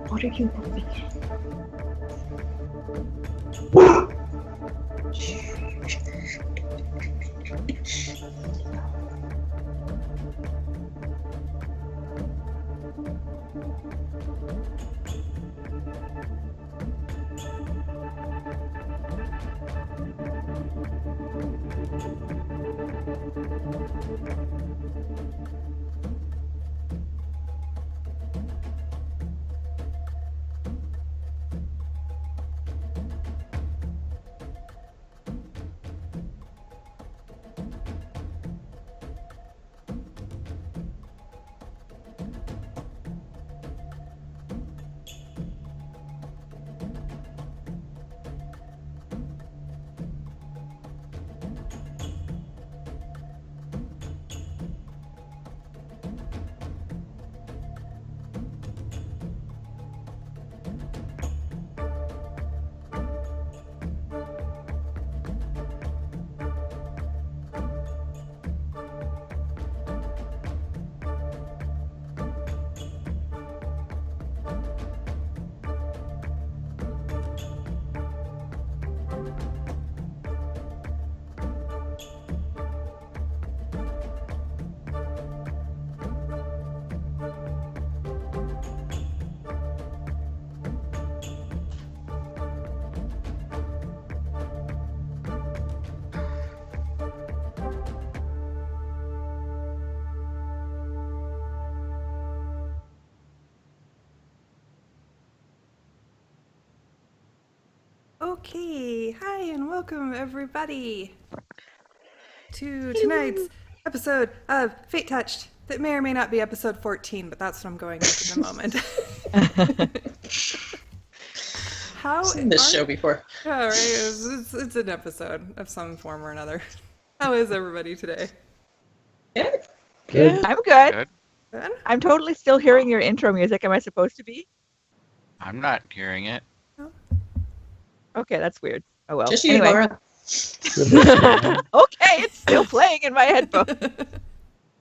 What are you moving? Okay, hi and welcome everybody to tonight's episode of Fate Touched. That may or may not be episode 14, but that's what I'm going with in the moment. I've seen this show before. Oh, right. It's an episode of some form or another. How is everybody today? Good. I'm good. Good? I'm totally still hearing your intro music. Am I supposed to be? I'm not hearing it. Okay, that's weird. Oh well. Just you, Anyway. Laura. Okay, it's still playing in my headphones.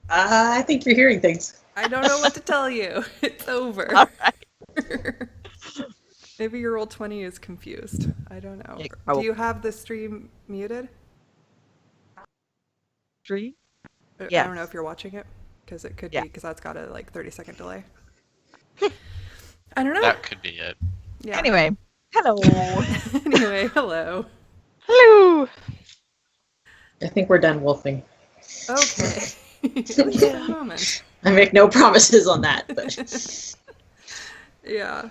I think you're hearing things. I don't know what to tell you. It's over. All right. Maybe your roll 20 is confused. I don't know. Yeah, Do you have the stream muted? Stream? I Yes. don't know if you're watching it, because it could be, because that's got a 30-second delay. I don't know. That could be it. Yeah. Anyway, hello. Anyway, hello. Hello. I think we're done wolfing. Okay. Just a moment. I make no promises on that, but Yeah.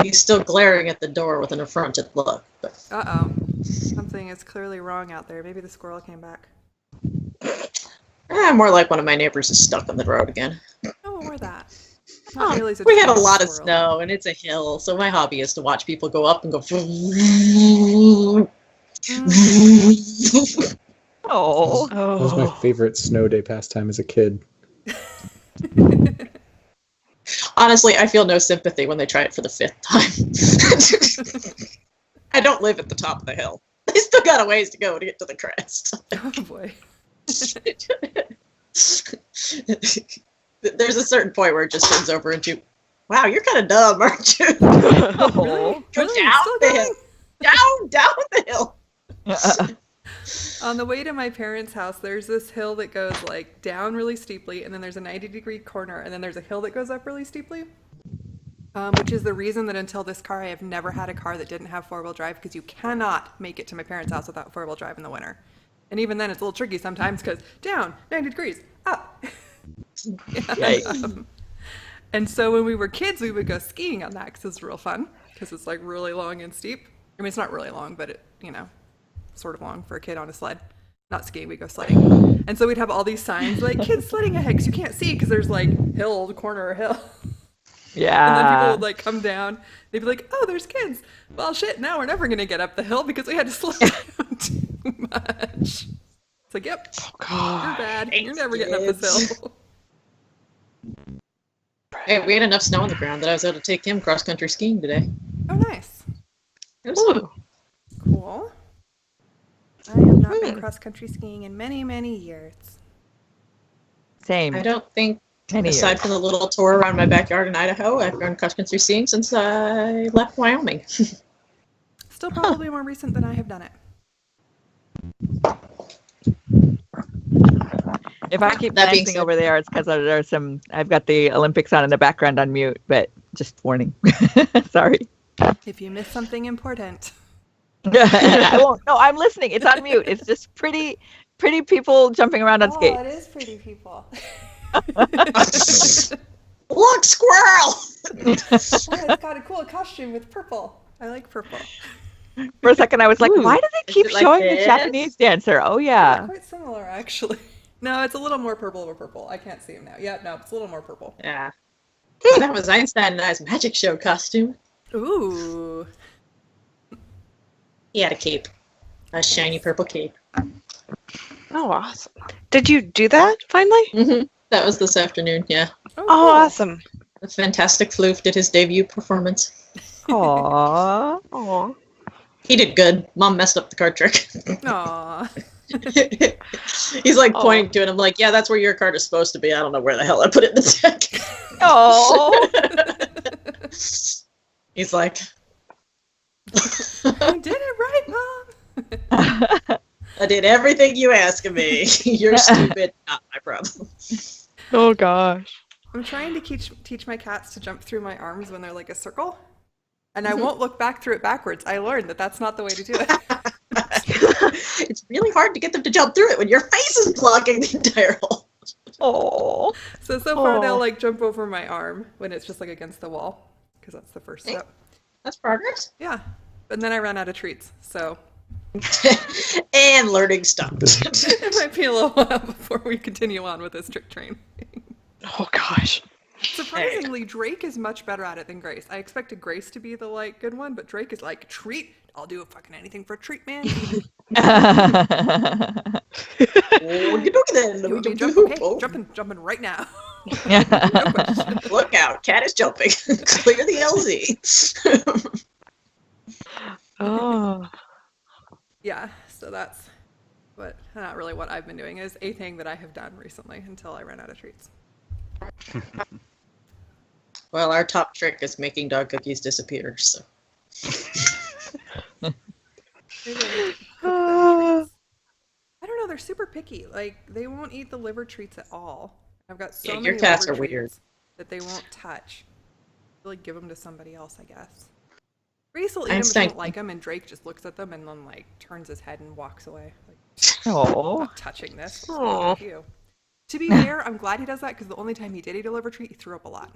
he's still glaring at the door with an affronted look. But Uh-oh. Something is clearly wrong out there. Maybe the squirrel came back. more like one of my neighbors is stuck on the road again. Oh, or that. Not nearly as We had a tall lot of squirrel. snow, and it's a hill, so my hobby is to watch people go up and go. Oh. That was my favorite snow day pastime as a kid. Honestly, I feel no sympathy when they try it for the 5th time. I don't live at the top of the hill. They still got a ways to go to get to the crest. Oh boy. There's a certain point where it just turns over into, wow, you're kind of dumb, aren't you? Oh. Go Really? down Still the going? hill. Down the hill. On the way to my parents' house, there's this hill that goes like down really steeply, and then there's a 90-degree corner, and then there's a hill that goes up really steeply. Which is the reason that until this car, I have never had a car that didn't have 4-wheel drive, because you cannot make it to my parents' house without 4-wheel drive in the winter. And even then, it's a little tricky sometimes, because down, 90 degrees, up. Yikes. And so when we were kids, we would go skiing on that, because it's real fun, because it's like really long and steep. I mean, it's not really long, but it, sort of long for a kid on a sled. Not skiing, we go sledding. And so we'd have all these signs like, kids sledding ahead, because you can't see, because there's like hill, corner of hill. Yeah. And then people would like come down. They'd be like, oh, there's kids. Well, shit, now we're never going to get up the hill because we had to slow down too much. It's like, yep, you're bad. You're never getting up this hill. Hey, we had enough snow on the ground that I was able to take him cross-country skiing today. Oh, nice. It was fun. Cool. I have not been cross-country skiing in many, many years. Same. I don't think, Many aside years. from the little tour around my backyard in Idaho, I've gone cross-country skiing since I left Wyoming. Still probably more recent than I have done it. If I keep That being dancing said- over there, it's because I've got the Olympics on in the background on mute, but just warning. Sorry. If you miss something important. I won't. No, I'm listening. It's on mute. It's just pretty people jumping around on skates. it is pretty people. Look, squirrel! It's got a cool costume with purple. I like purple. For a second, I was like, Ooh, why do they is keep it like showing the this? Japanese dancer? Oh, yeah. Quite similar, actually. No, it's a little more purple over purple. I can't see him now. Yeah, no, it's a little more purple. Yeah. That was Einstein and I's magic show costume. Ooh. He had a cape. A shiny purple cape. Oh, awesome. Did you do that finally? Mm-hmm. That was this afternoon, yeah. Oh, cool. awesome. The Fantastic Floof did his debut performance. Aww. Oh. He did good. Mom messed up the card trick. Aw. He's like pointing to it. I'm like, yeah, that's where your card is supposed to be. I don't know where the hell I put it in the deck. Oh. He's like, I did it right, Mom. I did everything you asked of me. You're stupid. Not my problem. Oh, gosh. I'm trying to teach my cats to jump through my arms when they're like a circle. And I won't look back through it backwards. I learned that that's not the way to do it. It's really hard to get them to jump through it when your face is blocking the entire hole. Oh. So far Aw. they'll like jump over my arm when it's just like against the wall. Because that's the first step. That's progress. Yeah. And then I ran out of treats. So And learning stops. it might be a little while before we continue on with this trick train. Oh, gosh. Surprisingly, Drake is much better at it than Grace. I expected Grace to be the like good one, but Drake is like, treat. I'll do fucking anything for a treat, man. Oh, you look at that. You want me to Let jump? me Okay, jumping right now. Look out, cat is jumping. Clear the LZ. Oh. Yeah, so that's not really what I've been doing. It is a thing that I have done recently until I ran out of treats. Well, our top trick is making dog cookies disappear, so. Maybe I need to cook them treats. I don't know, they're super picky. Like, they won't eat the liver treats at all. I've got so Yeah, many your cats liver are weird. treats that they won't touch. Really give them to somebody else, I guess. Grace will eat them if she Einstein- don't like them, and Drake just looks at them and then like turns his head and walks away. Like, Oh. not touching this. Aw. Thank you. To be fair, I'm glad he does that because the only time he did eat a liver treat, he threw up a lot.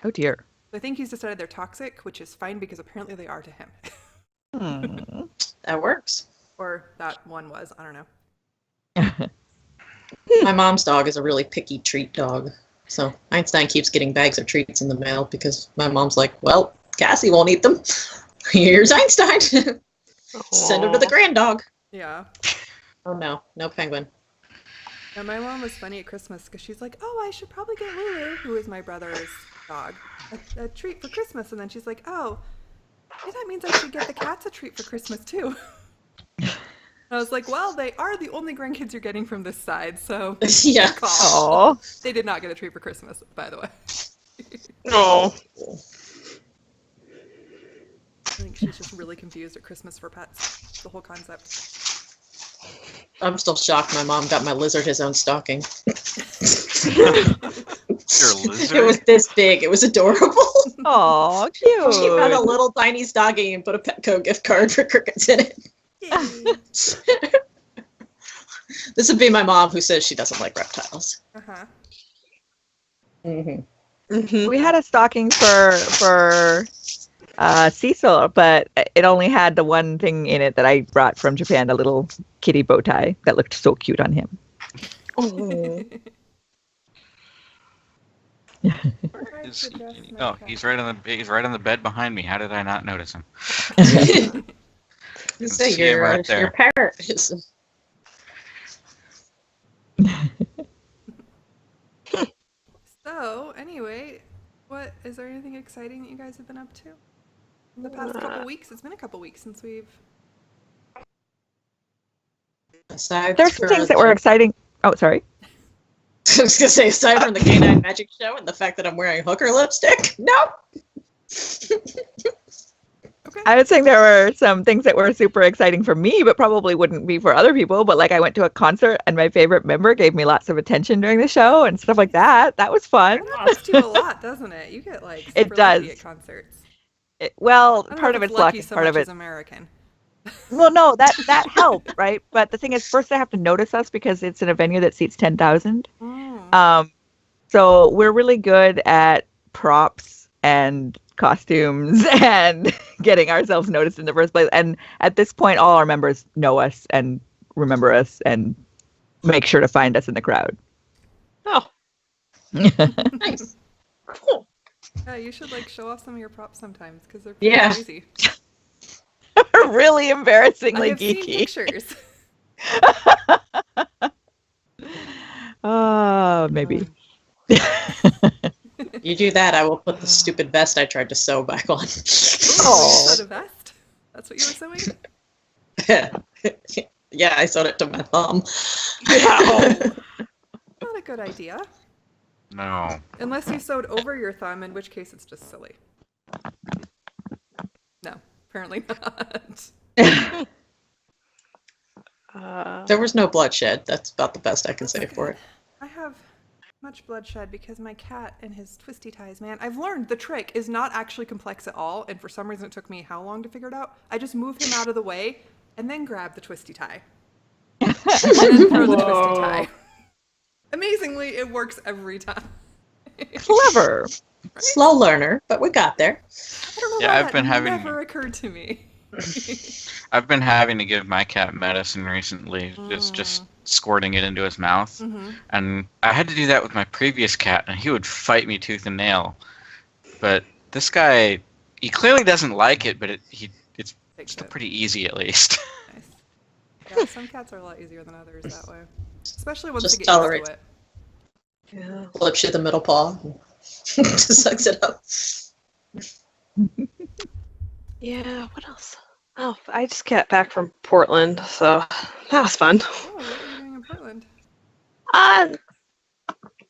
Oh dear. I think he's decided they're toxic, which is fine because apparently they are to him. Hmm. That works. Or that one was. I don't know. My mom's dog is a really picky treat dog. So Einstein keeps getting bags of treats in the mail because my mom's like, well, Cassie won't eat them. Here's Einstein. Send him to the grand dog. Yeah. Oh no, no penguin. And my mom was funny at Christmas because she's like, oh, I should probably get Lulu, who is my brother's dog a treat for Christmas. And then she's like, oh, yeah, that means I should get the cats a treat for Christmas too. I was like, well, they are the only grandkids you're getting from this side, so Yeah. good call. Oh, They did not get a treat for Christmas, by the way. Oh. I think she's just really confused at Christmas for pets. The whole concept. I'm still shocked my mom got my lizard his own stocking. Your lizard? It was this big. It was adorable. oh, She found a cute. little tiny stocking and put a Petco gift card for crickets in it. Yay. This would be my mom who says she doesn't like reptiles. Uh-huh. Mm-hmm. We had a stocking for Cecil, but it only had the one thing in it that I brought from Japan, a little kitty bow tie that looked so cute on him. Oh. Is he- oh, he's right on the bed behind me. How did I not notice him? You See say him right your there. parrot is. So, anyway, what is there anything exciting that you guys have been up to in the past couple weeks? It's been a couple weeks since we've. Aside There's some from- things that were exciting. Oh, sorry. I was gonna say, aside from the Canine Magic Show and the fact that I'm wearing hooker lipstick, nope. Okay. I was saying there were some things that were super exciting for me, but probably wouldn't be for other people. But like I went to a concert and my favorite member gave me lots of attention during the show and stuff like that. That was fun. That happens to you a lot, doesn't it? You get like It super does. lucky at concerts. Well, I don't part know of if it's luck, lucky and so part much of it. as American. Well, no, that helped, right? But the thing is, first they have to notice us because it's in a venue that seats 10,000. So we're really good at props and costumes and getting ourselves noticed in the first place. And at this point, all our members know us and remember us and make sure to find us in the crowd. Oh. Nice. Cool. Yeah, you should like show off some of your props sometimes because they're Yeah. crazy. Really embarrassingly I have seen geeky. pictures. Maybe. You do that, I will put the stupid vest I tried to sew back on. Oh, you sewed a vest? That's what you were sewing? Yeah, I sewed it to my thumb. Not a good idea. No. Unless you sewed over your thumb, in which case it's just silly. No, apparently not. There was no bloodshed. That's about the best I can say for it. I have much bloodshed because my cat and his twisty ties, man. I've learned the trick is not actually complex at all, and for some reason it took me how long to figure it out? I just move him out of the way and then grab the twisty tie. And then throw the twisty tie. Amazingly, it works every time. Clever. Slow learner, but we got there. I don't know Yeah, why I've that been having- never occurred to me. I've been having to give my cat medicine recently, just squirting it into his mouth. And I had to do that with my previous cat, and he would fight me tooth and nail. But this guy, he clearly doesn't like it, but it's still pretty easy at least. Nice. Yeah, some cats are a lot easier than others that way. Especially once Just they get tolerate. used to it. Yeah. Flips you the middle paw. Just sucks it up. Yeah, what else? Oh, I just got back from Portland, so that was fun. Oh, what are you doing in Portland?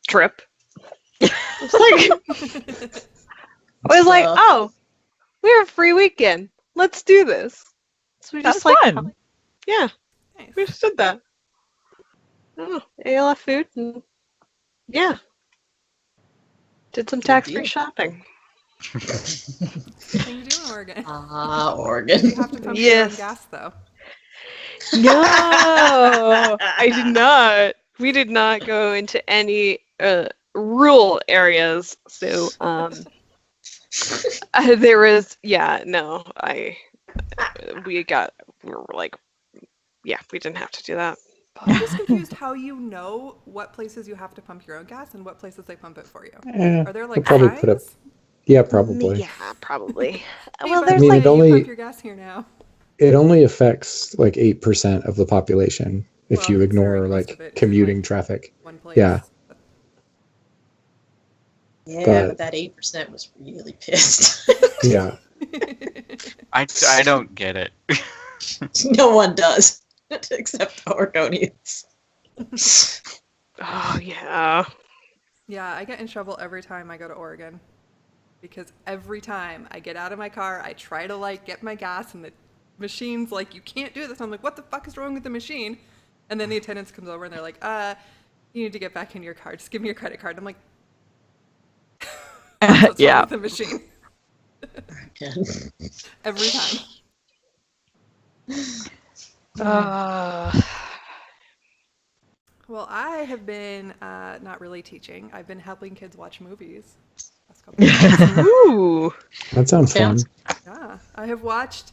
Trip. I was like, oh, we have a free weekend. Let's do this. So we That's just like, fun. yeah, Nice. we just did that. Oh, ALF food, and yeah, did some tax-free deal. shopping. What thing you do in Oregon? Oregon. You have to pump your own Yes. gas, though. No, I did not. We did not go into any rural areas. So there was, yeah, no, we were like, yeah, we didn't have to do that. I'm just confused how you know what places you have to pump your own gas and what places they pump it for you. Are there like probably signs? put up. Yeah, probably. Yeah, probably. Hey, Well, by there's the way, it you only- pump your gas here now. It only affects like 8% of the population if Well, you ignore considering most of it like is, commuting like, traffic. One place. Yeah. Yeah, but that 8% was really pissed. Yeah. I don't get it. No one does, except Oregonians. Oh, yeah. Yeah, I get in trouble every time I go to Oregon. Because every time I get out of my car, I try to like get my gas and the machine's like, you can't do this. I'm like, what the fuck is wrong with the machine? And then the attendant comes over and they're like, you need to get back in your car. Just give me your credit card. I'm like, what's wrong with the machine? Every time. Well, I have been not really teaching. I've been helping kids watch movies. Last couple of days. Ooh. That sounds fun. Yeah, I have watched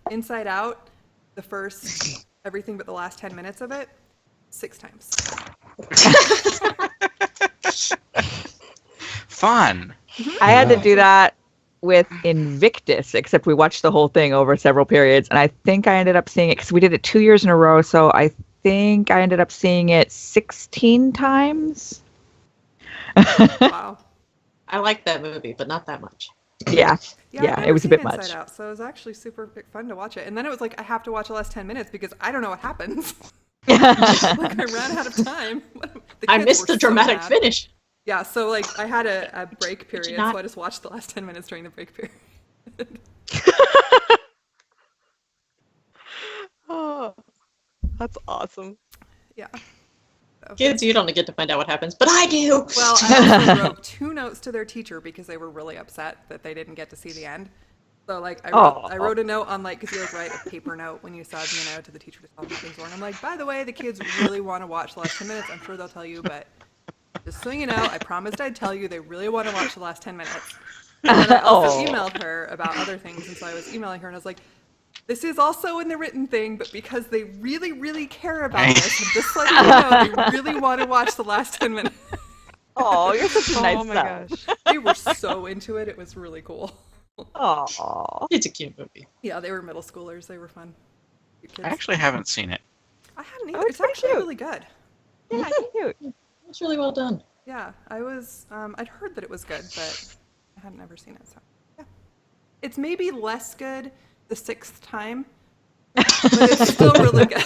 Inside Out, the first everything but the last 10 minutes of it, 6 times. Fun. I had to do that with Invictus, except we watched the whole thing over several periods, and I think I ended up seeing it because we did it 2 years in a row, so I think I ended up seeing it 16 times. Wow. I like that movie, but not that much. Yeah, it was a bit Inside much. Out, so it was actually super fun to watch it. And then it was like, I have to watch the last 10 minutes because I don't know what happens. Like, I ran out of time. I missed the dramatic finish. Yeah, so like I had a break period, so I just watched the last 10 minutes during the break period. Oh, that's awesome. Yeah. So. Kids, you don't get to find out what happens, but I do. Well, I also wrote 2 notes to their teacher because they were really upset that they didn't get to see the end. So like I wrote a note on like, because you like write a paper note when you sub, to the teacher to tell them things were. And I'm like, by the way, the kids really want to watch the last 10 minutes. I'm sure they'll tell you, but just so you know, I promised I'd tell you they really want to watch the last 10 minutes. And then I also emailed her about other things, and so I was emailing her and I was like, this is also in the written thing, but because they really, really care about this, and just letting you know, they really want to watch the last 10 minutes. Oh, you're such a nice Oh my son. gosh. They were so into it. It was really cool. Oh, It's a cute movie. Yeah, they were middle schoolers. They were fun. Cute kids. I actually haven't seen it. I hadn't either. Oh, It's it's actually cute. really good. yeah, cute. It's really well done. Yeah, I was. I'd heard that it was good, but I hadn't ever seen it. So yeah, it's maybe less good the 6th time, but it's still really good.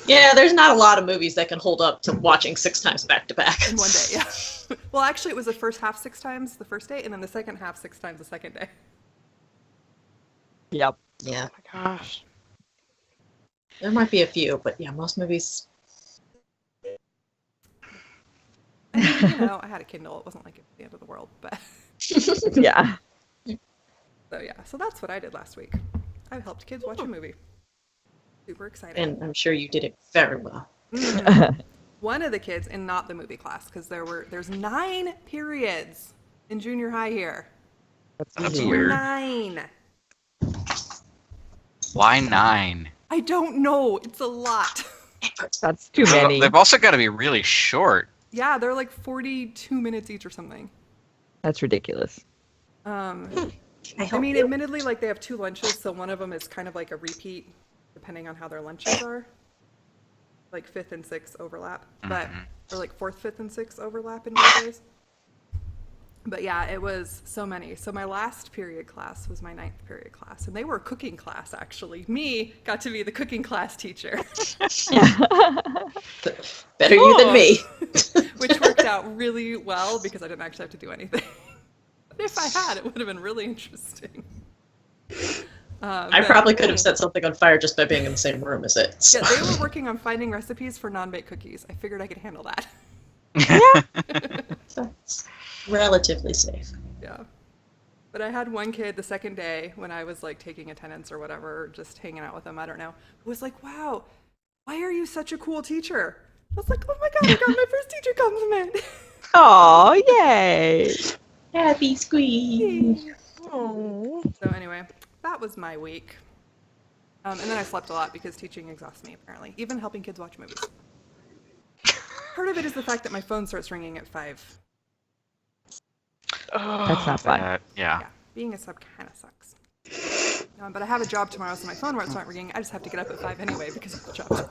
Yeah, there's not a lot of movies that can hold up to watching 6 times back to back. In one day, yeah. Well, actually, it was the first half 6 times the first day, and then the second half 6 times the second day. Yep. Yeah, Oh my gosh. there might be a few, but yeah, most movies. I mean, I had a Kindle. It wasn't like it was the end of the world, but Yeah. so yeah. So that's what I did last week. I helped kids watch a movie. Super excited. And I'm sure you did it very well. One of the kids, and not the movie class, because there's 9 periods in junior high here. That's weird. 9. Why 9? I don't know. It's a lot. That's too many. They've also got to be really short. Yeah, they're like 42 minutes each or something. That's ridiculous. I mean, admittedly, like they have 2 lunches, so one of them is kind of like a repeat, depending on how their lunches are. Like 5th and 6th overlap, but or like 4th, 5th, and 6th overlap in most days. But yeah, it was so many. So my last period class was my 9th period class, and they were a cooking class actually. Me got to be the cooking class teacher, Better you than me. which worked out really well because I didn't actually have to do anything. But if I had, it would have been really interesting. I probably could have set something on fire just by being in the same room as it. So. Yeah, they were working on finding recipes for non-baked cookies. I figured I could handle that. That's relatively safe. Yeah. But I had one kid the second day when I was like taking attendance or whatever, or just hanging out with them, I don't know, who was like, wow, why are you such a cool teacher? I was like, oh my God, I got my first teacher compliment. Oh, yay. Happy squeeze. Oh. So anyway, that was my week. And then I slept a lot because teaching exhausts me, apparently. Even helping kids watch movies. Part of it is the fact that my phone starts ringing at 5. That's not fun. Yeah. Yeah, being a sub kind of sucks. But I have a job tomorrow, so my phone won't start ringing. I just have to get up at 5 anyway because of the job.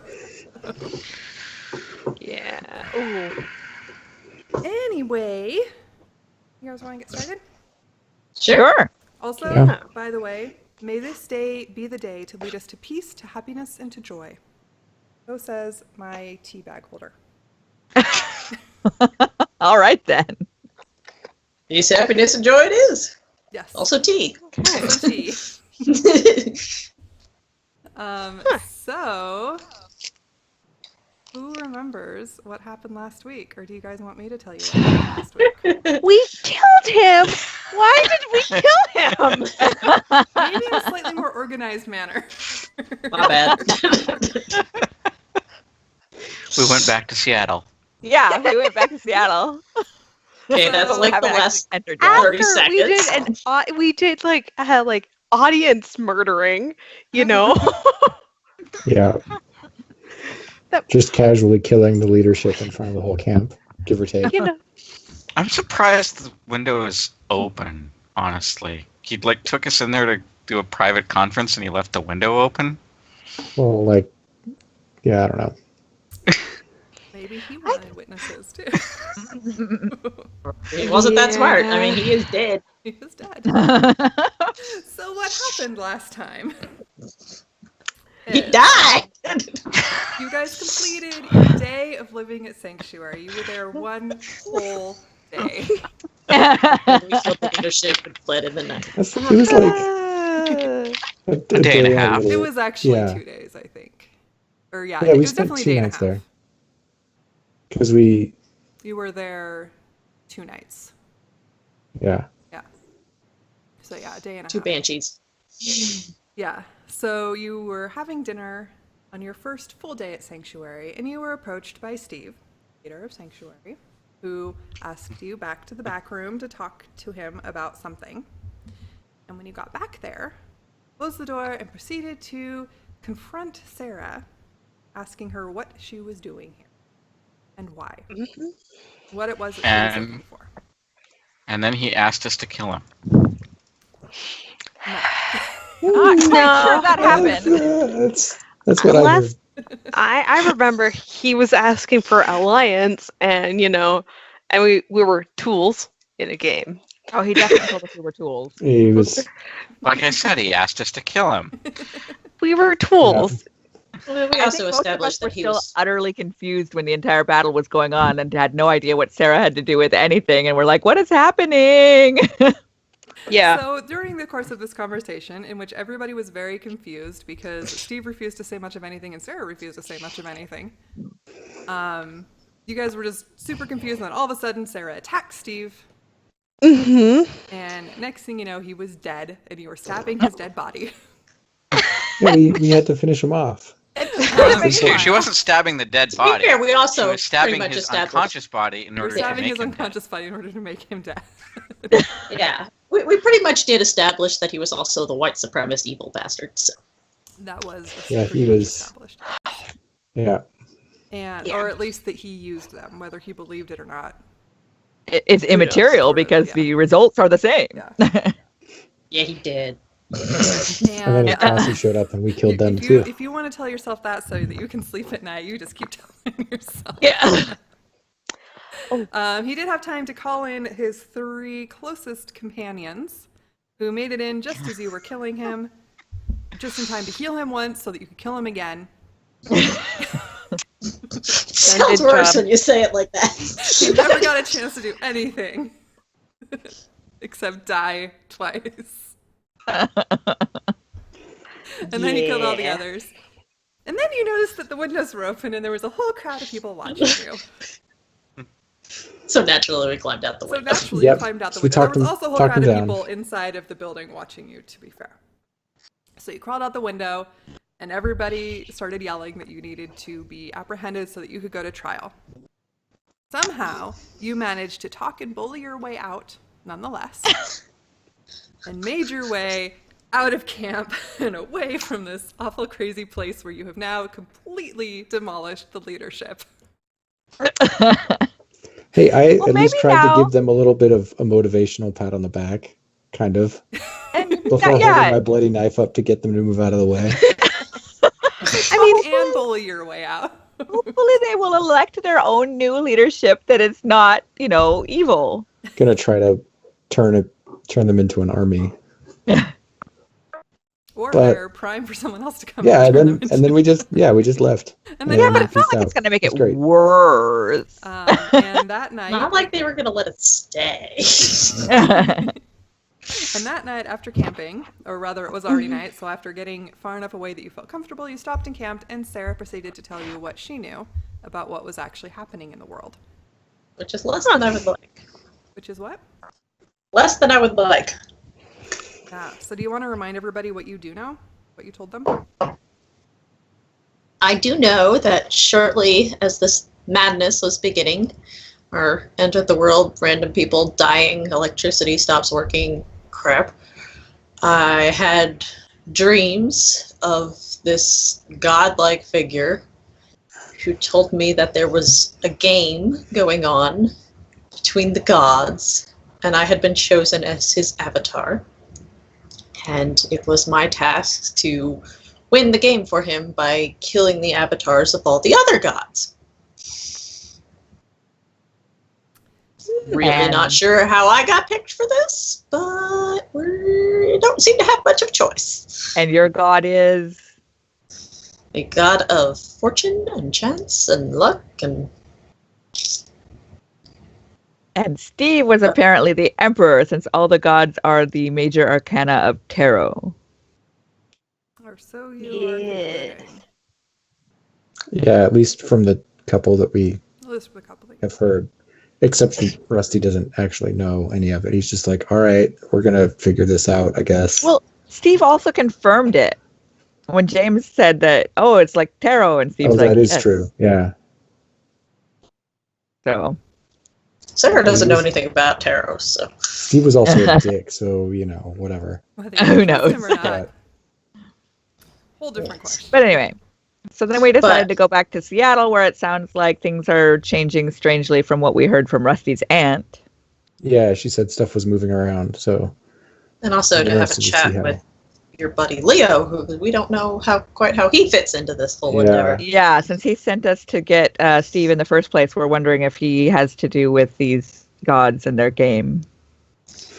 Yeah. Ooh. Anyway, you guys want to get started? Sure. Also, Yeah. by the way, may this day be the day to lead us to peace, to happiness, and to joy. So says my tea bag holder. All right then. Peace, happiness, and joy it is. Yes. Also tea. Also tea. So, who remembers what happened last week? Or do you guys want me to tell you what happened last week? We killed him! Why did we kill him? Maybe in a slightly more organized manner. My bad. We went back to Seattle. Yeah, we went back to Seattle. Okay, that's like the Haven't last actually entered yet. 30 seconds. we did like audience murdering, you know. Yeah. Just casually killing the leadership in front of the whole camp, give or take. You know. I'm surprised the window is open, honestly. He took us in there to do a private conference and he left the window open. Well, like, yeah, I don't know. Maybe he wanted witnesses too. He wasn't that smart. I mean, he is dead. He was dead. So what happened last time? He died! You guys completed your day of living at Sanctuary. You were there one whole day. And we killed the leadership and fled in the night. It was like a day and a half. It was actually Yeah. 2 days, I think. Or yeah, Yeah, it we was spent definitely 2 a day and a nights half. there. Because we, You were there 2 nights. yeah. So yeah, a day and a 2 half. banshees. Yeah. So you were having dinner on your first full day at Sanctuary, and you were approached by Steve, leader of Sanctuary, who asked you back to the back room to talk to him about something. And when you got back there, closed the door and proceeded to confront Sarah, asking her what she was doing here and why. What it was that she was looking for. And then he asked us to kill him. Not quite sure that happened. That's what I heard. Unless I remember he was asking for alliance, and and we were tools in a game. Oh, he definitely told us we were tools. He was, Like I said, he asked us to kill him. We were tools. Well, we I also think most of us established were that he still was. utterly confused when the entire battle was going on and had no idea what Sarah had to do with anything. And we're like, what is happening? Yeah. So during the course of this conversation, in which everybody was very confused because Steve refused to say much of anything and Sarah refused to say much of anything, you guys were just super confused. And then all of a sudden, Sarah attacked Steve. Mm-hmm. And next thing you know, he was dead, and you were stabbing his dead body. yeah, we had to finish him off. She wasn't stabbing the dead To be body. fair, we also She was stabbing pretty much his established. unconscious body in You were order to stabbing make his him dead. unconscious body in order to make him dead. Yeah, we pretty much did establish that he was also the white supremacist evil bastard. So. That was Yeah, super he huge was- established. Yeah. And or at least that he used them, whether he believed it or not. It's immaterial Sort of, because yeah. the results are the same. Yeah. Yeah, he did. And then Cassie showed up and we killed them if you, too. If you want to tell yourself that so that you can sleep at night, you just keep telling yourself. Yeah. He did have time to call in his 3 closest companions, who made it in just as you were killing him, just in time to heal him once so that you could kill him again. Sounds worse when you say it like that. He never got a chance to do anything except die twice. And then he killed all the others. And then you noticed that the windows were open and there was a whole crowd of people watching you. So naturally, we climbed out the So window. naturally, Yep. you climbed out the So we window. There talked was him- also a whole talked crowd him of down. people inside of the building watching you, to be fair. So you crawled out the window, and everybody started yelling that you needed to be apprehended so that you could go to trial. Somehow, you managed to talk and bully your way out, nonetheless, and made your way out of camp and away from this awful, crazy place where you have now completely demolished the leadership. Hey, I Well, at least maybe tried now- to give them a little bit of a motivational pat on the back, kind of, And before holding yeah, my bloody knife up to get them to move out of the way. I mean, and bully your way out. Hopefully they will elect their own new leadership that is not, evil. Gonna try to turn them into an army. Or But- they're prime for someone else to come. Yeah, and turn them and then we just left. And then Yeah, but you it's not like Peace it's going to make It's it great. worse. And that night, Not like they were gonna let it stay. and that night after camping, or rather it was already night, so after getting far enough away that you felt comfortable, you stopped and camped, and Sarah proceeded to tell you what she knew about what was actually happening in the world. Which is less than I would like. Which is what? Less than I would like. Yeah. So do you want to remind everybody what you do know? What you told them? I do know that shortly as this madness was beginning, or end of the world, random people dying, electricity stops working, crap, I had dreams of this godlike figure who told me that there was a game going on between the gods, and I had been chosen as his avatar. And it was my task to win the game for him by killing the avatars of all the other gods. Really And- not sure how I got picked for this, but we don't seem to have much of a choice. And your god is? A god of fortune and chance and luck and... And Steve was apparently the emperor, since all the gods are the major arcana of tarot. Or so you are Yes. concluding. Yeah, at least from the couple that we At least for the couple that have heard. Except Rusty doesn't actually know any of it. He's just like, all right, we're going to figure this out, I guess. Well, Steve also confirmed it. When James said that, it's like tarot, and Steve's like, that is "Yes." true. Yeah. So, Sarah doesn't know anything about tarot, so... Steve was also a dick, so, whatever. whether Who you trust knows? him or not. But- Whole different question. but anyway. So then we decided But- to go back to Seattle, where it sounds like things are changing strangely from what we heard from Rusty's aunt. Yeah, she said stuff was moving around, so... And also to have a Interested to see chat how- with your buddy Leo, who we don't know quite how he fits into this whole Yeah. endeavor. Yeah, since he sent us to get Steve in the first place, we're wondering if he has to do with these gods and their game.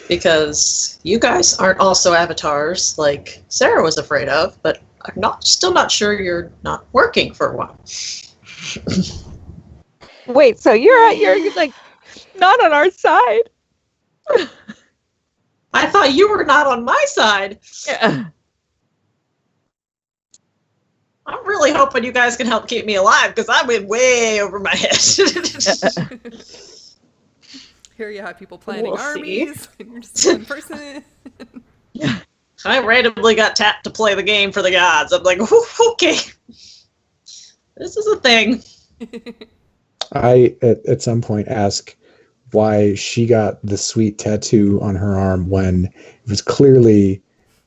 Because you guys aren't also avatars like Sarah was afraid of, but I'm still not sure you're not working for one. Wait, so you're like not on our side? I thought you were not on my side. Yeah. I'm really hoping you guys can help keep me alive because I went way over my head. Here you have people planning We'll see. armies, and you're just one person. I randomly got tapped to play the game for the gods. I'm like, okay, this is a thing. I, at some point, asked why she got the sweet tattoo on her arm when it was clearly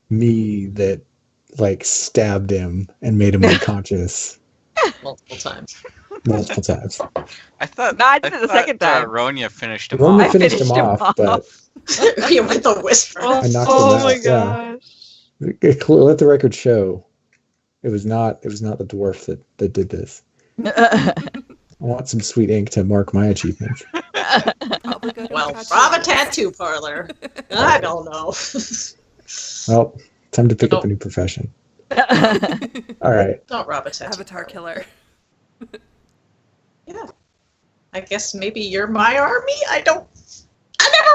me that, stabbed him and made him unconscious Multiple times. multiple times. I thought No, I did it the second time. Ronya finished him Ronya off. finished him finished him off, but You with the whisper. I knocked Oh him my out. Yeah. gosh. Let the record show it was not the dwarf that did this. I want some sweet ink to mark my achievements. Probably go to Well, a tattoo from a artist. tattoo parlor. I don't know. Well, time to pick up a new profession. All right. Don't rob a tattoo Avatar parlor. killer. Yeah. I guess maybe you're my army? I never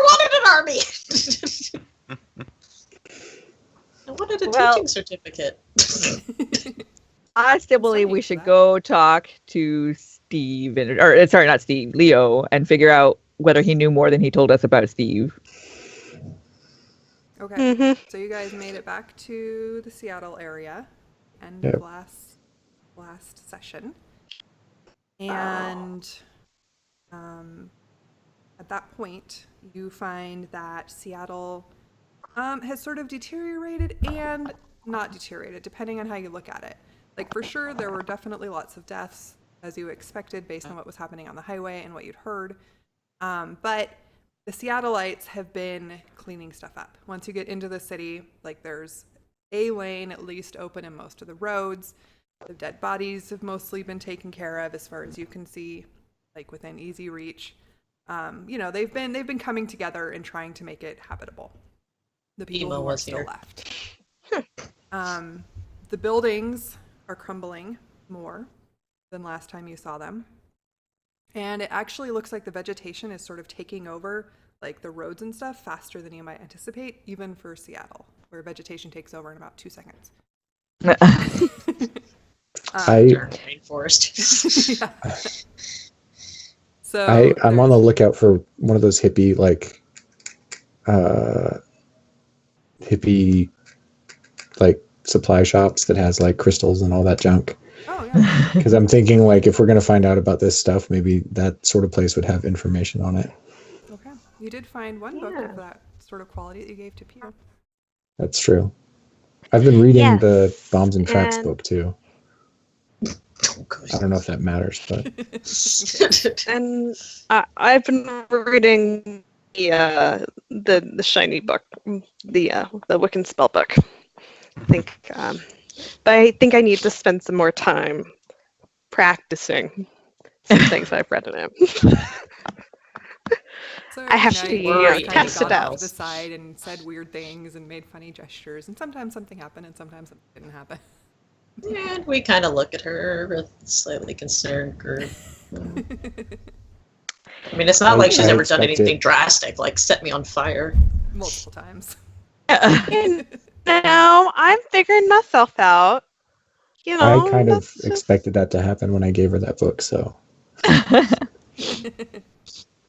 wanted an army! I wanted a Well- teaching certificate. I still believe we Sorry for should that. go talk to Steve, not Steve, Leo, and figure out whether he knew more than he told us about Steve. Okay, Mm-hmm. so you guys made it back to the Seattle area, end Yep. of last session, and at that point, you find that Seattle has sort of deteriorated and not deteriorated, depending on how you look at it. Like, for sure, there were definitely lots of deaths, as you expected, based on what was happening on the highway and what you'd heard. But the Seattleites have been cleaning stuff up. Once you get into the city, there's a lane at least open in most of the roads. The dead bodies have mostly been taken care of as far as you can see, like within easy reach. They've been coming together and trying to make it habitable. The people Emo who are was still here. left. The buildings are crumbling more than last time you saw them. And it actually looks like the vegetation is sort of taking over like the roads and stuff faster than you might anticipate, even for Seattle, where vegetation takes over in about 2 seconds. Rainforest. Yeah. So I'm on the lookout for one of those hippie supply shops that has like crystals and all that junk. Oh yeah. Because I'm thinking like if we're gonna find out about this stuff, maybe that sort of place would have information on it. Okay. You did find one book of that sort of quality that you gave to Peter. That's true. I've been reading Yes. the Bombs and Traps And- book too. I don't know if that matters, but And I've been reading the shiny book, the Wiccan spell book. But I think I need to spend some more time practicing some things I've read in it. So I have every to night you worry just kind test of it got off out. to the side and said weird things and made funny gestures, and sometimes something happened and sometimes something didn't happen. And we kind of look at her with slightly concerned group. I mean, it's not like she's I ever done expect anything it. drastic, like set me on fire. Multiple times. Now I'm figuring myself out. I kind of that's just- expected that to happen when I gave her that book. So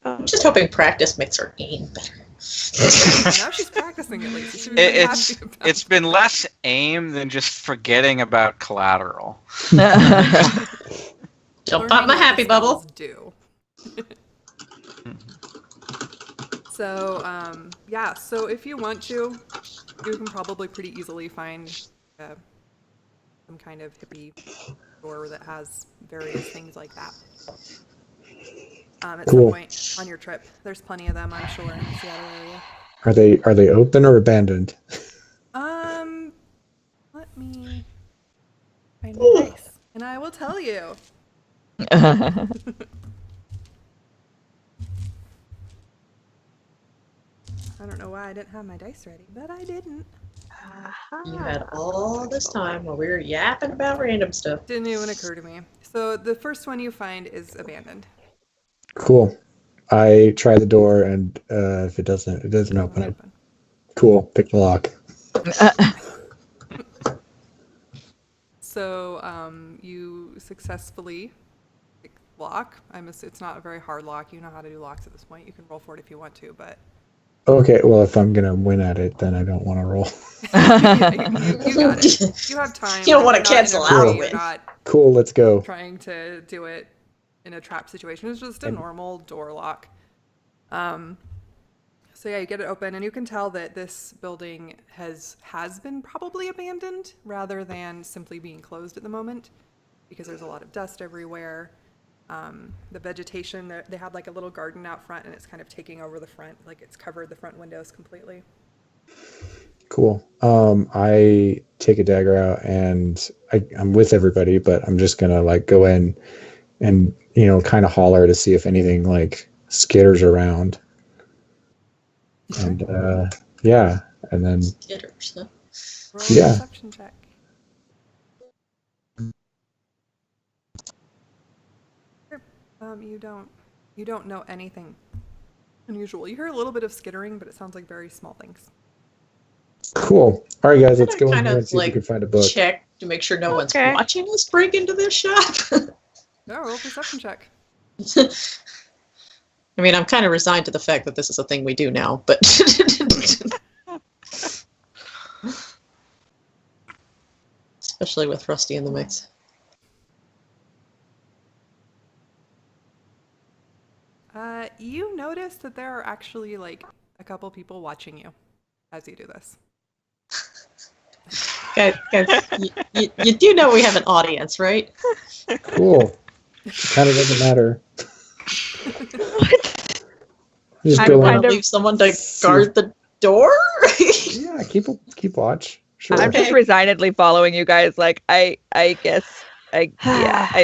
I'm just hoping practice makes her aim better. Now she's practicing at least. She should be really happy about It's been less aim than just forgetting about collateral. Don't learning pop my what happy the bubble. spells do. So, so if you want to, you can probably pretty easily find some kind of hippie store that has various things like that. At some Cool. point on your trip, there's plenty of them, I'm sure, in the Seattle area. are they open or abandoned? Let me find my dice, and I will tell you. I don't know why I didn't have my dice ready, but I didn't. You had all this time while we were yapping about random stuff. Didn't even occur to me. So the first one you find is abandoned. Cool. I try the door, and if it doesn't open. Won't open. Cool. Pick the lock. So you successfully pick the lock. It's not a very hard lock. You know how to do locks at this point. You can roll for it if you want to, but Okay. Well, if I'm gonna win at it, then I don't want to roll. yeah, you got it. You have time. You don't wanna You're not in a cancel hurry, out a You're win. not Cool. Let's go. trying to do it in a trap situation. It's just a And- normal door lock. So yeah, you get it open, and you can tell that this building has been probably abandoned rather than simply being closed at the moment, because there's a lot of dust everywhere. The vegetation, they had like a little garden out front, and it's kind of taking over the front, like it's covered the front windows completely. Cool. I take a dagger out, and I'm with everybody, but I'm just gonna like go in and kind of holler to see if anything like skitters around. And yeah, and then Jitters, huh? Roll Yeah. a perception check. Sure. You don't know anything unusual. You hear a little bit of skittering, but it sounds like very small things. cool. All right, guys, let's I go in kind here of, and see if we like, can find a book. Check to make sure no one's Okay. watching us break into this shop. No, roll a perception check. I mean, I'm kind of resigned to the fact that this is a thing we do now, but especially with Rusty in the mix. You notice that there are actually like a couple people watching you as you do this. Guys, you do know we have an audience, right? Cool. It kind of doesn't matter. Just I'm go kind in. of- Leave someone to guard the door? Yeah, keep watch. Sure. I'm just resignedly following you guys. Like, I guess, I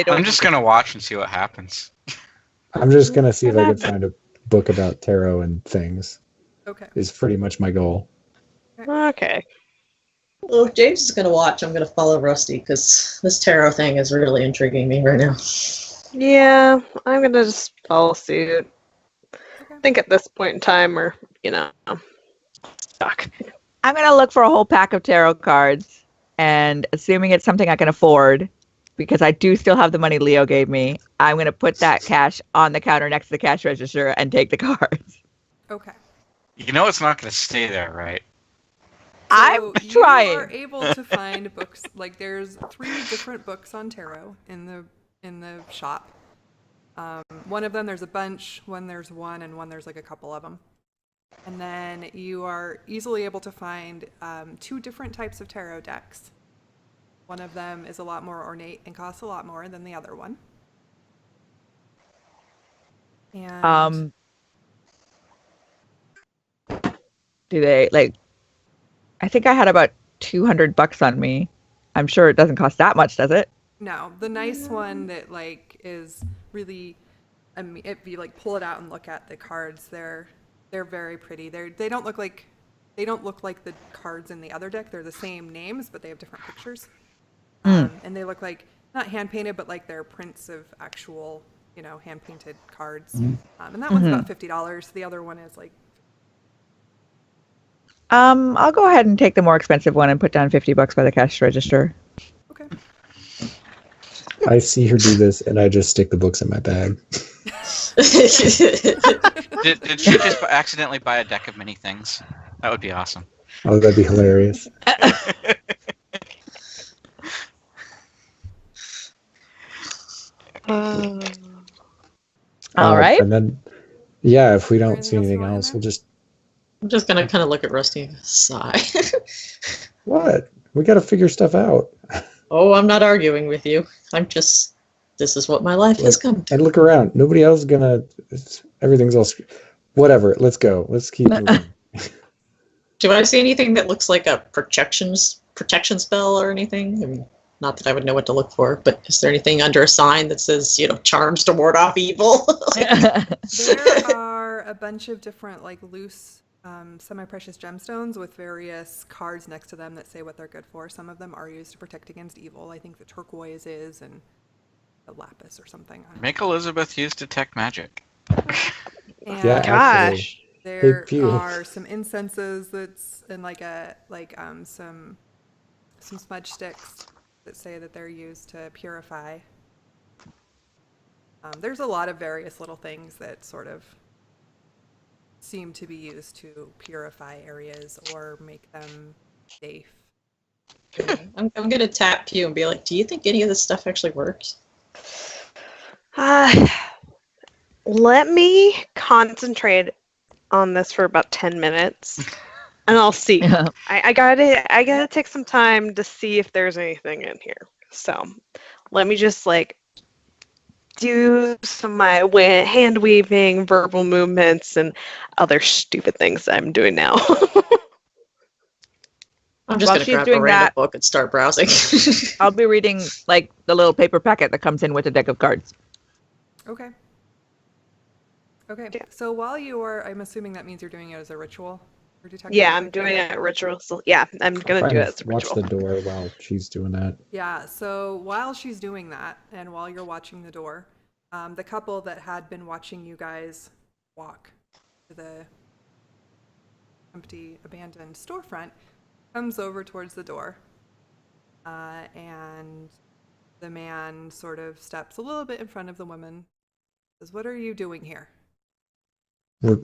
don't. I'm just gonna watch and see what happens. I'm just gonna see if I can find a book about tarot and things. Okay. Is pretty much my goal. Okay. Well, if James is going to watch, I'm going to follow Rusty because this tarot thing is really intriguing me right now. Yeah, I'm gonna just follow suit. Okay. I think at this point in time, or stuck. I'm gonna look for a whole pack of tarot cards, and assuming it's something I can afford, because I do still have the money Leo gave me, I'm gonna put that cash on the counter next to the cash register and take the cards. Okay. You know it's not gonna stay there, right? I'm You trying. are able to find books. Like there's 3 different books on tarot in the shop. One of them there's a bunch. One there's one, and one there's like a couple of them. And then you are easily able to find 2 different types of tarot decks. One of them is a lot more ornate and costs a lot more than the other one. And Do they I think I had about $200 on me. I'm sure it doesn't cost that much, does it? no, the nice one that like is really, if you like pull it out and look at the cards, they're very pretty. They don't look like the cards in the other deck. They're the same names, but they have different pictures. And they look like not hand painted, but like they're prints of actual, hand painted cards. And that one's about $50. The other one is like. I'll go ahead and take the more expensive one and put down $50 by the cash register. Okay. I see her do this, and I just stick the books in my bag. Did she just accidentally buy a deck of many things? That would be awesome. Oh, that'd be hilarious. All right. And then, yeah, if we don't Anything see else you anything want in else, there? we'll just. I'm just going to kind of look at Rusty and sigh. What? We got to figure stuff out. Oh, I'm not arguing with you. This is what my life has come to. And look around. Nobody else is gonna. Everything's all. Whatever. Let's go. Let's keep moving. Do I see anything that looks like a protection spell or anything? I mean, not that I would know what to look for, but is there anything under a sign that says, charms to ward off evil? There are a bunch of different like loose semi-precious gemstones with various cards next to them that say what they're good for. Some of them are used to protect against evil. I think the turquoise is, and the lapis or something. Make Elizabeth use detect magic. And Yeah, actually. Gosh. there Hey, Pew. are some incenses that's and some smudge sticks that say that they're used to purify. There's a lot of various little things that sort of seem to be used to purify areas or make them safe. I'm going to tap Pew and be like, do you think any of this stuff actually works? Let me concentrate on this for about 10 minutes, and I'll see. Yeah. I gotta take some time to see if there's anything in here. So let me just do some of my hand weaving, verbal movements, and other stupid things that I'm doing now. I'm just While going to she's grab a doing random that- book and start browsing. I'll be reading the little paper packet that comes in with a deck of cards. Okay. Okay. Yeah. So while you are, I'm assuming that means you're doing it as a ritual or detect Yeah, I'm magic? doing it at ritual. So yeah, I'm gonna Trying do it to as a watch ritual. the door while she's doing that. Yeah, so while she's doing that, and while you're watching the door, the couple that had been watching you guys walk to the empty, abandoned storefront comes over towards the door, and the man sort of steps a little bit in front of the woman, says, "What are you doing here?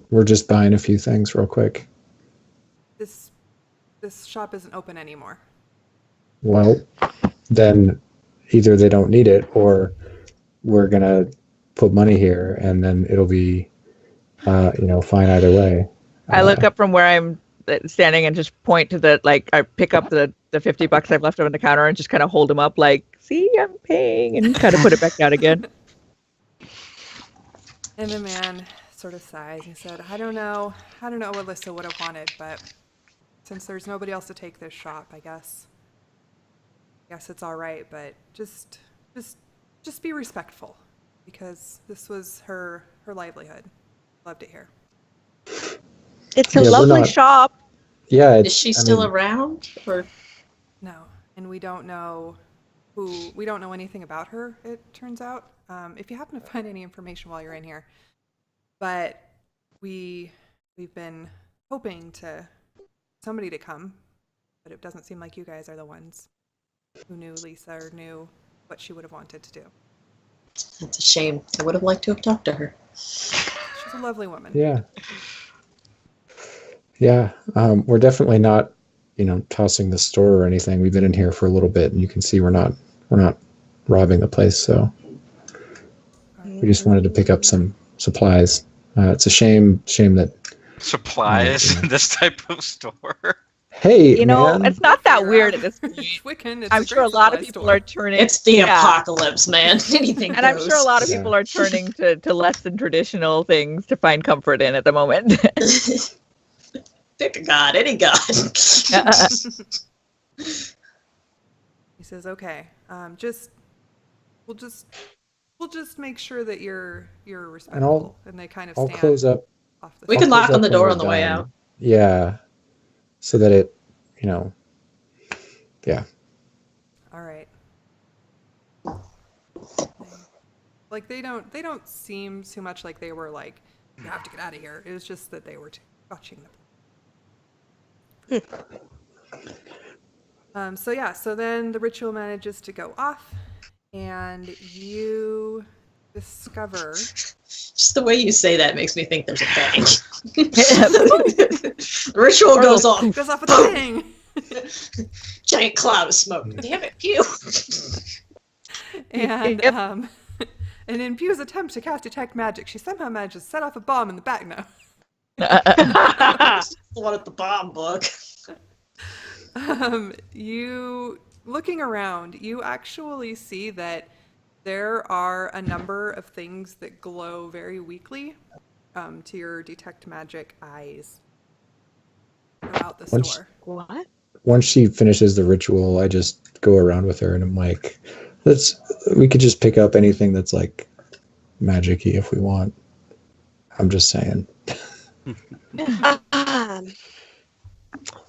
We're just buying a few things real quick. This shop isn't open anymore." Well, then either they don't need it, or we're gonna put money here, and then it'll be, fine either way. I look up from where I'm standing and just point to I pick up the $50 I've left on the counter and just kind of hold them up see, I'm paying, and kind of put it back down again. And the man sort of sighs and said, I don't know what Alyssa would have wanted, but since there's nobody else to take this shop, I guess it's all right, but just be respectful, because this was her livelihood. Loved it here. It's a Yeah, we're lovely not- shop. Yeah. Is she still around? Or No, and we don't know anything about her, it turns out. If you happen to find any information while you're in here. But we've been hoping to somebody to come, but it doesn't seem like you guys are the ones who knew Lisa or knew what she would have wanted to do. that's a shame. I would have liked to have talked to her. She's a lovely woman. Yeah. Yeah. We're definitely not, tossing the store or anything. We've been in here for a little bit, and you can see we're not robbing the place. So we just wanted to pick up some supplies. It's a shame that. Supplies in this type of store. Hey, man, man. it's not that You're weird out. at this point. Wiccan, it's I'm a sure a great lot of supply people store. are turning. It's the Yeah. apocalypse, man. Anything And I'm goes. sure a lot of Yeah. people are turning to less than traditional things to find comfort in at the moment. Pick a god, any god. He says, "Okay, we'll just make sure that you're respectful." And they kind of I'll stand close up. off the We side. can lock close on the up when door we're on the way done. out. Yeah. So that it, yeah. All right. Like they don't seem too much like they were like, "You have to get out of here." It was just that they were touching the. So then the ritual manages to go off, and you discover. Just the way you say that makes me think there's a bang. The ritual goes off. Goes off with a bang. Giant cloud of smoke. Damn it, pew. And Yep. and in Pew's attempt to cast detect magic, she somehow manages to set off a bomb in the back now. The one at the bomb book. You looking around, you actually see that there are a number of things that glow very weakly to your detect magic eyes throughout the Once- store. What? Once she finishes the ritual, I just go around with her and I'm like, we could just pick up anything that's like magic-y if we want. I'm just saying.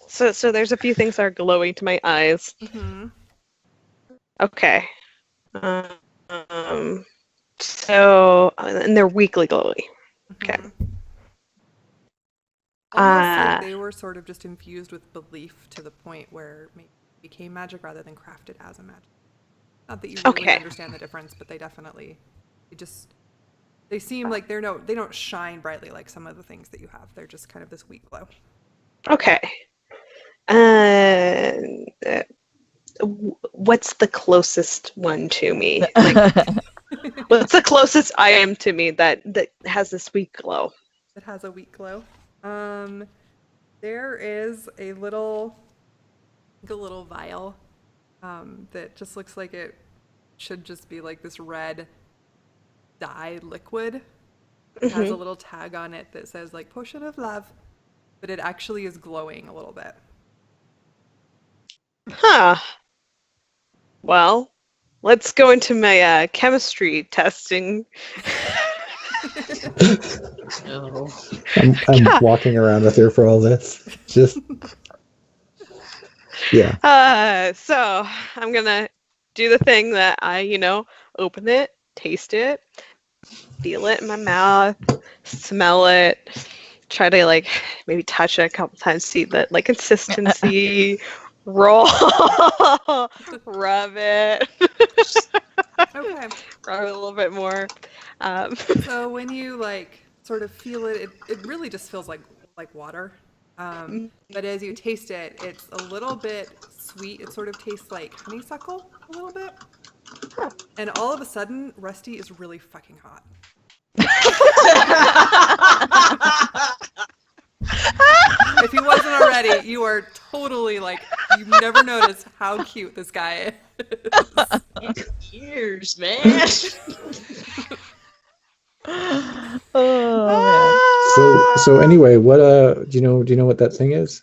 So there's a few things that are glowing to my eyes. Mm-hmm. Okay. And they're weakly glowy. Okay. Almost like they were sort of just infused with belief to the point where maybe it became magic rather than crafted as a magic. Not that you really Okay. understand the difference, but they seem like they don't shine brightly like some of the things that you have. They're just kind of this weak glow. Okay. What's the closest one to me? Like, what's the closest item to me that has this weak glow? It has a weak glow. There is a little vial that just looks like it should just be like this red dye liquid. It has a little tag on it that says like potion of love, but it actually is glowing a little bit. Huh. Well, let's go into my chemistry testing. No. I'm walking around with her for all this. Just, yeah. So I'm gonna do the thing that I, open it, taste it, feel it in my mouth, smell it, try to like maybe touch it a couple times, see the like consistency, roll, rub it, Okay. rub it a little bit more. So when you like sort of feel it, it really just feels like water. But as you taste it, it's a little bit sweet. It sort of tastes like honeysuckle a little bit. And all of a sudden, Rusty is really fucking hot. If he wasn't already, you are totally like, you've never noticed how cute this guy is. Years, man. Oh, So anyway, what do you know what that thing is?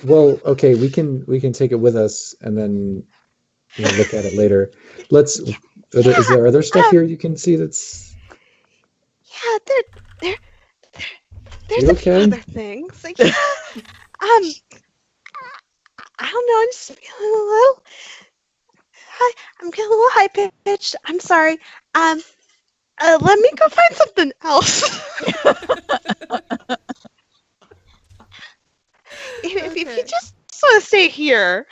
Well, okay, we can take it with us and then look at it later. Let's. Is there other stuff here you can see that's? Yeah, there, there's You a few okay? other things. Like, yeah, I don't know. I'm just feeling a little. I'm getting a little high pitched. I'm sorry. Let me go find something else. If you Okay. just want to stay here.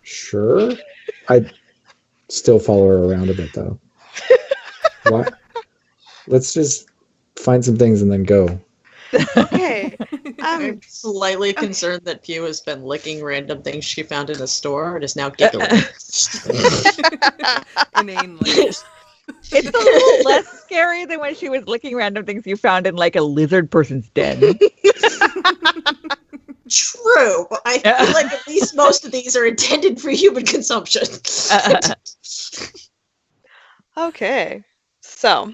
Sure. I'd still follow her around a bit though. What? Let's just find some things and then go. Okay. I'm slightly concerned that Pew has been licking random things she found in a store and is now giggling. Inanely. It's a little less scary than when she was licking random things you found in like a lizard person's den. True. I feel like at least most of these are intended for human consumption. Okay. So,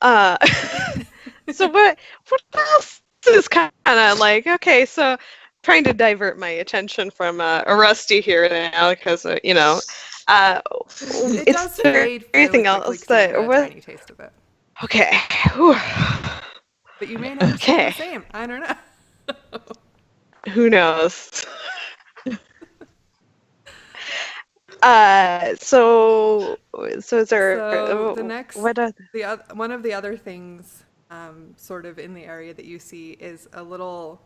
so what else is kind of like, okay, so trying to divert my attention from a Rusty here now because, It is does there fade fairly anything quickly else 'cause that, you get a what? tiny taste of it. Okay. Whew. But you may notice Okay. the same. I don't know. Who knows? So is there? So the next, What? one of the other things, sort of in the area that you see is a little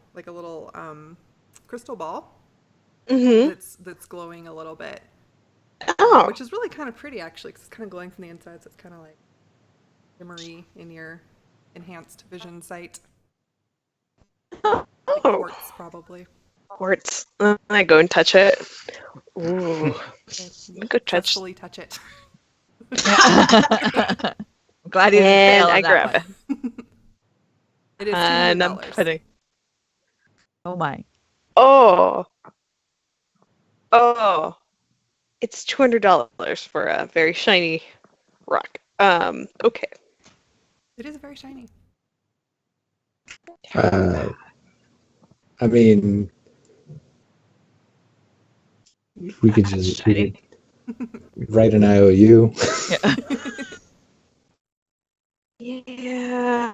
crystal ball Mm-hmm. that's glowing a little bit, Oh. which is really kind of pretty actually, because it's kind of glowing from the inside, so it's kind of like shimmery in your enhanced vision sight. Like quartz, probably. Quartz. I go and touch it. Ooh. Go touch. Successfully touch it. I'm glad you didn't fail And on I that grab one. it. It is And I'm $200. putting. Oh my. Oh. It's $200 for a very shiny rock. Okay. It is very shiny. I mean, we could write an IOU. Yeah.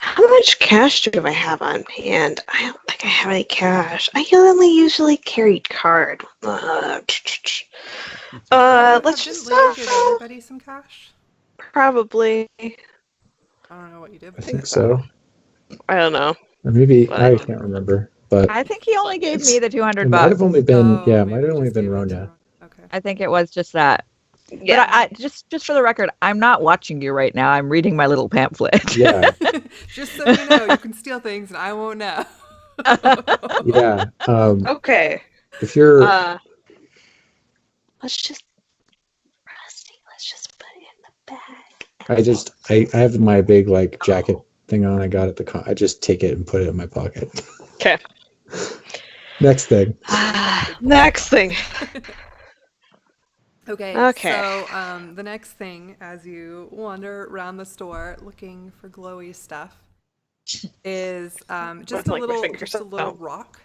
How much cash do I have on hand? I don't think I have any cash. I only usually carry card. Let's just Didn't Leo give everybody some cash? probably. I don't know what you did. I think so. I don't know. Or maybe But- I can't remember. But I think he only gave me the it $200. might have only been Oh, it maybe might have you only just been gave it to Ronya. Ron. Okay. I think it was just that. Yeah. But I just for the record, I'm not watching you right now. I'm reading my little pamphlet. Yeah, Just so you know, you can steal things and I won't know. yeah. Okay. If you're Let's just Rusty. Let's just put it in the bag. I have my big like jacket thing on. I got at the I just take it and put it in my pocket. Okay. Next thing. Next thing. Okay. Okay. So the next thing, as you wander around the store looking for glowy stuff, is just a Like my little fingers out. rock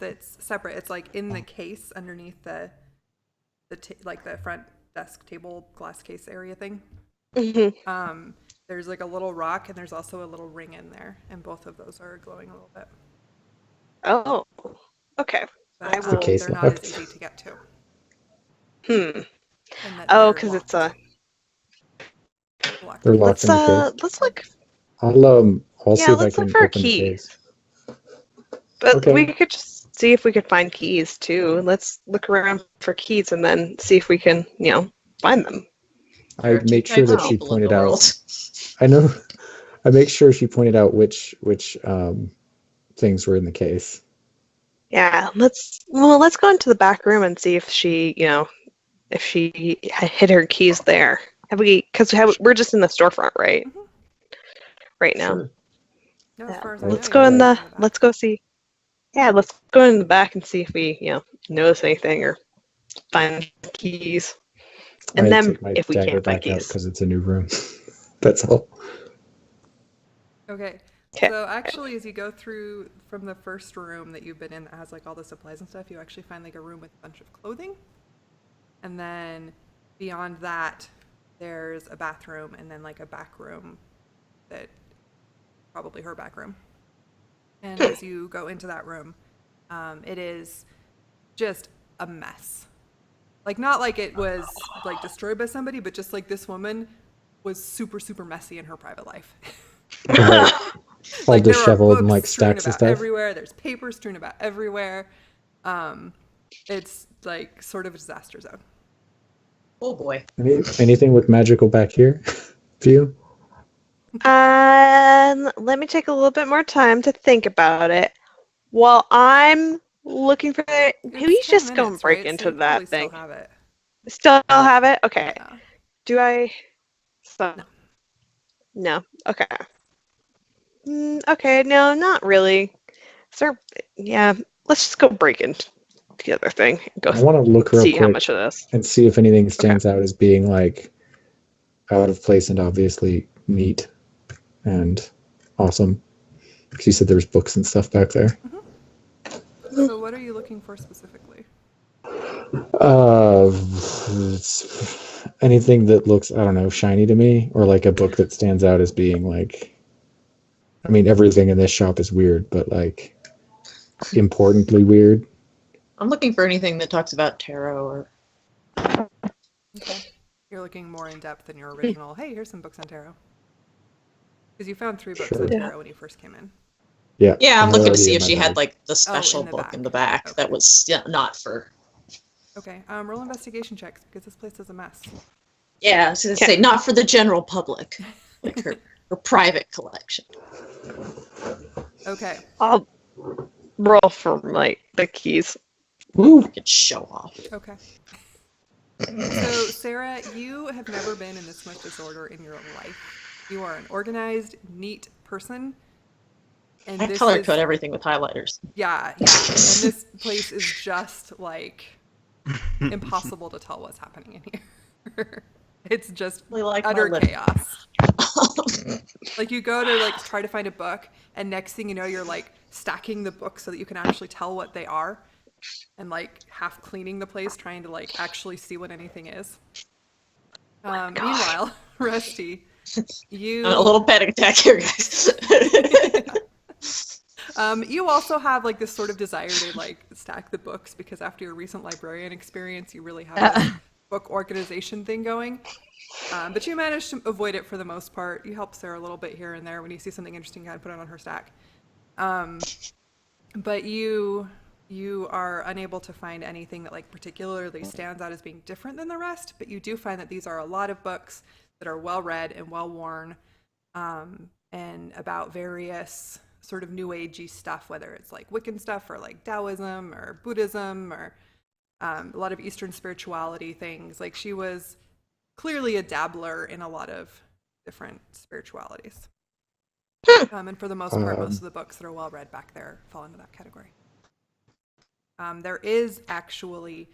that's separate. It's like in the case underneath the front desk table glass case area thing. Mm-hmm. There's like a little rock and there's also a little ring in there, and both of those are glowing a little bit. Oh. Okay. But the case they're not locked? as easy to get to. Hmm. And that Oh, they're because it's locked. They're locked let's in the case. let's look. I'll Yeah, see if I let's can look for open the keys. case. But Okay. we could just see if we could find keys too. Let's look around for keys and then see if we can, find them. I There are two made sure types of that she people in pointed the out. world. I know. I make sure she pointed out which things were in the case. Yeah, let's go into the back room and see if she, if she hid her keys there. Because we're just in the storefront, right? Mhm. Right now. Sure. No, as far as I Let's know, Go you're in right the. back. Let's go see. Yeah, let's go in the back and see if we, notice anything or find keys. And I then take my if we dagger can't find back out keys. because it's a new room. That's all. Okay. Okay. So actually, as you go through from the first room that you've been in that has like all the supplies and stuff, you actually find like a room with a bunch of clothing. And then beyond that, there's a bathroom and then like a back room that probably her back room. And as you go into that room, it is just a mess. Like not like it was like destroyed by somebody, but just like this woman was super, super messy in her private life. All Like there are disheveled and books like strewn stacks of about stuff. everywhere. There's paper strewn about everywhere. It's like sort of a disaster zone. Oh boy. Anything with magical back here for you? Let me take a little bit more time to think about it. While I'm looking for it, maybe It's 10 just go and minutes, break right? into So you that probably thing. Still have it. Still have it? Okay. Yeah. Do I? So, No. no. Okay. Okay. No, not really. Sir, yeah. Let's just go break into the other thing. Go I want to look real see quick how much it is. and see if anything stands out as being like out of place and obviously neat and awesome. Because you said there's books and stuff back there. So what are you looking for specifically? It's anything that looks, I don't know, shiny to me, or like a book that stands out as being like, I mean, everything in this shop is weird, but like importantly weird. I'm looking for anything that talks about tarot or. Okay. You're looking more in depth than your original, hey, here's some books on tarot. Because you found 3 books on Sure. tarot when you first came in. Yeah. Yeah, I'm they're looking to already see in if my she had bag. like the special the book back. in the back Okay. that was not for. Okay. Roll investigation checks because this place is a mess. Yeah, I was gonna say not for the general public, like her private collection. Okay. I'll roll for like the keys. Woo. I could show off. Okay. So, Sarah, you have never been in this much disorder in your life. You are an organized, neat person. And I this color is, code everything with highlighters. Yeah. And this place is just like impossible to tell what's happening in here. It's just Like utter my lip. chaos. Like you go to like try to find a book, and next thing you know, you're like stacking the books so that you can actually tell what they are, and like half cleaning the place, trying to like actually see what anything is. Meanwhile, Rusty, you A little panic attack here, guys. you also have like this sort of desire to like stack the books because after your recent librarian experience, you really have this book organization thing going. But you managed to avoid it for the most part. You help Sarah a little bit here and there when you see something interesting, you kind of put it on her stack. But you are unable to find anything that like particularly stands out as being different than the rest. But you do find that these are a lot of books that are well read and well worn, and about various sort of new agey stuff, whether it's like Wiccan stuff or like Taoism or Buddhism or a lot of Eastern spirituality things. Like she was clearly a dabbler in a lot of different spiritualities. And for the most part, most of the books that are well read back there fall into that category. There is actually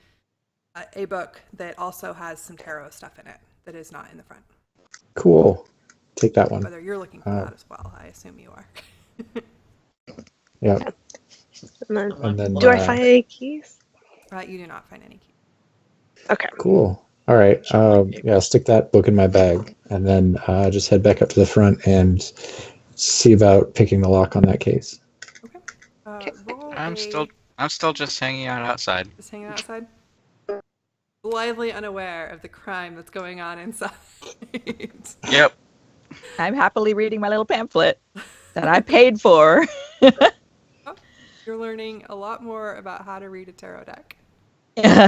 a book that also has some tarot stuff in it that is not in the front. Cool. Take that one. Whether you're looking for that as well, I assume you are. Yeah. And then, And then do I find any keys? You do not find any keys. Okay. Cool. All right. Yeah, I'll stick that book in my bag and then just head back up to the front and see about picking the lock on that case. Okay. I'm still just hanging out outside. Just hanging outside? Blithely unaware of the crime that's going on inside. Yep. I'm happily reading my little pamphlet that I paid for. You're learning a lot more about how to read a tarot deck.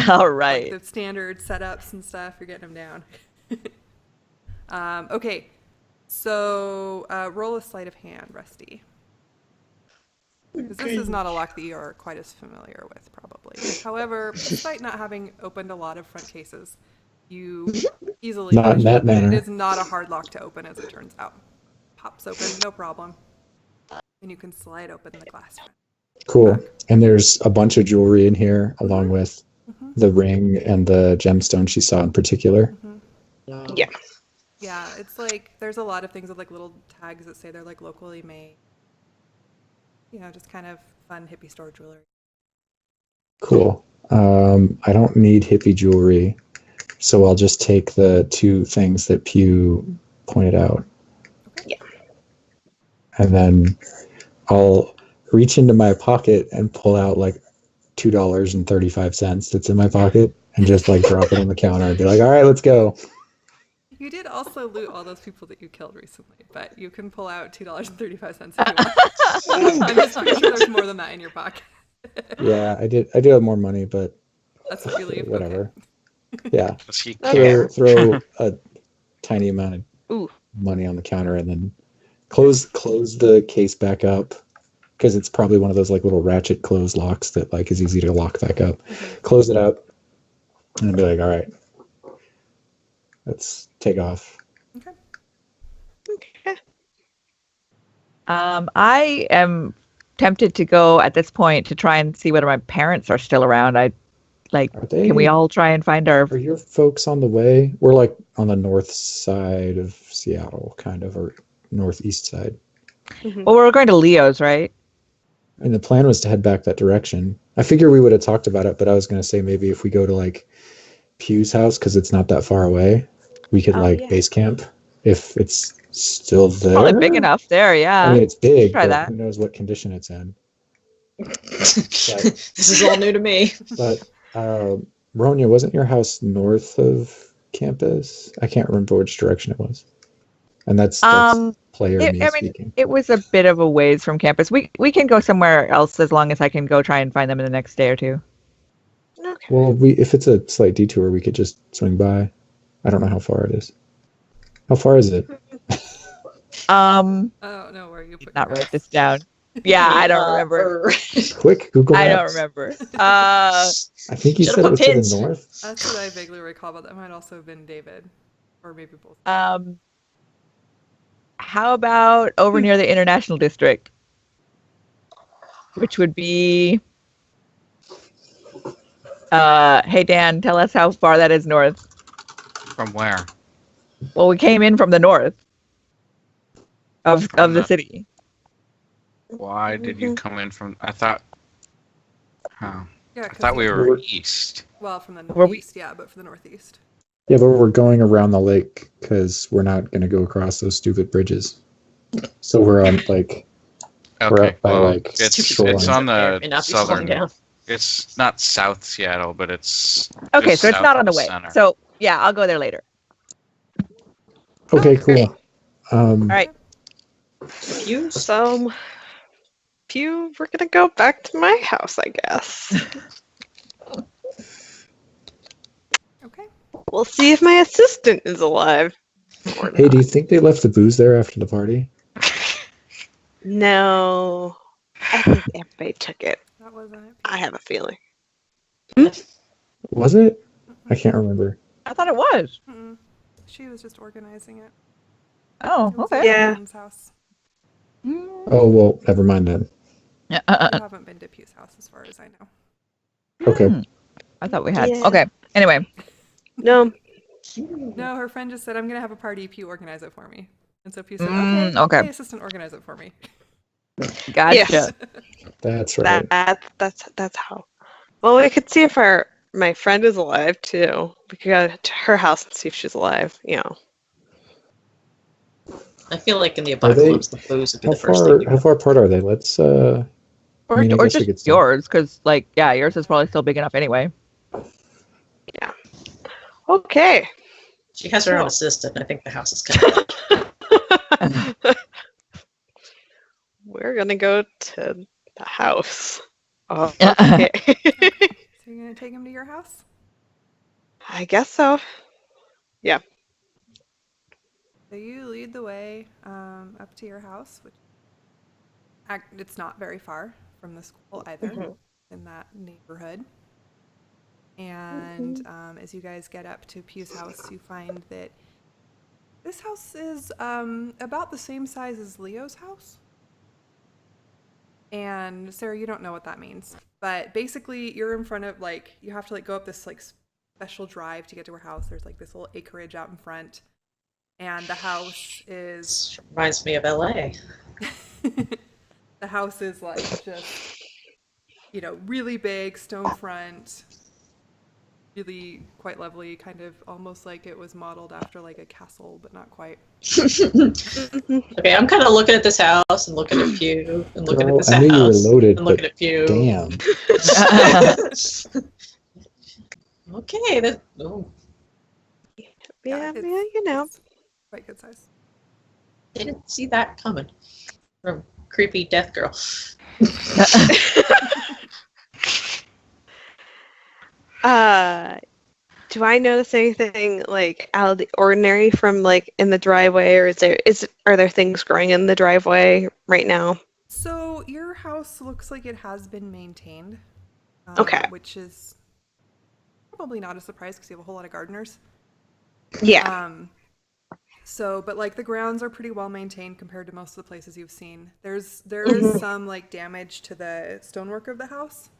All right. Like the standard setups and stuff, you're getting them down. Okay, so roll a sleight of hand, Rusty. Because this is not a lock that you're quite as familiar with, probably. However, despite not having opened a lot of front cases, you easily Not in that manage to open it. manner. It is not a hard lock to open, as it turns out. Pops open, no problem. And you can slide open the glass front. Cool. And there's a bunch of jewelry in here, along with Mhm. the ring and the gemstone she saw in particular. Mhm. Yeah. Yeah, it's like there's a lot of things with like little tags that say they're like locally made. You know, just kind of fun hippie store jewelry. Cool. I don't need hippie jewelry, so I'll just take the 2 things that Pew pointed out. Okay. Yeah. And then I'll reach into my pocket and pull out like $2.35 that's in my pocket and just like drop it on the counter and be like, all right, let's go. You did also loot all those people that you killed recently, but you can pull out $2.35 if you want. I'm just pretty sure there's more than that in your pocket. Yeah, I do have more money, but That's what you leave. whatever. Okay. Yeah. Does he Okay. care? Throw a tiny amount of Ooh. money on the counter and then close the case back up, because it's probably one of those like little ratchet close locks that like is easy to lock back up. Close it up and be like, all right, let's take off. Okay. Okay. I am tempted to go at this point to try and see whether my parents are still around. Are they? Can we all try and find our? Are your folks on the way? We're like on the north side of Seattle, kind of, or northeast side. Mhm. Well, we're going to Leo's, right? And the plan was to head back that direction. I figure we would have talked about it, but I was going to say maybe if we go to like Pew's house, because it's not that far away, we could Oh, like yeah. base camp if it's still there. Probably big enough there. Yeah. I mean, it's big, Try but that. who knows what condition it's in. This is all new to me. But Ronya, wasn't your house north of campus? I can't remember which direction it was. And that's player me speaking. it was a bit of a ways from campus. We can go somewhere else as long as I can go try and find them in the next day or two. Okay. Well, if it's a slight detour, we could just swing by. I don't know how far it is. How far is it? Oh no, where you put Not your write house. this down. Yeah, I don't remember. Quick, Google Maps. I don't remember. I think you Should've said it put was to pins. the north. That's what I vaguely recall, but that might also have been David, or maybe both. How about over near the International District, which would be. Hey Dan, tell us how far that is north. From where? Well, we came in from the north of From the the- city. Why did you come in from? I thought. Oh, Yeah, I 'cause thought we you- were east. Well, from the Were we- northeast, yeah, but for the northeast. Yeah, but we're going around the lake because we're not going to go across those stupid bridges. So we're on like we're Okay, up by well, like it's shoreline. on There the may not be slowing southern. down. It's not South Seattle, but it's Okay, just so it's south not of on the way. center. So yeah, I'll go there later. Okay, cool. All right. So, Pew, we're gonna go back to my house, I guess. Okay. We'll see if my assistant is alive. Or Hey, not. do you think they left the booze there after the party? No, I think everybody took it. That wasn't it. I have a feeling. Was it? I can't remember. I thought it was. Mm-mm. She was just organizing it. Oh, It was okay. at Yeah. Pugh's house. Oh, well, never mind then. You haven't been to Pugh's house, as far as I know. Okay. I thought we had. Yeah. Okay. Anyway, No, No, her friend just said, "I'm gonna have a party. Pew, organize it for me." And so Pew said, okay. "Okay, assistant, organize it for me." gotcha. Yes. That's right. that's how. Well, we could see if my friend is alive too. We could go to her house and see if she's alive. You know. I feel like in the Are they- apocalypse, the booze would be the first thing to How go. far apart are they? Let's Or, I mean, I or guess we could just still- yours, because like yours is probably still big enough anyway. Okay. She has her own assistant. I think the house is kind of. We're gonna go to the house. Oh, Yeah. okay. So you're gonna take him to your house? I guess so. So you lead the way up to your house, which it's not very far from the school either, Mhm. in that neighborhood. And as you guys get up to Pew's house, you find that this house is about the same size as Leo's house. And Sarah, you don't know what that means, but basically you're in front of like, you have to like go up this like special drive to get to her house. There's like this little acreage out in front, and the house is This reminds me of LA. the house is like just, really big, stone front, really quite lovely, kind of almost like it was modeled after like a castle, but not quite. Okay, I'm kind of looking at this house and looking at Pew and looking at this I knew you were house loaded, and looking but at Pew. damn. Okay, that. Oh, Yeah, it's- it's Quite good size. didn't see that coming from creepy death girl. Do I notice anything like out of the ordinary from like in the driveway, or are there things growing in the driveway right now? So your house looks like it has been maintained. Okay. Which is probably not a surprise because you have a whole lot of gardeners. Yeah. But like the grounds are pretty well maintained compared to most of the places you've seen. There is some like damage to the stonework of the house,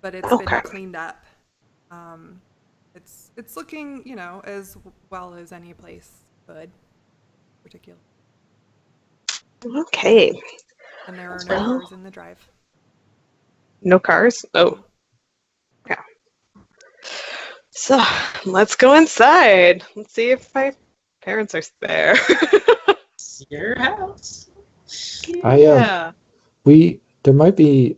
but it's been Okay. cleaned up. It's looking, as well as any place could, particularly. Okay. And there are That's no right. cars in the drive. No cars? Oh. Okay. So let's go inside. Let's see if my parents are there. It's your house. There might be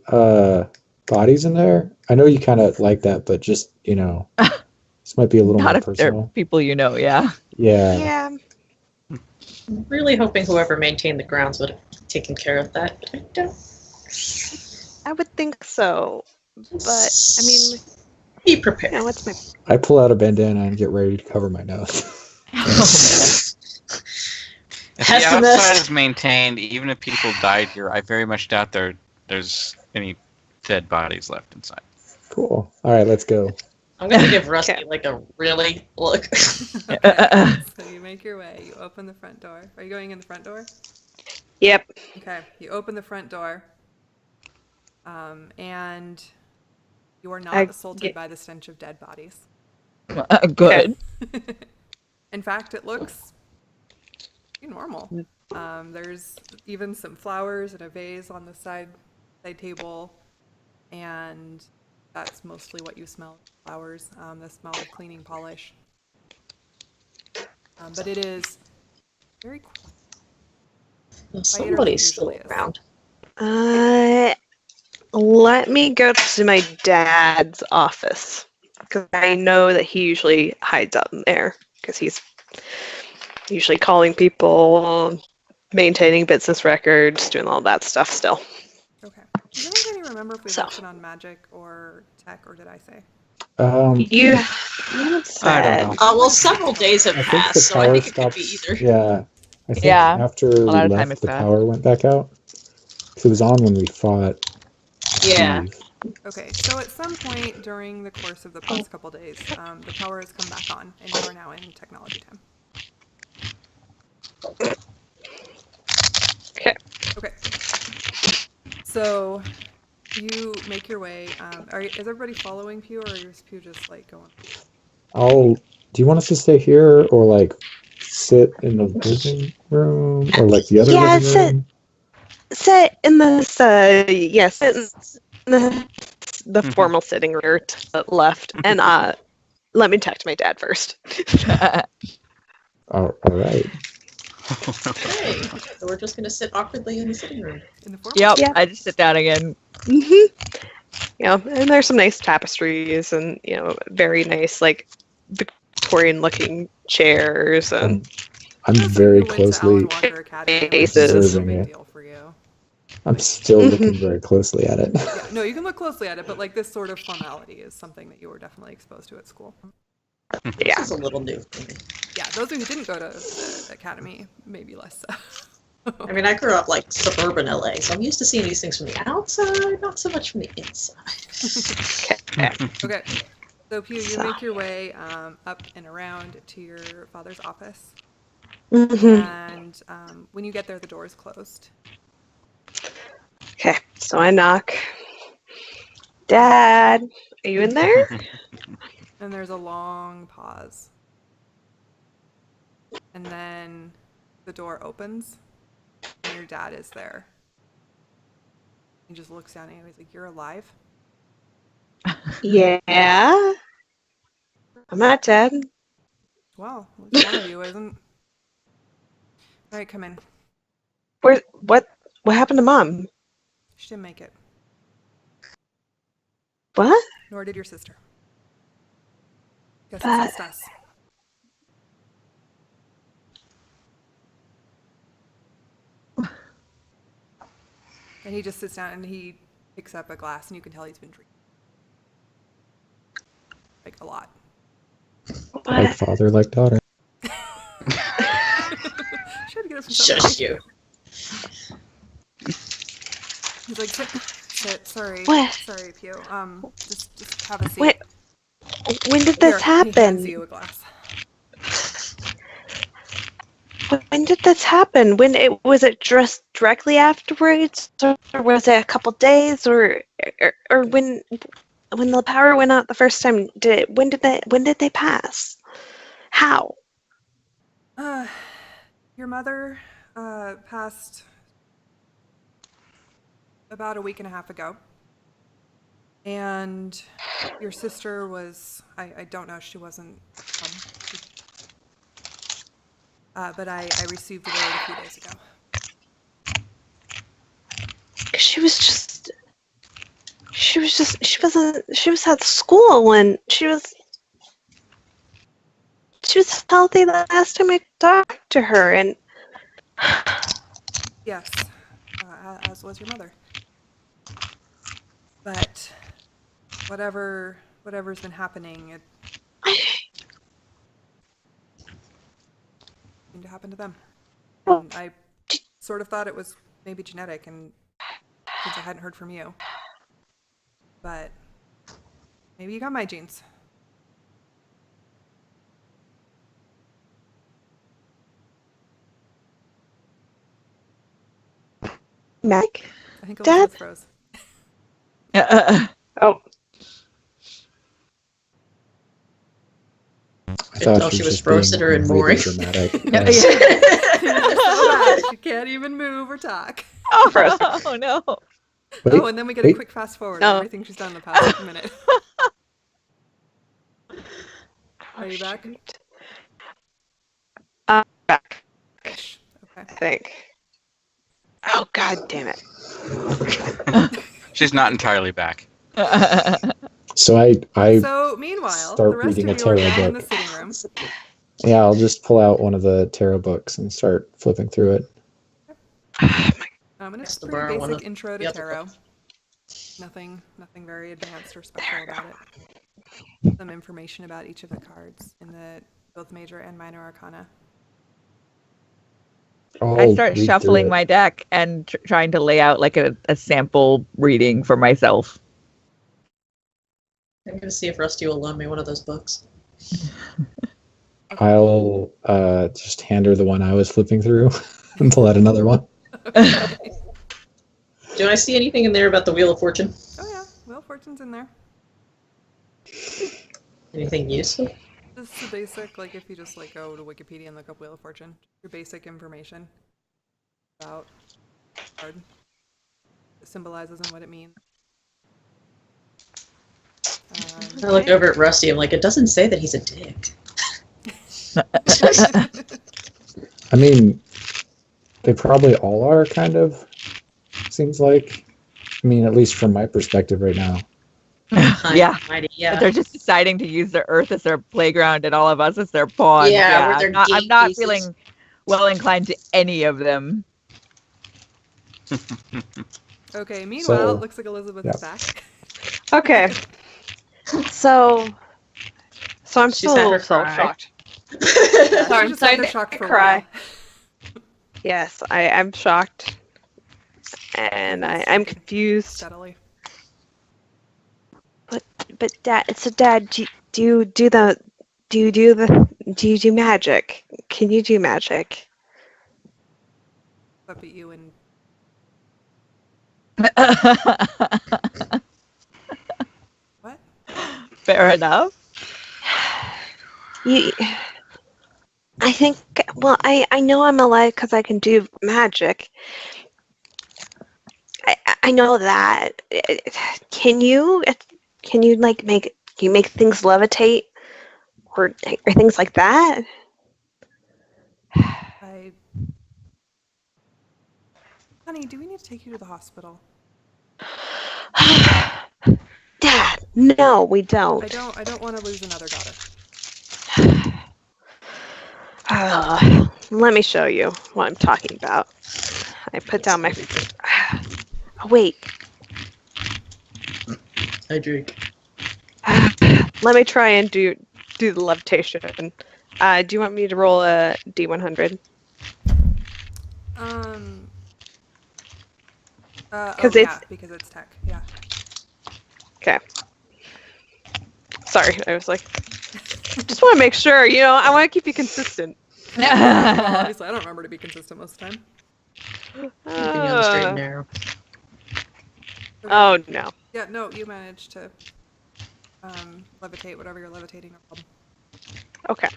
bodies in there. I know you kind of like that, but just this might be a little Not more if they're personal. people you know, yeah. Yeah. Yeah. I'm really hoping whoever maintained the grounds would have taken care of that. I don't. I would think so. But I mean, be prepared. what's my I pull out a bandana and get ready to cover my nose. If the Pessimist. outside is maintained, even if people died here, I very much doubt there's any dead bodies left inside. Cool. All right, let's go. I'm gonna give Rusty Okay. like a really look. Okay. So you make your way. You open the front door. Are you going in the front door? Yep. Okay. You open the front door. And you are not assaulted by the stench of dead bodies. Good. In fact, it looks pretty normal. There's even some flowers and a vase on the side table, and that's mostly what you smell. Flowers, the smell of cleaning polish. But it is very quiet. Somebody's still usually is. around. Let me go to my dad's office because I know that he usually hides out in there because he's usually calling people, maintaining business records, doing all that stuff still. Okay. Does anybody remember if we So. mentioned on magic or tech, or did I say? You I said don't know. Well, several days have I think passed, the so I power think it could stopped. be either. Yeah. I think Yeah, after a we lot of time left, has the passed. power went back out. 'Cause it was on when we fought. Yeah. Steve. Okay, so at some point during the course of the past couple days, the power has come back on, and you are now in technology time. Okay. Okay. So you make your way. Is everybody following Pew, or is Pew just like going? Do you want us to stay here or like sit in the living room or like the other Yeah, living room? sit in this. Sit in the formal sitting room to the left, and let me text my dad first. All right. Okay. So we're just gonna sit awkwardly in the sitting room. In the formal? Yep, Yeah. I just sit down again. Yeah, and there's some nice tapestries and very nice like Victorian-looking chairs and I'm Those of very you who went to Alan closely. Walker Academy, it Faces. was no Observing big it. deal for you. I'm still looking very closely at it. Yeah, no, you can look closely at it, but like this sort of formality is something that you were definitely exposed to at school. yeah. This is a little new for me. Yeah, those who didn't go to the academy, maybe less so. I mean, I grew up like suburban LA, so I'm used to seeing these things from the outside, not so much from the inside. Okay, so Pew, you So. make your way up and around to your father's office, Mhm. and when you get there, the door is closed. Okay, so I knock. Dad, are you in there? And there's a long pause. And then the door opens, and your dad is there. He just looks down at you. He's like, "You're alive?" Yeah. I'm not dead. Well, at least one of you isn't. All right, come in. What happened to Mom? She didn't make it. What? Nor did your sister. Guess But- it's just us. And he just sits down and he picks up a glass, and you can tell he's been drinking. Like, a lot. Like father, like daughter. She had to get up from somewhere. Shush you. He's like, sit, sorry. What? Sorry, Pew. Just have a seat. Wait, when did this Here, He hands happen? you a glass. When did this happen? Was it just directly afterwards, or was it a couple days, or when the power went out the first time? When did they pass? How? Your mother passed about a week and a half ago. And your sister was, I don't know, she wasn't home. But I received the word a few days ago. She was at school when she was healthy the last time I talked to her, and Yes, as was your mother. But whatever's been happening, it seemed to happen to them. And I sort of thought it was maybe genetic, and since I hadn't heard from you. But maybe you got my genes. Mac? I think Dad? Elizabeth froze. Oh, I Could tell she was frozen or in mooring. Dramatic. Yeah. So bad, she can't even move or talk. Oh no. Wait, Oh, and then we get a wait. quick fast forward No. of everything she's done in the past minute. Are you back? back, Ish. I Okay. think. Oh, God damn it. She's not entirely back. So I So meanwhile, start the rest reading of a you are tarot now in the book. sitting room. yeah, I'll just pull out one of the tarot books and start flipping through it. And it's to pretty borrow one basic of intro the to other tarot. books. Nothing very advanced or special about it. Some information about each of the cards in the both major and minor arcana. I I'll start read through shuffling it. my deck and trying to lay out like a sample reading for myself. I'm gonna see if Rusty will loan me one of those books. I'll just hand her the one I was flipping through and pull out another one. Do I see anything in there about the Wheel of Fortune? Oh yeah, Wheel of Fortune's in there. Anything useful? Just the basic, like if you just like go to Wikipedia and look up Wheel of Fortune, your basic information about the card, what it symbolizes and what it means. I look over at Rusty. I'm like, it doesn't say that he's a dick. I mean, they probably all are, kind of. Seems like. I mean, at least from my perspective right now. Yeah. Mighty, But yeah. they're just deciding to use the earth as their playground and all of us as their pawns. Yeah, we're their I'm not game pieces. feeling well inclined to any of them. Okay, meanwhile, So, it looks like Elizabeth yeah. is back. Okay. So I'm She's still had a her little cry. shocked. Yeah, Sorry, she just sorry had her to shocked for a cry. while. Yes, I'm shocked. And I'm confused. Steadily. But Dad, do you do magic? Can you do magic? Up at you and What? Fair enough. You, I think, well, I know I'm alive because I can do magic. I know that. Can you like can you make things levitate or things like that? Honey, do we need to take you to the hospital? Dad, no, we don't. I don't want to lose another daughter. Let me show you what I'm talking about. I put down my. Oh, wait. I drink. Let me try and do the levitation. Do you want me to roll a D100? Because it's tech. Yeah. Okay. Sorry, I was like, just want to make sure. I want to keep you consistent. Well, obviously, I don't remember to be consistent most of the time. Keeping you on the straight and narrow. Oh no. Yeah, no, you managed to levitate whatever you're levitating. Okay.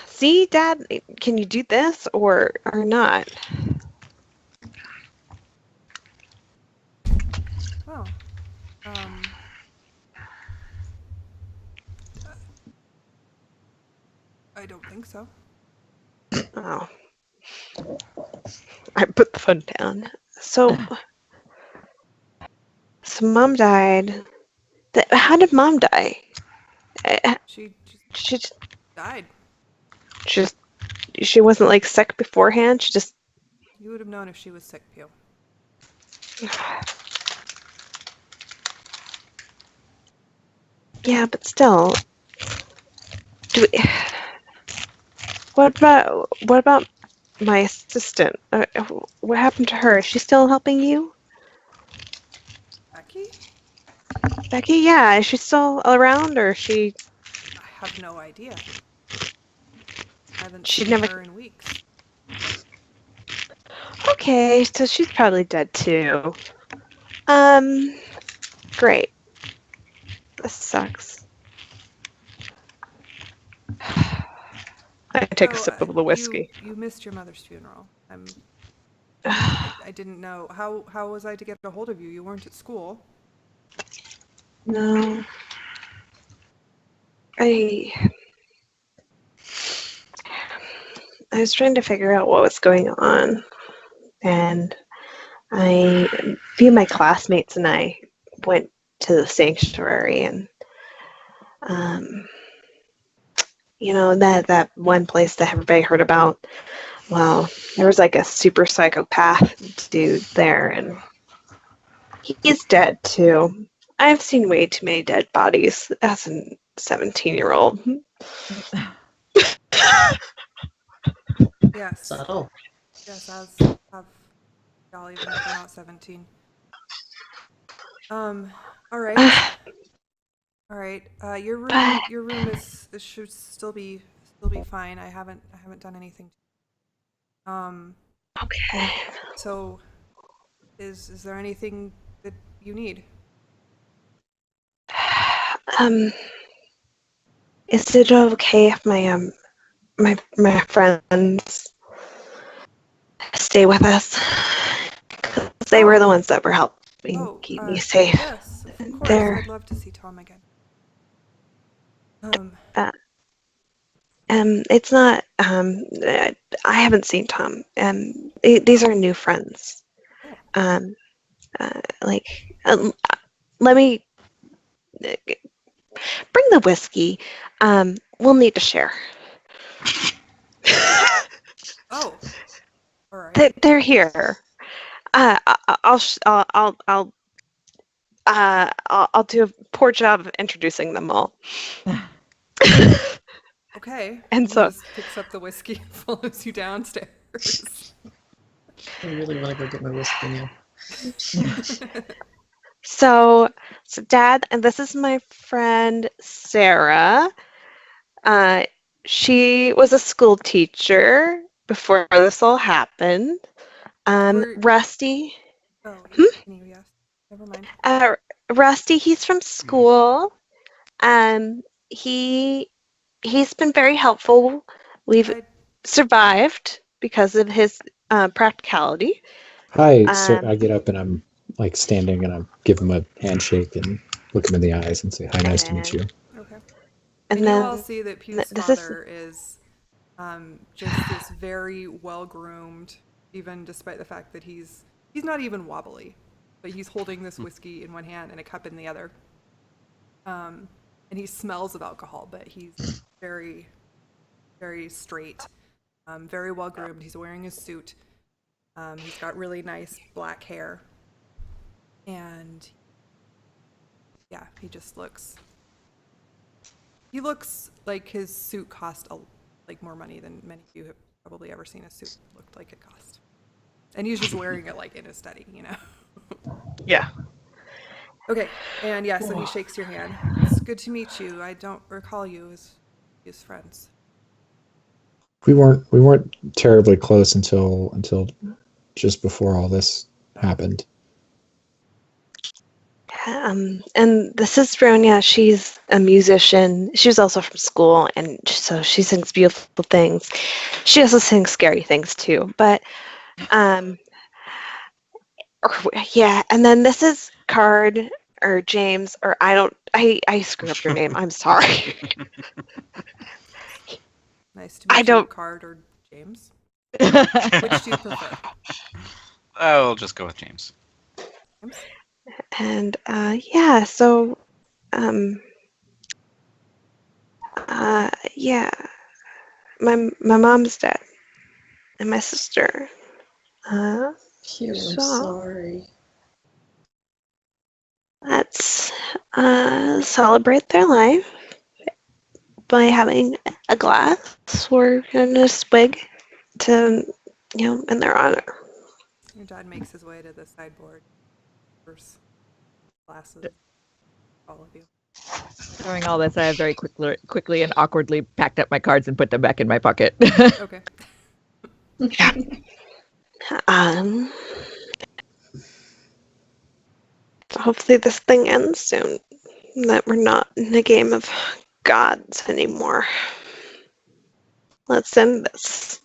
See, Dad, can you do this or not? Oh. I don't think so. Oh. I put the phone down. So Mom died. How did Mom die? She She died. she wasn't like sick beforehand. She just. You would have known if she was sick, Pew. Yeah, but still. What about my assistant? What happened to her? Is she still helping you? Becky? Becky, yeah. Is she still around or is she? I have no idea. I haven't She seen never- her in weeks. Okay, so she's probably dead too. Great. This sucks. I take a sip of the whiskey. You missed your mother's funeral. I didn't know. How was I to get a hold of you? You weren't at school. No. I was trying to figure out what was going on, and a few of my classmates and I went to the sanctuary, and that one place that everybody heard about. Well, there was like a super psychopath dude there, and he's dead too. I've seen way too many dead bodies as a 17-year-old. Yes. Subtle. Yes, as have y'all, even if you're not 17. All right. All right. Your room should still be fine. I haven't done anything. Okay. So, is there anything that you need? Is it okay if my friends stay with us? 'Cause they were the ones that were helping keep me safe. Yes, of course. I'd love to see Tom again. It's not. I haven't seen Tom. These are new friends. Let me bring the whiskey. We'll need to share. Oh, all right. They're here. I'll do a poor job of introducing them all. Okay. And so just picks up the whiskey and follows you downstairs. I really want to go get my whiskey now. So Dad, and this is my friend Sarah. She was a school teacher before this all happened. Rusty. Oh, yes. Never mind. Rusty, he's from school. He's been very helpful. We've survived because of his practicality. Hi, sir. I get up and I'm like standing and I give him a handshake and look him in the eyes and say, "Hi, nice to meet you." Okay. And you then all see that Pew's father is just this very well-groomed, even despite the fact that he's not even wobbly, but he's holding this whiskey in one hand and a cup in the other. And he smells of alcohol, but he's very, very straight, very well-groomed. He's wearing his suit. He's got really nice black hair. And yeah, he just looks... He looks like his suit cost more money than many of you have probably ever seen a suit looked like it cost. And he's just wearing it like in his study, you know? Yeah. Okay, and yeah, so he shakes your hand. It's good to meet you. I don't recall you as his friends. We weren't terribly close until just before all this happened. And this is Ronya. She's a musician. She was also from school, and so she sings beautiful things. She also sings scary things too. But, yeah. And then this is Card or James, or I screw up your name. I'm sorry. Nice to meet you, Card or James. Which do you prefer? I'll just go with James. James? And yeah, so yeah, my mom's dead, and my sister. I'm sorry. Let's celebrate their life by having a glass. We're gonna swig to, in their honor. Your dad makes his way to the sideboard. First glasses. All of you. During all this, I have very quickly and awkwardly packed up my cards and put them back in my pocket. Okay. Hopefully this thing ends soon. That we're not in a game of gods anymore. Let's end this.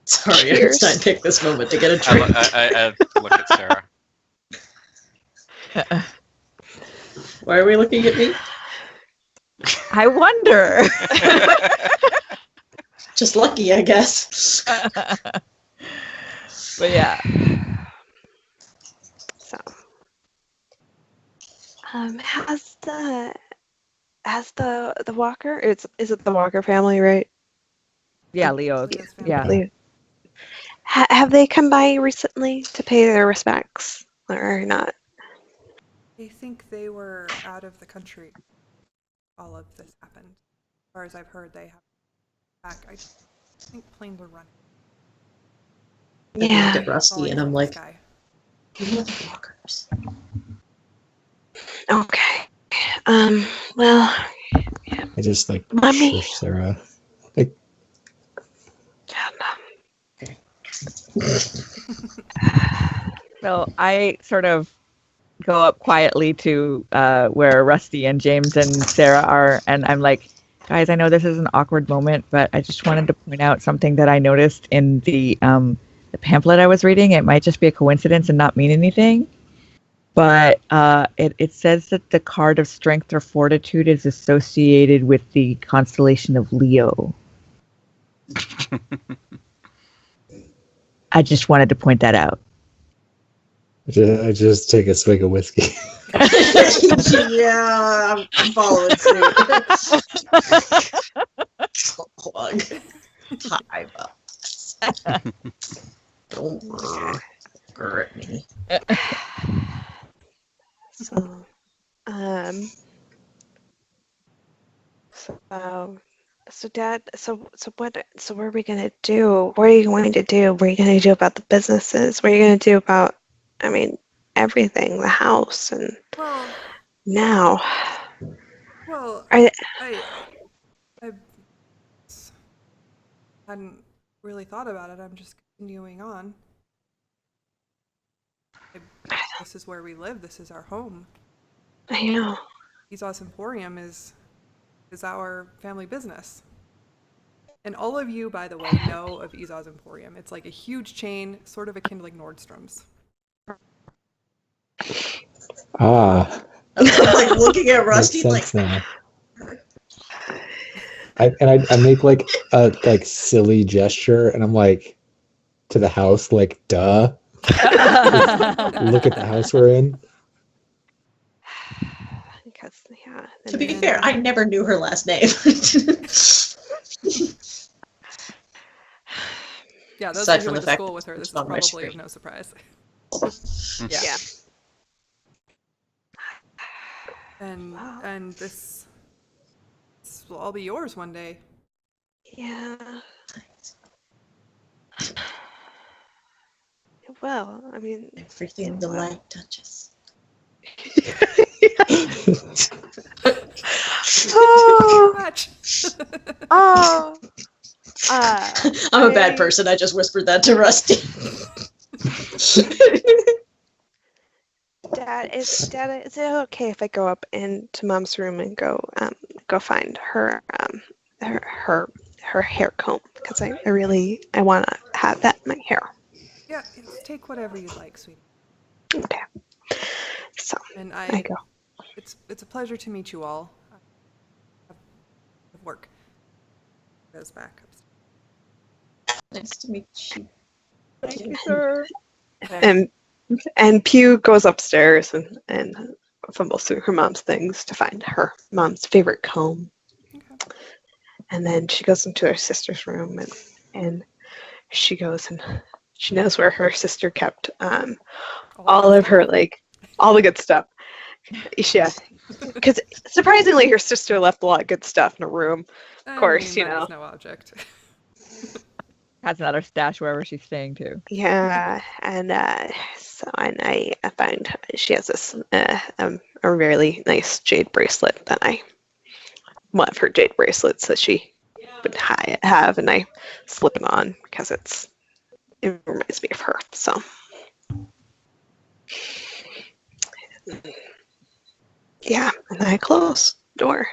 Sorry, Cheers. I picked this moment to get a drink. I look at Sarah. Why are we looking at me? I wonder. Just lucky, I guess. But yeah. So, has the Walker? Is it the Walker family, right? Yeah, Leo. Yeah. Leo. Have they come by recently to pay their respects or not? I think they were out of the country. All of this happened. As far as I've heard, they have back. I think planes were running. I looked at Rusty and I'm like, walkers. Okay. Well. Yeah. I just like Mommy. shush Sarah. So I sort of go up quietly to where Rusty and James and Sarah are, and I'm like, guys, I know this is an awkward moment, but I just wanted to point out something that I noticed in the pamphlet I was reading. It might just be a coincidence and not mean anything, but it says that the card of strength or fortitude is associated with the constellation of Leo. I just wanted to point that out. I just take a swig of whiskey. Yeah, I'm following suit. Plug. Time up. Don't hurt me. So, so Dad, so what are we gonna do? What are you going to do? What are you gonna do about the businesses? What are you gonna do about, everything, the house, and now? Well, I hadn't really thought about it. I'm just continuing on. This is where we live. This is our home. I know. Izaw's Emporium is our family business. And all of you, by the way, know of Izaw's Emporium. It's like a huge chain, sort of akin to like Nordstrom's. Ah, I'm like looking at Rusty makes sense like, now. I make like a silly gesture, and I'm like to the house, like, duh. Look at the house we're in. Because, yeah. to be fair, I never knew her last name. Yeah, those Aside of you who from went the to fact school that with her, this it's is on my probably of screen. no surprise. Yeah. And this will all be yours one day. Yeah. Well, I mean, Everything the light touches. Too much. oh, I'm a bad person. I just whispered that to Rusty. Dad, is it okay if I go up into Mom's room and go find her hair comb, because I want to have that in my hair. Yeah, take whatever you'd like, sweetie. Okay. So And I go. It's a pleasure to meet you all. Of work. Goes back upstairs. Nice to meet you. Thank you, sir. And Pew goes upstairs and fumbles through her mom's things to find her mom's favorite comb. Okay. And then she goes into her sister's room and she goes and she knows where her sister kept all of her, like, all the good stuff. Yeah. Because surprisingly, her sister left a lot of good stuff in her room. Of course, you know. There's no object. Has another stash wherever she's staying too. Yeah, and so I found she has this a really nice jade bracelet that one of her jade bracelets that she would have, and I slip it on because it reminds me of her. So yeah, and I close the door,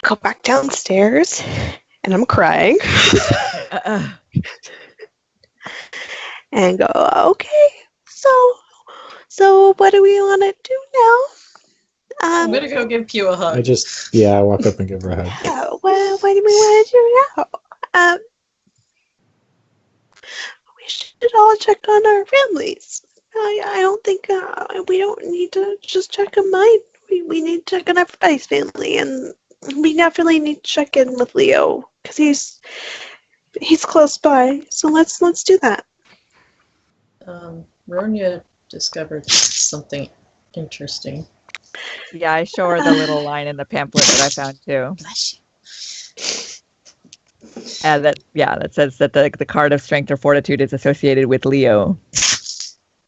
go back downstairs. And I'm crying. And go, okay, so what do we want to do now? I'm gonna go give Pew a hug. I walk up and give her a hug. What do we want to do now? We should all check on our families. I don't think we don't need to just check on mine. We need to check on everybody's family, and we definitely need to check in with Leo because he's close by. So let's do that. Ronya discovered something interesting. Yeah, I show her the little line in the pamphlet that I found too. Bless you. That says that the card of strength or fortitude is associated with Leo.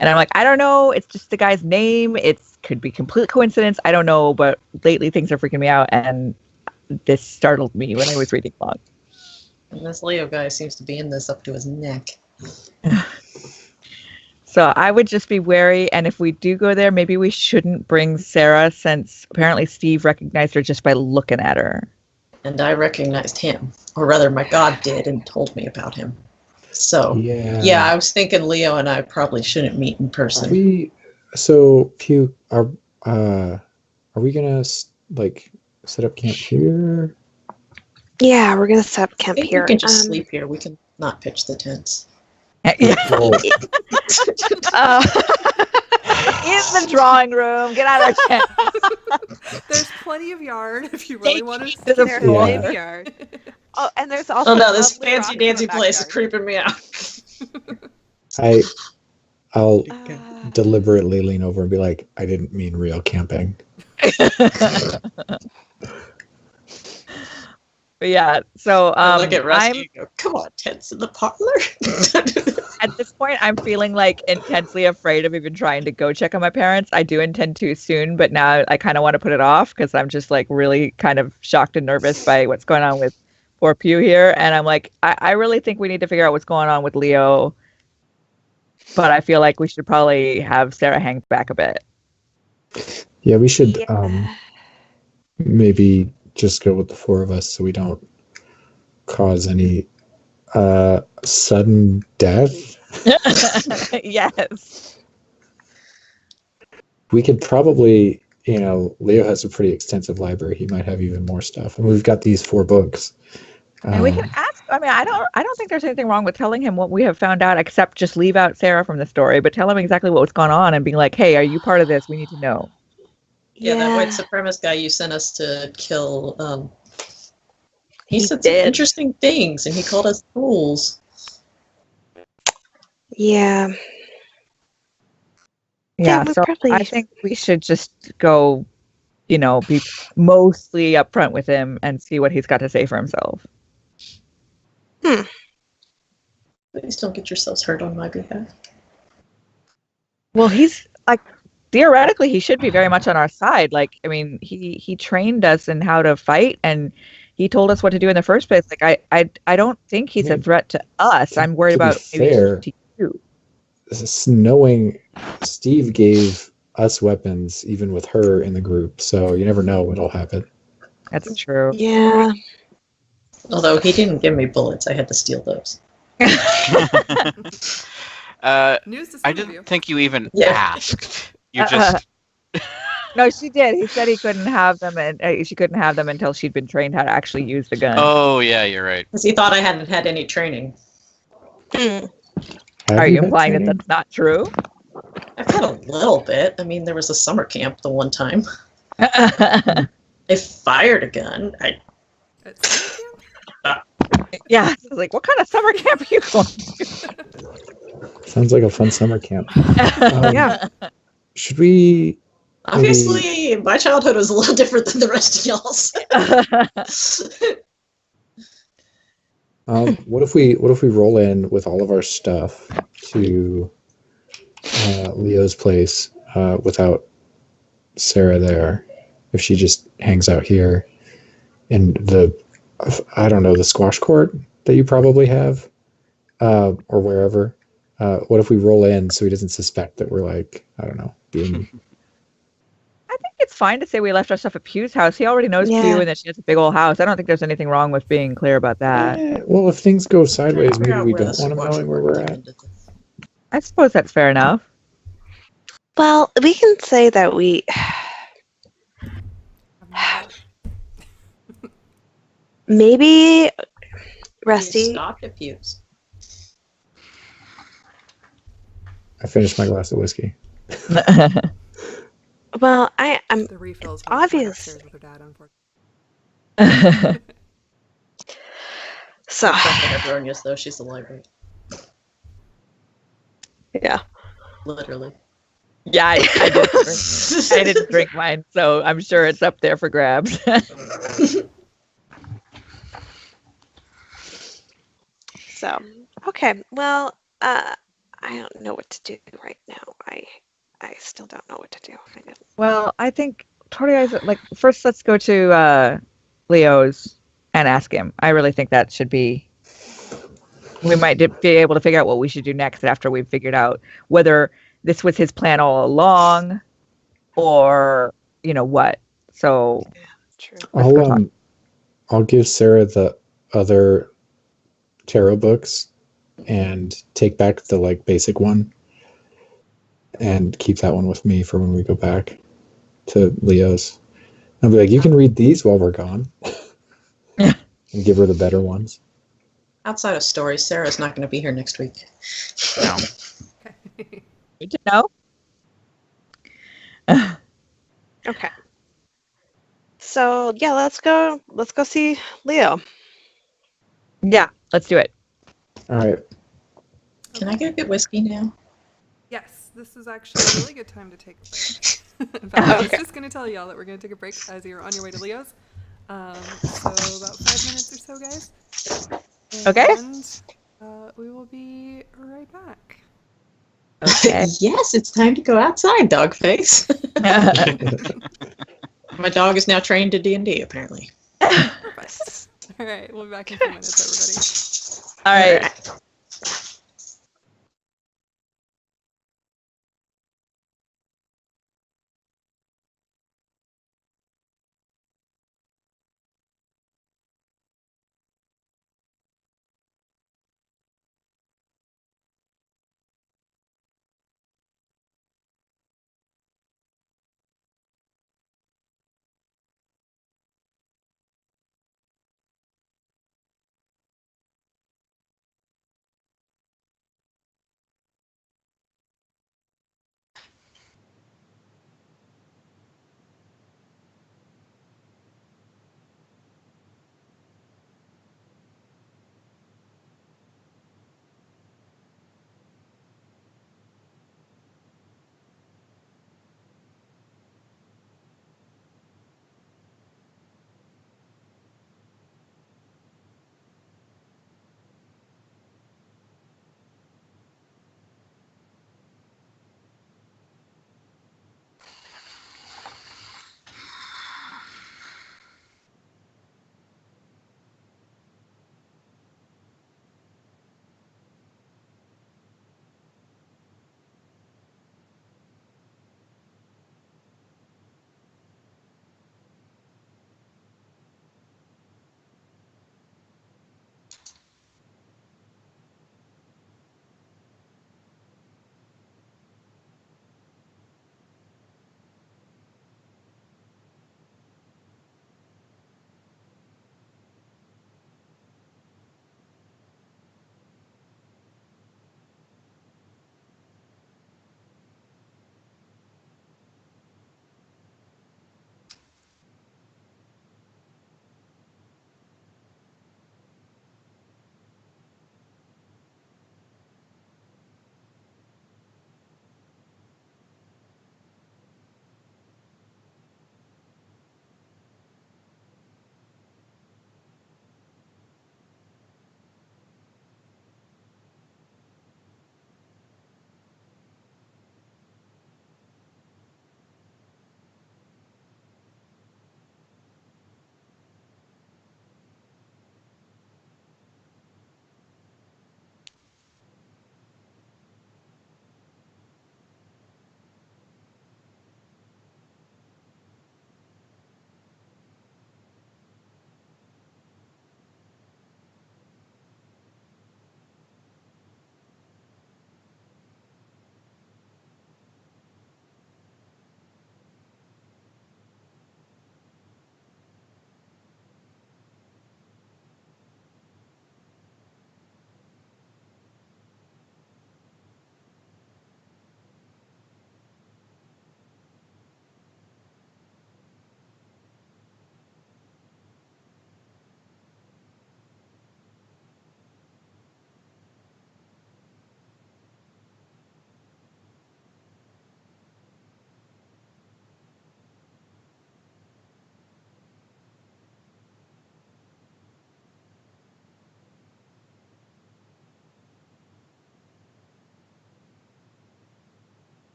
And I'm like, I don't know. It's just the guy's name. It could be complete coincidence. I don't know. But lately things are freaking me out, and this startled me when I was reading along. And this Leo guy seems to be in this up to his neck. So I would just be wary, and if we do go there, maybe we shouldn't bring Sarah, since apparently Steve recognized her just by looking at her. And I recognized him, or rather my god did, and told me about him. So, yeah, I was thinking Leo and I probably shouldn't meet in person. Pew, are we gonna set up camp here? Yeah, we're gonna set up camp Maybe here. we can just sleep here. We can not pitch the tents. Well, In the drawing room. Get out of the tent. There's plenty of yard if you really want to. There's Yeah. plenty of yard. Oh, and there's also. Oh no, this lovely fancy rocks in the dancy place is backyard. creeping me out. I'll deliberately lean over and be like, I didn't mean real camping. But yeah, so I look at Rusty I'm and go, come on, tents in the parlor. at this point I'm feeling like intensely afraid of even trying to go check on my parents. I do intend to soon, but now I kind of want to put it off because I'm just like really kind of shocked and nervous by what's going on with poor Pew here. And I'm like, I really think we need to figure out what's going on with Leo but I feel like we should probably have Sarah hang back a bit. Yeah, we should Yeah. maybe just go with the four of us so we don't cause any sudden death. Yes. We could probably, Leo has a pretty extensive library. He might have even more stuff. And we've got these 4 books. And we can ask. I mean, I don't think there's anything wrong with telling him what we have found out, except just leave out Sarah from the story, but tell him exactly what's gone on and being like, "Hey, are you part of this? We need to know." Yeah, that white supremacist guy you sent us to kill. He said some did. interesting things, and he called us fools. Yeah. Yeah, we so probably- I think we should just go, be mostly upfront with him and see what he's got to say for himself. Please don't get yourselves hurt on my behalf. Well, he's like, theoretically, he should be very much on our side. Like, I mean, he trained us in how to fight, and he told us what to do in the first place. Like, I don't think he's a threat to us. I'm worried To be about fair, maybe to you. Knowing Steve gave us weapons even with her in the group, so you never know what'll happen. That's true. Yeah. Although he didn't give me bullets, I had to steal those. News to I some of you. didn't think you even Yeah. asked. You just. No, she did. He said he couldn't have them, and she couldn't have them until she'd been trained how to actually use the gun. Oh yeah, you're right. Because he thought I hadn't had any training. Have Are you had implying that training? that's not true? I've had a little bit. I mean, there was a summer camp the one time. I fired a gun. At summer camp? Yeah, I was like, what kind of summer camp are you going to? Sounds like a fun summer camp. Yeah. Should we? Obviously, my childhood was a little different than the rest of y'all's. What if we roll in with all of our stuff to Leo's place without Sarah there? If she just hangs out here in the squash court that you probably have, or wherever. What if we roll in so he doesn't suspect that we're like, I don't know, being. I think it's fine to say we left our stuff at Pew's house. He already knows Yeah. Pew and that she has a big old house. I don't think there's anything wrong with being clear about that. Well, if things go sideways, Figure maybe out we where don't the want him squash knowing where court we're came at. into this. I suppose that's fair enough. Well, we can say that we. Maybe You Rusty. stopped at Pew's. I finished my glass of whiskey. Well, I'm The refills. It's obvious. Upstairs with her dad, unfortunately. so. Something everyone used, though. She's the library. Yeah. Literally. Yeah, I didn't drink. I didn't drink mine, so I'm sure it's up there for grabs. So okay. Well, I don't know what to do right now. I still don't know what to do. Well, I think Tori's like first. Let's go to Leo's and ask him. I really think that should be. We might be able to figure out what we should do next after we've figured out whether this was his plan all along, or what. So True. I'll give Sarah the other tarot books and take back the basic one and keep that one with me for when we go back to Leo's. I'll be like, you can read these while we're gone. Yeah. And give her the better ones. Outside of stories, Sarah's not going to be here next week. No. good to know. Okay. So yeah, let's go see Leo. Yeah, let's do it. All right. Can I go get whiskey now? Yes, this is actually a really good time to take a break. In fact, I was just going to tell y'all that we're going to take a break as you're on your way to Leo's. So about 5 minutes or so, guys. Okay. And we will be right back. Okay. Yes, it's time to go outside, dog face. My dog is now trained to D&D, apparently. Perfect. All right, we'll be back in a few minutes, everybody. All right.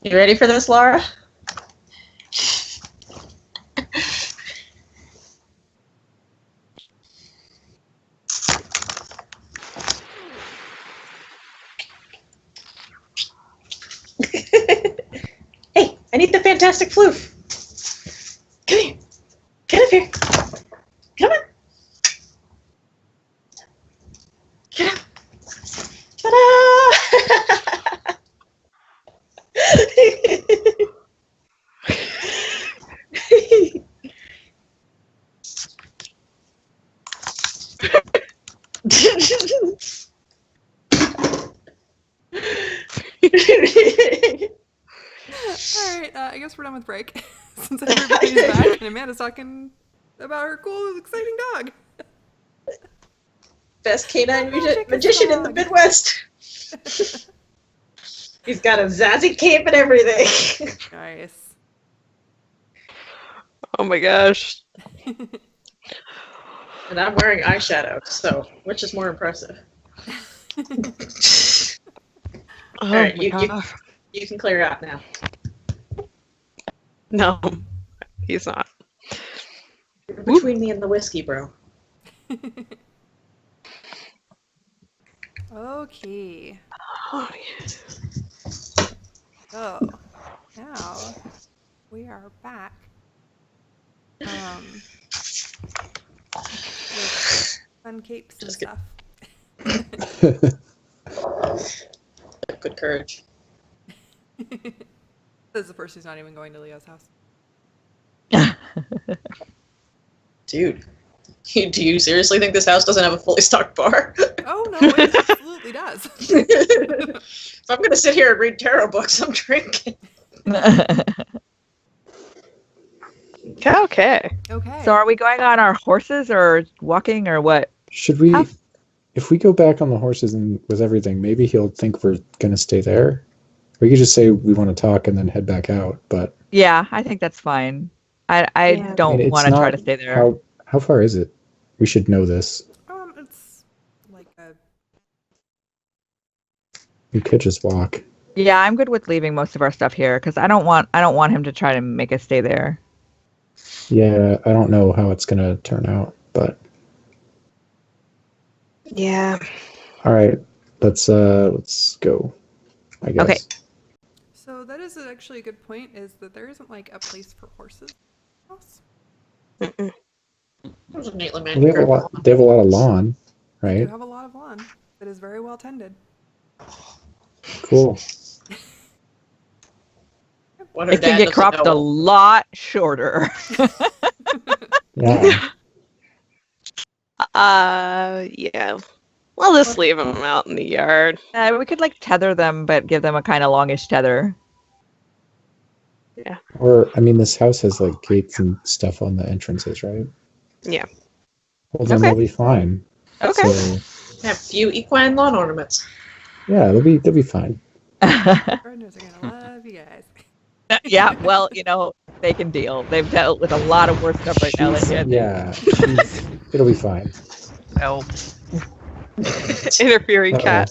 You ready for this, Laura? Hey, I need the fantastic floof. Come here. Get up here. Come on. Get up. Ta-da! All right, I guess we're done with break since everybody's back and Amanda's talking about her cool, exciting dog. Best canine Magic magician in the dog. Midwest. He's got a zazzy cape and everything. Nice. Oh my gosh. And I'm wearing eyeshadow, so which is more impressive? Oh All right, my gosh. you can clear out now. No, he's not. You're between me and the whiskey, bro. Okay. Oh, yeah. So now we are back. With fun capes and Just stuff. Good courage. This is the person who's not even going to Leo's house. Dude, do you seriously think this house doesn't have a fully stocked bar? Oh no, it absolutely does. If I'm gonna sit here and read tarot books, I'm drinking. Okay. Okay. So are we going on our horses or walking or what? Should we, How- if we go back on the horses and with everything, maybe he'll think we're gonna stay there. We could just say we want to talk and then head back out. But Yeah, I think that's fine. I Yeah. don't it's want to try not- to stay there. how far is it? We should know this. It's like a We could just walk. Yeah, I'm good with leaving most of our stuff here because I don't want him to try to make us stay there. Yeah, I don't know how it's gonna turn out, but Yeah. all right, let's go. I guess. Okay. So that is actually a good point, is that there isn't like a place for horses in the house. Mm-mm. There's a neatly Well, they have a manicured lot. They have a lot of lawn, You right? have a lot of lawn that is very well tended. Cool. What her It can dad get doesn't cropped a know. lot shorter. Yeah. Yeah. We'll just leave him out in the yard. We could like tether them, but give them a kind of longish tether. Or I mean, this house has like gates and stuff on the entrances, right? Yeah. Well, then Okay. they'll be fine. Okay. So Have few equine lawn ornaments. yeah, they'll be fine. Gardeners are gonna love you guys. Yeah, well, they can deal. They've dealt with a lot of worse stuff right now. It'll be fine. Help. Interfering Uh-oh. cat.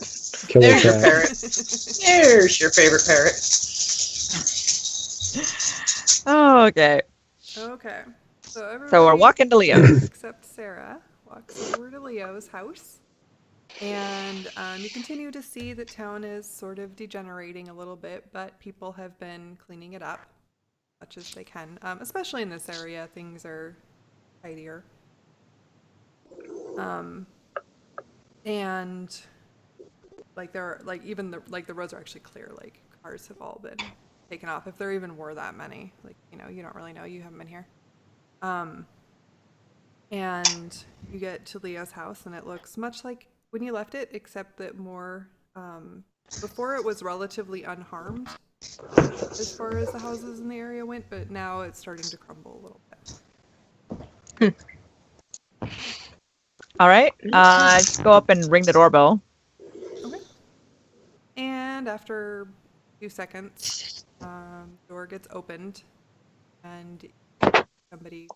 Killer There's your cat. parrot. There's your favorite parrot. Oh, okay. Okay. So everybody So we're walking to Leo's. except Sarah walks over to Leo's house. And you continue to see that town is sort of degenerating a little bit, but people have been cleaning it up as much as they can. Especially in this area, things are tidier. And like even the roads are actually clear. Like cars have all been taken off, if there even were that many. Like you don't really know. You haven't been here. And you get to Leo's house, and it looks much like when you left it, except that more. Before it was relatively unharmed as far as the houses in the area went, but now it's starting to crumble a little bit. All right. Just go up and ring the doorbell. Okay. And after a few seconds, door gets opened, and somebody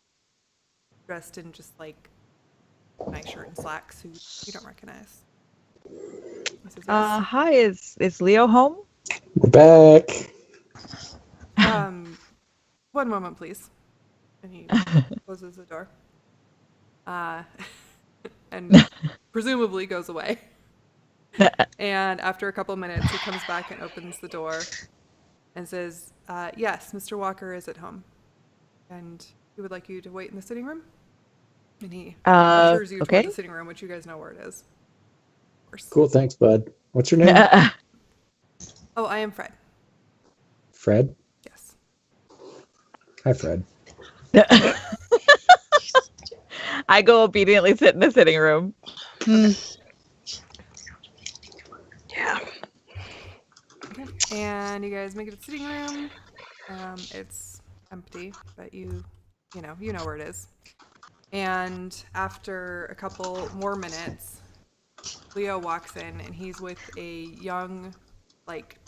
dressed in just like a nice shirt and slacks who you don't recognize. This is us. Hi, is Leo home? We're back. One moment, please. And he closes the door. And presumably goes away. And after a couple minutes, he comes back and opens the door and says, yes, Mr. Walker is at home. And he would like you to wait in the sitting room. And he ushers you toward the sitting room, which you guys know where it is. Of course. Cool, thanks, bud. What's your name? Oh, I am Fred. Fred? Yes. Hi, Fred. I go obediently sit in the sitting room. Yeah. Okay. And you guys make it to the sitting room. It's empty, but you know where it is. And after a couple more minutes, Leo walks in and he's with a young, like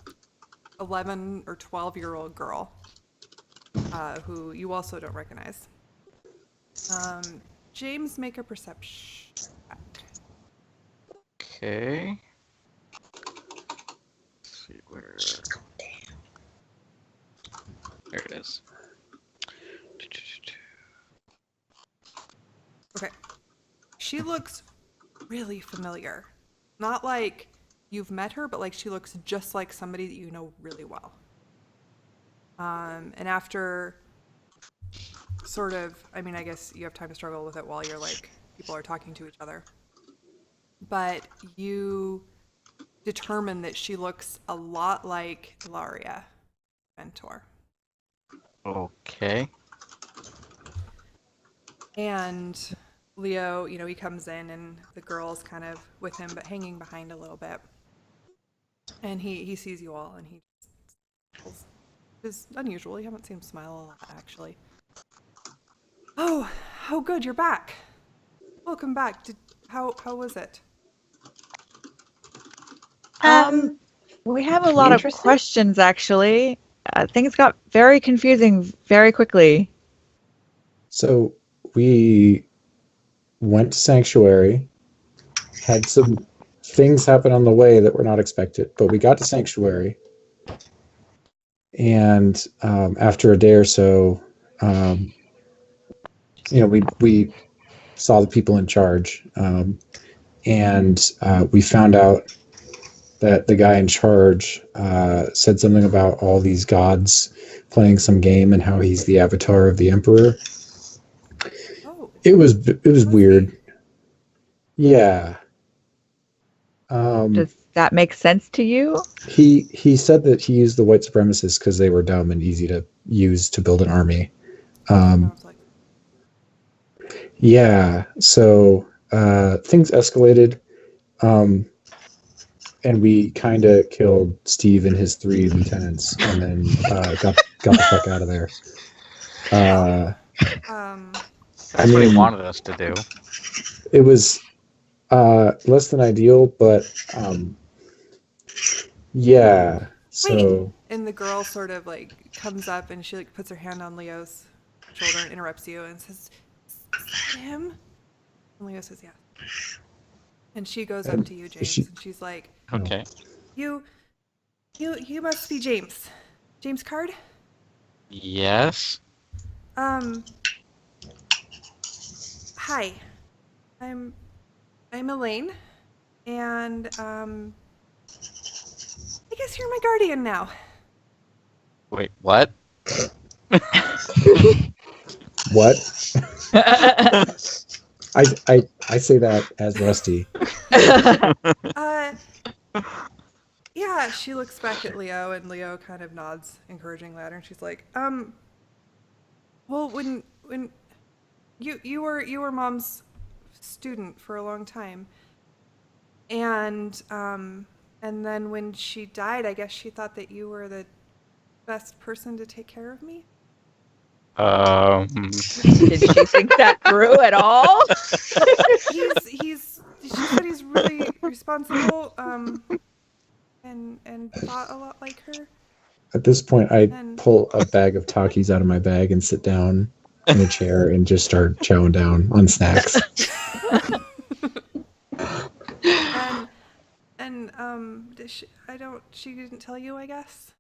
11 or 12-year-old girl, who you also don't recognize. James, make a perception check. Okay. Let's see where. There it is. Okay. She looks really familiar. Not like you've met her, but like she looks just like somebody that you know really well. And after sort of, I mean, I guess you have time to struggle with it while you're like, people are talking to each other. But you determine that she looks a lot like Ilaria, mentor. Okay. And Leo, he comes in and the girl's kind of with him, but hanging behind a little bit. And he sees you all and he just, is unusual. You haven't seen him smile a lot, actually. Oh, good, you're back. Welcome back. How was it? We have a lot of questions, actually. Things got very confusing very quickly. So we went to Sanctuary, had some things happen on the way that were not expected, but we got to Sanctuary. And after a day or so, we saw the people in charge, and we found out that the guy in charge said something about all these gods playing some game and how he's the avatar of the emperor. Oh, It was weird. Yeah. Does that make sense to you? He said that he used the white supremacists because they were dumb and easy to use to build an army. sounds like Yeah, so things escalated, and we kind of killed Steve and his 3 lieutenants, and then got the fuck out of there. That's what he wanted us to do. It was less than ideal, but yeah. So. And the girl sort of like comes up and she like puts her hand on Leo's shoulder and interrupts you and says, "Is that him?" And Leo says, "Yeah." And she goes up to you, James, and she's like, Okay. You must be James. James Card? Yes. Hi. I'm Elaine, and I guess you're my guardian now. Wait, what? What? I say that as Rusty. Yeah, she looks back at Leo, and Leo kind of nods encouragingly at her, and she's like, well, when you were Mom's student for a long time, and then when she died, I guess she thought that you were the best person to take care of me. Did she think that through at all? She said he's really responsible, and thought a lot like her. At this point, I pull a bag of Takis out of my bag and sit down in a chair and just start chowing down on snacks. She didn't tell you, I guess?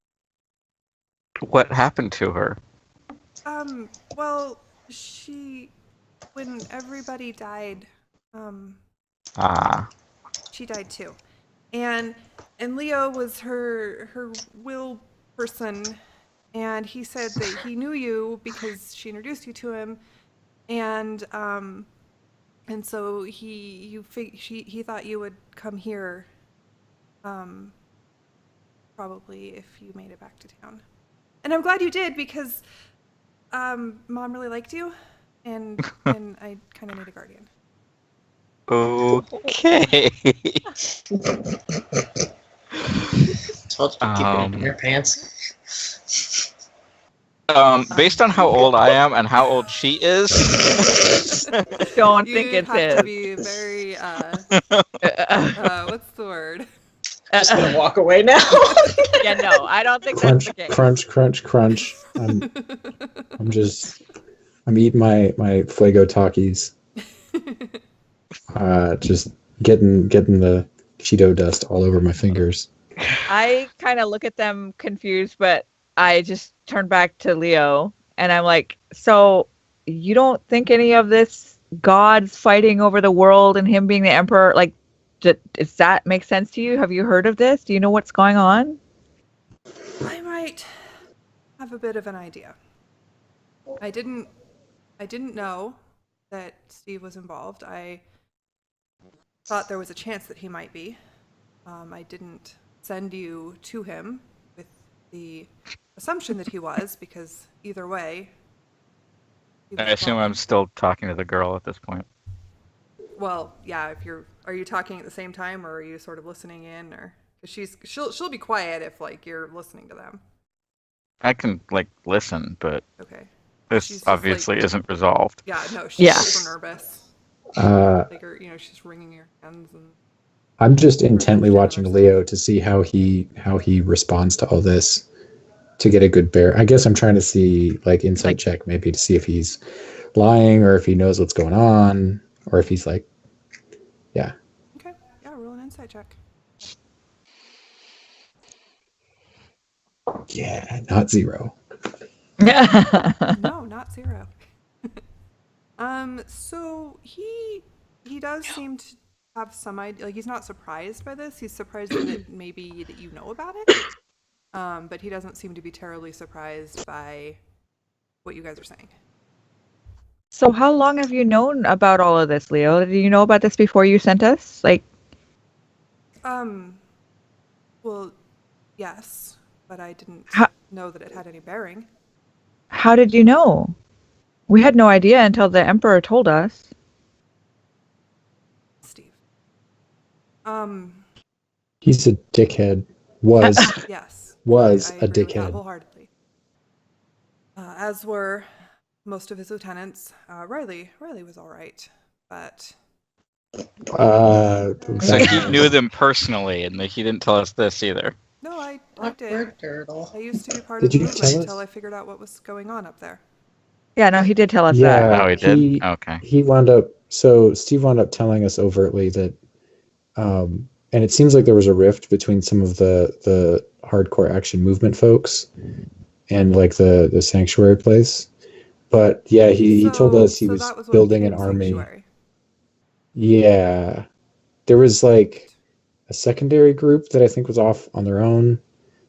What happened to her? Well, when everybody died, Ah. she died too. And Leo was her will person, and he said that he knew you because she introduced you to him, and so he thought you would come here, probably if you made it back to town. And I'm glad you did because Mom really liked you, and I kind of need a guardian. Okay. Told you to keep it in your pants. Based on how old I am and how old she is, Don't You think it's have to his. be very what's the word? Just gonna walk away now. Yeah, no, I don't think Crunch, that's the case. crunch, crunch, crunch. I'm eating my Fuego Takis. Just getting the Cheeto dust all over my fingers. I kind of look at them confused, but I just turn back to Leo and I'm like, so you don't think any of this gods fighting over the world and him being the emperor, like, does that make sense to you? Have you heard of this? Do you know what's going on? I might have a bit of an idea. I didn't know that Steve was involved. I thought there was a chance that he might be. I didn't send you to him with the assumption that he was, because either way, he was I assume I'm still talking to the girl at this point. Well, yeah. Are you talking at the same time, or are you sort of listening in, or because she'll be quiet if like you're listening to them. I can listen, but Okay. this She's just, obviously isn't resolved. Yeah, no, she's super nervous. She's wringing your hands and. I'm just intently watching Leo to see how he responds to all this, to get a good bear. I guess I'm trying to see insight check maybe to see if he's lying or if he knows what's going on or if he's yeah. Okay, yeah, roll an insight check. Yeah, not 0. No, not 0. So he does seem to have some idea. He's not surprised by this. He's surprised that maybe that you know about it. But he doesn't seem to be terribly surprised by what you guys are saying. So how long have you known about all of this, Leo? Did you know about this before you sent us? Well, yes, but I didn't know that it had any bearing. How did you know? We had no idea until the Emperor told us. Steve. He's a dickhead. Was. Yes. Was I a agree with that dickhead. wholeheartedly. As were most of his lieutenants. Riley was all right, but. So he knew them personally, and he didn't tell us this either. No, I did. Awkward turtle. I used to be part of the movement until I figured out what was going on up there. Yeah, no, he did tell us Yeah, that. Oh, he did? Okay. Steve wound up telling us overtly that, and it seems like there was a rift between some of the hardcore action movement folks and the sanctuary place. But yeah, he told us he was building an army. Sanctuary. Yeah. There was a secondary group that I think was off on their own.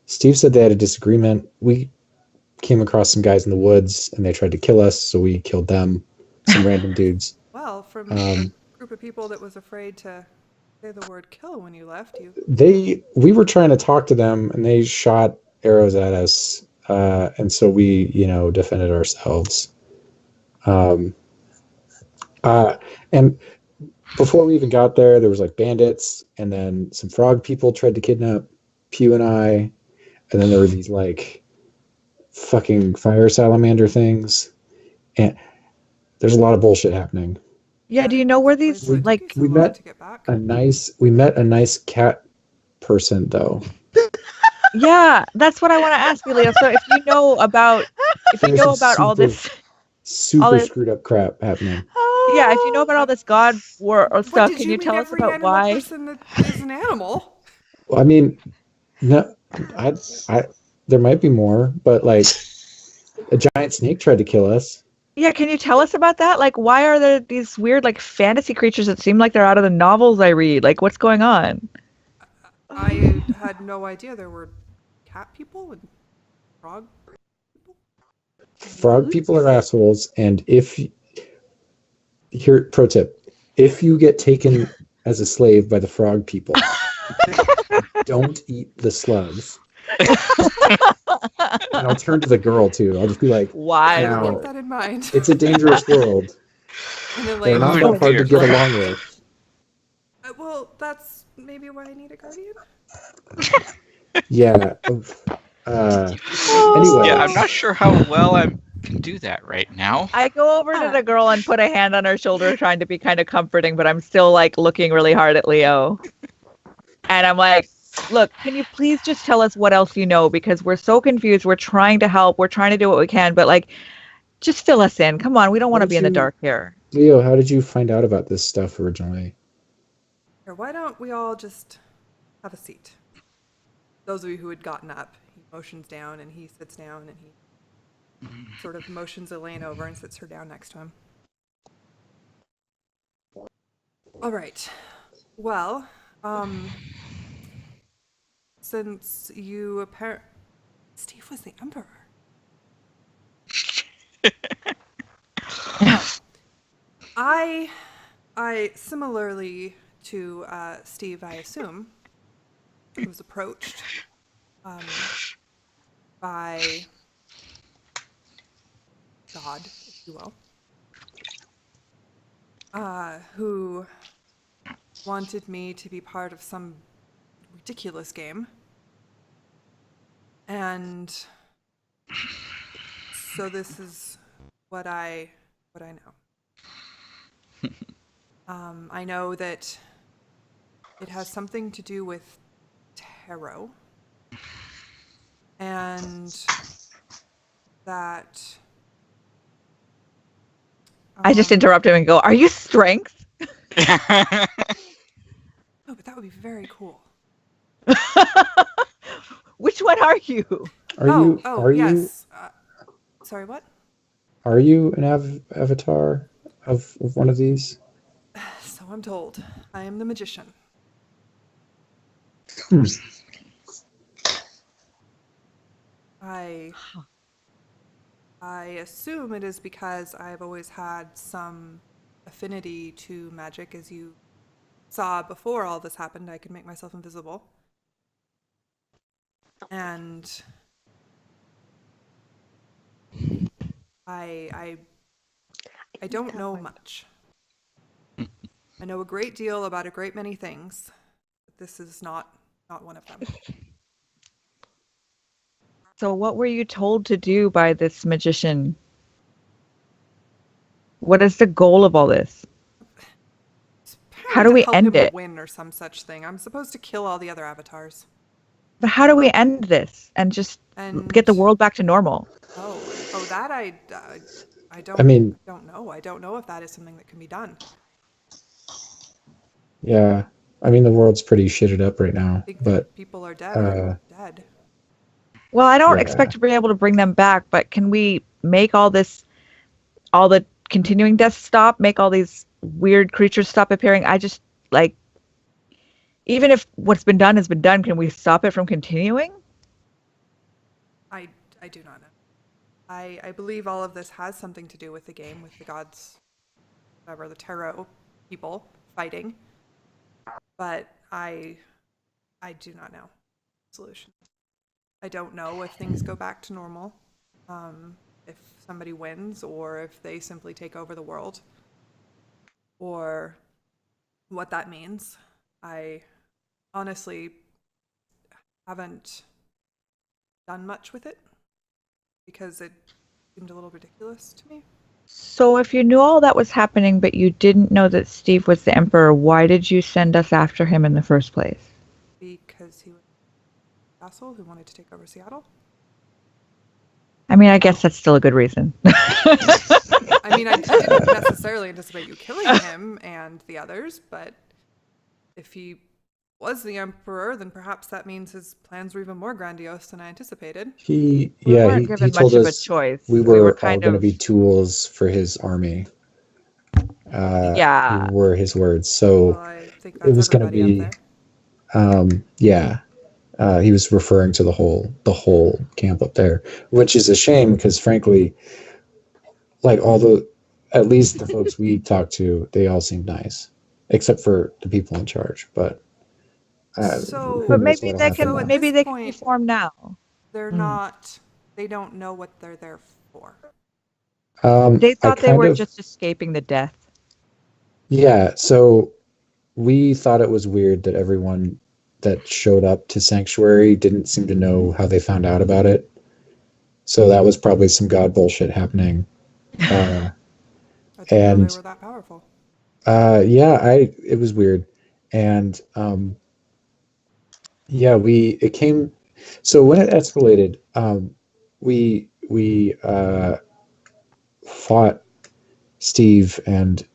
Steve said they had a disagreement. We came across some guys in the woods and they tried to kill us, so we killed them. Some random dudes. Well, from a group of people that was afraid to say the word kill when you left, we were trying to talk to them and they shot arrows at us, and so we defended ourselves. And before we even got there was bandits, and then some frog people tried to kidnap Pew and I, and then there were these fucking fire salamander things, and there's a lot of bullshit happening. Yeah, do you know where these we met a nice cat person though. Yeah, that's what I want to ask you, Leo. So if you know about all this screwed up crap happening. Yeah, if you know about all this god war or stuff, can you tell us about why? Person that is an animal. Well, I mean, no, there might be more, but like a giant snake tried to kill us. Yeah, can you tell us about that? Like, why are there these weird, like, fantasy creatures that seem like they're out of the novels I read? Like, what's going on? I had no idea there were cat people and frog people. Frog people are assholes, and pro tip, if you get taken as a slave by the frog people, don't eat the slugs. And I'll turn to the girl too. I'll just be like, Why? Now- Keep that in mind. it's a dangerous world. And then, They're not that hard to get along with. well, that's maybe why I need a guardian. Yeah. Anyway. Yeah, I'm not sure how well I can do that right now. I go over to the girl and put a hand on her shoulder, trying to be kind of comforting, but I'm still like looking really hard at Leo. And I'm like, look, can you please just tell us what else you know? Because we're so confused. We're trying to help. We're trying to do what we can, but like, just fill us in. Come on, we don't want to be in the dark here. Leo, how did you find out about this stuff originally? Here, why don't we all just have a seat? Those of you who had gotten up, he motions down and he sits down and he sort of motions Elaine over and sits her down next to him. All right. Well, since you Steve was the emperor. I similarly to Steve, I assume, was approached by God, if you will, who wanted me to be part of some ridiculous game. And so this is what I know. I know that it has something to do with tarot, and that I just interrupt him and go, "Are you strength?" No, but that would be very cool. Which one are you? Are yes. Sorry, what? Are you an avatar of one of these? So I'm told. I am the magician. I assume it is because I've always had some affinity to magic. As you saw before all this happened, I could make myself invisible. And I don't know much. I know a great deal about a great many things, but this is not one of them. So what were you told to do by this magician? What is the goal of all this? How do we end it? Win or some such thing. I'm supposed to kill all the other avatars. But how do we end this and just get the world back to normal? Oh, that I don't. I mean, don't know. I don't know if that is something that can be done. Yeah, I mean the world's pretty shitted up right now, but people are dead. Dead. Well, I don't expect to be able to bring them back, but can we make all the continuing deaths stop? Make all these weird creatures stop appearing? I just like, even if what's been done has been done, can we stop it from continuing? I do not know. I believe all of this has something to do with the game, with the gods, whatever, the tarot people fighting. But I do not know the solution. I don't know if things go back to normal, if somebody wins, or if they simply take over the world, or what that means. I honestly haven't done much with it because it seemed a little ridiculous to me. So if you knew all that was happening, but you didn't know that Steve was the emperor, why did you send us after him in the first place? Because he was an asshole who wanted to take over Seattle. I mean, I guess that's still a good reason. I mean, I didn't necessarily anticipate you killing him and the others, but if he was the emperor, then perhaps that means his plans were even more grandiose than I anticipated. He We yeah weren't he given told much of a us choice. we We were were all kind going to of, be tools for his army. yeah. Were his words. Well, So I think it that's was going to everybody up be there. yeah. He was referring to the whole camp up there, which is a shame because frankly, like at least the folks we talked to, they all seemed nice, except for the people in charge. But So, who But knows what'll happen so at now? this maybe they can point, reform now. they're Hmm. not. They don't know what they're there for. They I thought they kind were of just escaping the death. yeah. So we thought it was weird that everyone that showed up to Sanctuary didn't seem to know how they found out about it. So that was probably some god bullshit happening. Uh, I didn't know they and were that powerful. yeah, it was weird. And yeah, it came. So when it escalated, we fought Steve and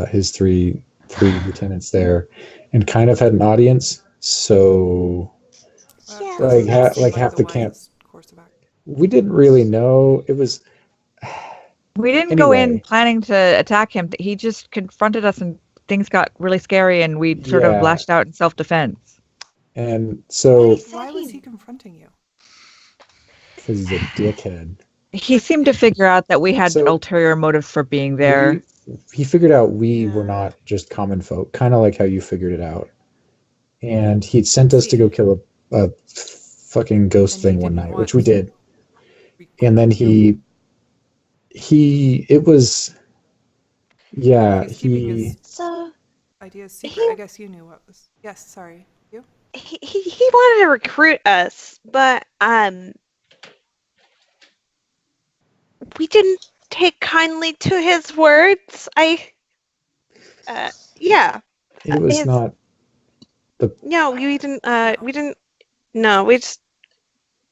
his three lieutenants there, and kind of had an audience. So That like doesn't seem like like half the the camp, wisest course of action. we didn't really know. It was We didn't go in anyway. planning to attack him. He just confronted us and things got really scary and we sort of Yeah, lashed out in self-defense. and so Why was he confronting you? because he's a dickhead. He seemed to figure out that we had So ulterior motives for being we there. he figured out we were Yeah. not just common folk, kind of like how you figured it out. And he'd I sent us to see. go kill a fucking ghost And he thing one didn't night, which we want did. to And then recruit you. it was If yeah he's keeping he his So ideas secret, he I guess you knew what was. Yes, sorry. You? he wanted to recruit us, but we didn't take kindly to his words. Yeah, it was his not the no, we didn't. No. We didn't. No, we just.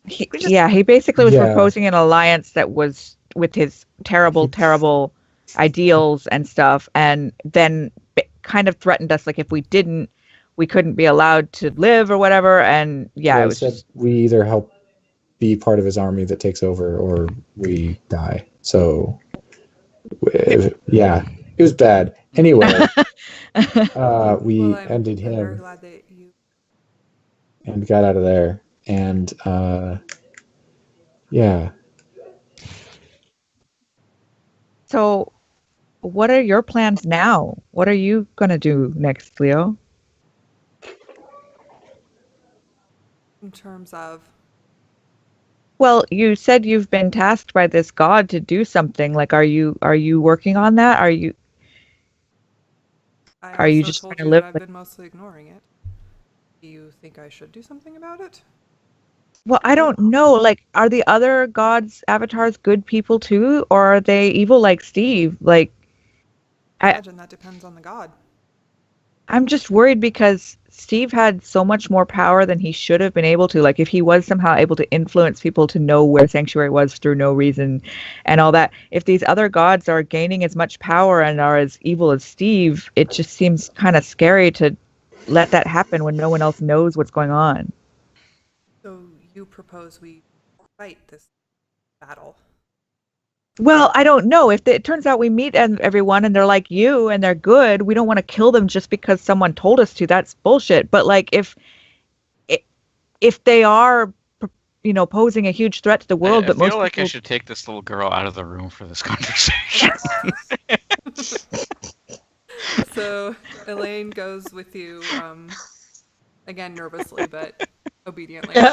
He basically was yeah proposing an alliance that was with his terrible, he terrible ideals and stuff, and then kind of threatened us like if we didn't, we couldn't be allowed to live or whatever. And yeah, yeah it he was said just we either help be part of his army that takes over or we die. So yeah, it was bad. Anyway, Well, we ended I'm very him glad that you. and got out of there. And yeah, so. What are your plans now? What are you gonna do next, Leo? In terms of. Well, you said you've been tasked by this god to do something. Like, are you working on that? I Are you also just told trying to you that live I've like? been mostly ignoring it. Do you think I should do something about it? Well, I don't know. Like, are the other gods avatars good people too, or are they evil like Steve? Like, I I imagine that depends on the god. I'm just worried because Steve had so much more power than he should have been able to. Like, if he was somehow able to influence people to know where Sanctuary was through no reason and all that, if these other gods are gaining as much power and are as evil as Steve, it just seems kind of scary to let that happen when no one else knows what's going on. So you propose we fight this battle. Well, I don't know. If it turns out we meet everyone and they're like you and they're good, we don't want to kill them just because someone told us to. That's bullshit. But like if they are, posing a huge threat to the world, I but feel most like I people, should take this little girl out of the room for this conversation. So Elaine goes with you, again nervously but obediently.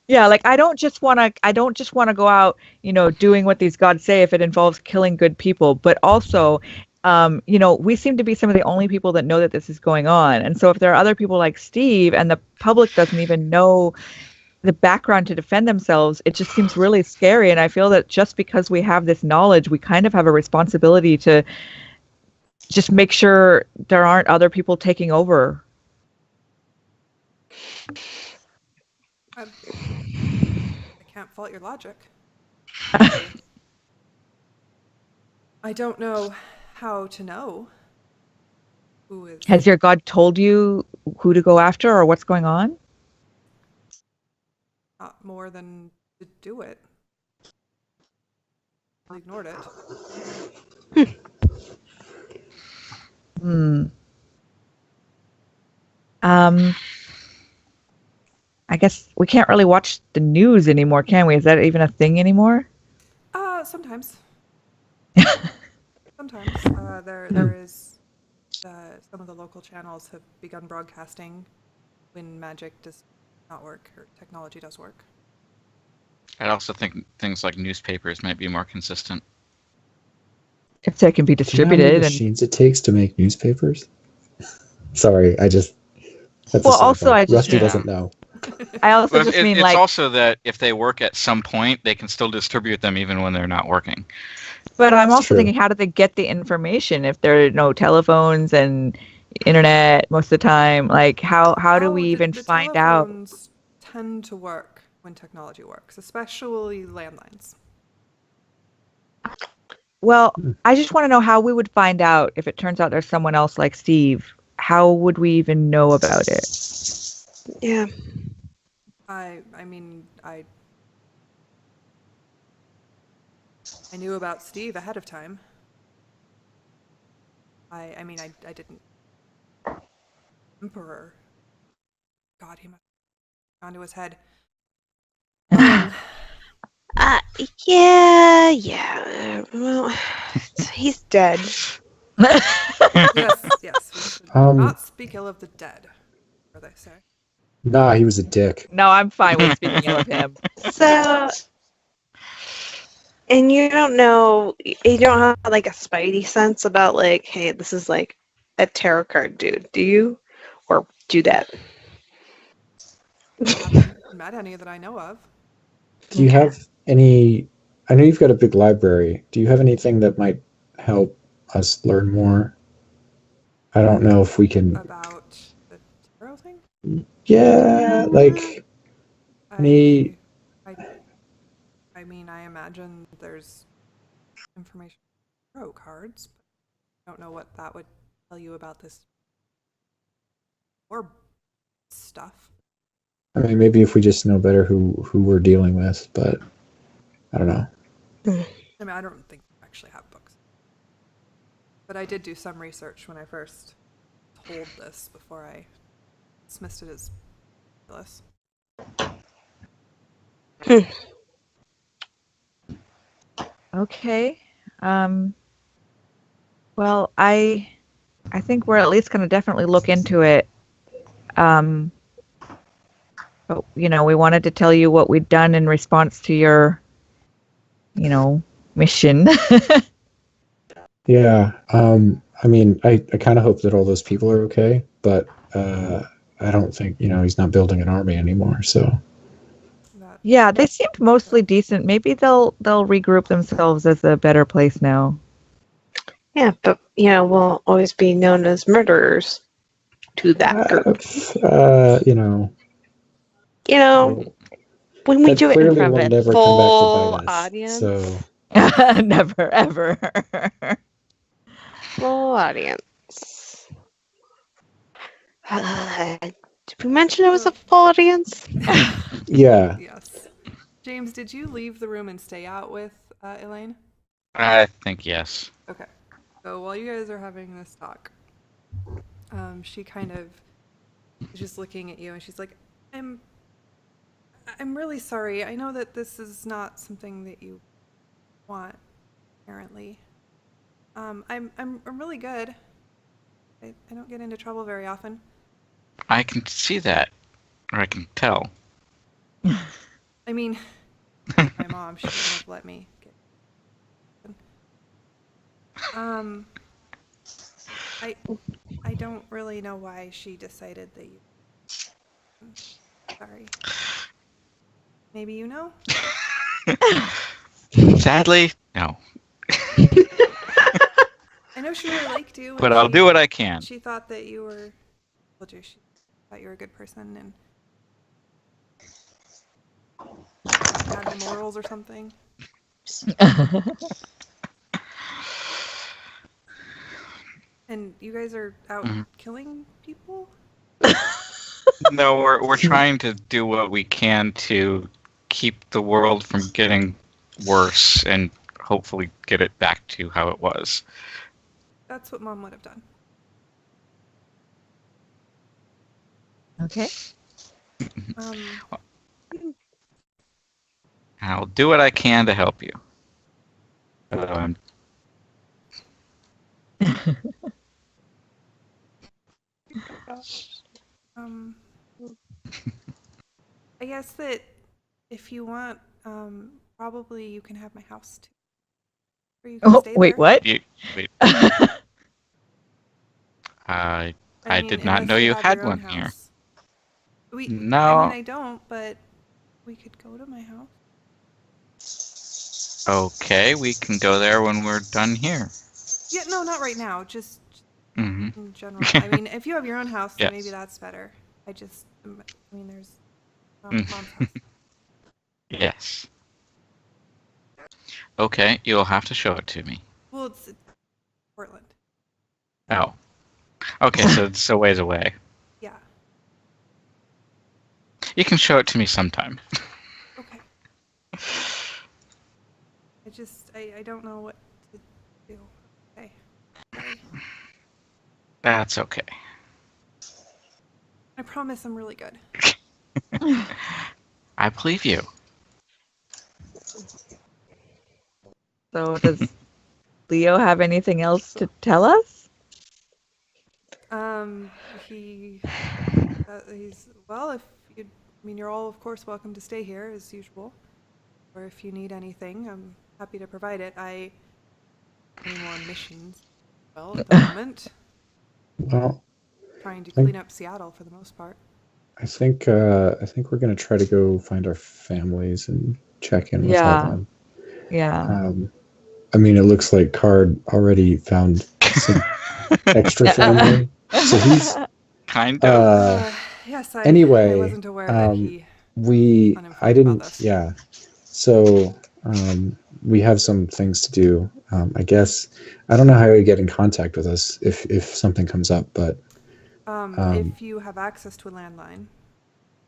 yeah, like I don't just want to go out, doing what these gods say if it involves killing good people, but also we seem to be some of the only people that know that this is going on. And so if there are other people like Steve and the public doesn't even know the background to defend themselves, it just seems really scary. And I feel that just because we have this knowledge, we kind of have a responsibility to just make sure there aren't other people taking over. I can't fault your logic. I don't know how to know. Who is Has your god told you who to go after or what's going on? not more than to do it? I ignored it. Hmm. Um, I guess we can't really watch the news anymore, can we? Is that even a thing anymore? Sometimes. Sometimes. There is some of the local channels have begun broadcasting when magic does not work or technology does work. I'd also think things like newspapers might be more consistent. If they can be Do you know how many distributed and machines it takes to make newspapers? Sorry, that's well, a also sidebar. I just Rusty Yeah. doesn't know. I also Well, just mean it's like, also that if they work at some point, they can still distribute them even when they're not working. but I'm It's also true. thinking, how do they get the information if there are no telephones and internet most of the time? Like, how do we even the find out? telephones tend to work when technology works, especially landlines. Well, I just want to know how we would find out if it turns out there's someone else like Steve. How would we even know about it? Yeah. I mean, I knew about Steve ahead of time. I mean, I didn't. Emperor. God, he must have gone to his head. Yeah. Well, he's dead. Yes, we should not speak ill of the dead, or they say. Nah, he was a dick. No, I'm fine with speaking ill of him. So, and you don't have like a spidey sense about like, hey, this is like a tarot card dude, do you? Or do that? I haven't met any that I know of. Do you have any? I know you've got a big library. Do you have anything that might help us learn more? I don't know if we can. About the tarot thing? Yeah, like any. I mean, I imagine there's information on tarot cards, but I don't know what that would tell you about this or stuff. I mean, maybe if we just know better who we're dealing with, but I don't know. I mean, I don't think I actually have books. But I did do some research when I first told this before I dismissed it as ridiculous. Okay. Well, I think we're at least going to definitely look into it. But, we wanted to tell you what we'd done in response to your, mission. Yeah. I mean, I kind of hope that all those people are okay, but I don't think he's not building an army anymore. So. Yeah, they seemed mostly decent. Maybe they'll regroup themselves as a better place now. Yeah, but we'll always be known as murderers to that group. When we do it in front of a full audience. So never ever. Full audience. Did we mention it was a full audience? Yeah. Yes. James, did you leave the room and stay out with Elaine? I think yes. Okay. So while you guys are having this talk, she kind of is just looking at you and she's like, I'm really sorry. I know that this is not something that you want, apparently. I'm really good. I don't get into trouble very often. I can see that, or I can tell. I mean, my mom, she wouldn't have let me get. I don't really know why she decided that you. Sorry. Maybe you know? Sadly, no. I know she really liked you. But I'll do what I can. She thought that you were. She thought you were a good person and had no morals or something. And you guys are out Mhm. killing people? No, we're trying to do what we can to keep the world from getting worse and hopefully get it back to how it was. That's what Mom would have done. Okay. Um, I'll do what I can to help you. um, I guess that if you want, probably you can have my house too. Or you can Oh, stay wait, there. what? Wait, I I mean, did not unless know you have had your own one here. house. I mean, No. I don't, but we could go to my house. Okay, we can go there when we're done here. Yeah, no, not right now. Just Hmm. in general. I mean, if you have your own house, then maybe Yes. that's better. I mean, there's Mm. Mom's house. Yes. Okay, you'll have to show it to me. Well, it's Portland. Oh. Okay, so it's a ways away. Yeah. You can show it to me sometime. Okay. I don't know what to do. Okay. Sorry. That's okay. I promise I'm really good. I believe you. So does Leo have anything else to tell us? He's well. If you, I mean, you're all of course welcome to stay here as usual, or if you need anything, I'm happy to provide it. Any more missions? Well, at the moment, Well, trying to I clean up Seattle for the most part. I think we're gonna try to go find our families and check in with all Yeah. them. Yeah. I mean, it looks like Card already found some extra family, so he's Kind of. Yes, I anyway. wasn't aware that he I uninformed didn't. about this. Yeah. So we have some things to do. I guess I don't know how you get in contact with us if something comes up, but If you have access to a landline,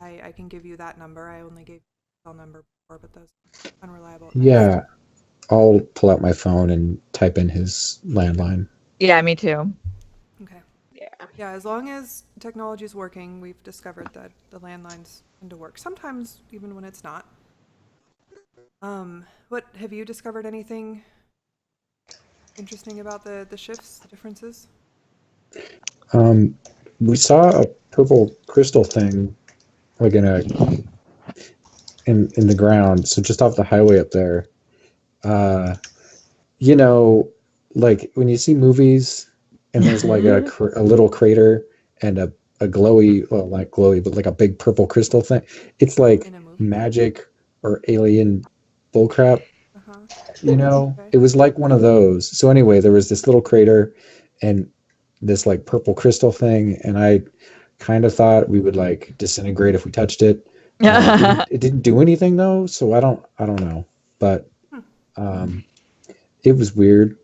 I can give you that number. I only gave the cell number before, but those are unreliable. At best. yeah, I'll pull out my phone and type in his landline. Yeah, me too. Okay. Yeah. Yeah, as long as technology is working, we've discovered that the landlines tend to work. Sometimes even when it's not. What have you discovered anything interesting about the shifts, the differences? We saw a purple crystal thing, like in the ground, so just off the highway up there. You know, like when you see movies and there's like a little crater and a glowy, well, not glowy, but like a big purple crystal thing. It's like In a movie? magic or alien bullcrap. Uh-huh. You know, Okay. it was like one of those. So anyway, there was this little crater and this like purple crystal thing, and I kind of thought we would like disintegrate if we touched it. It didn't do anything though, so I don't know. But it was weird,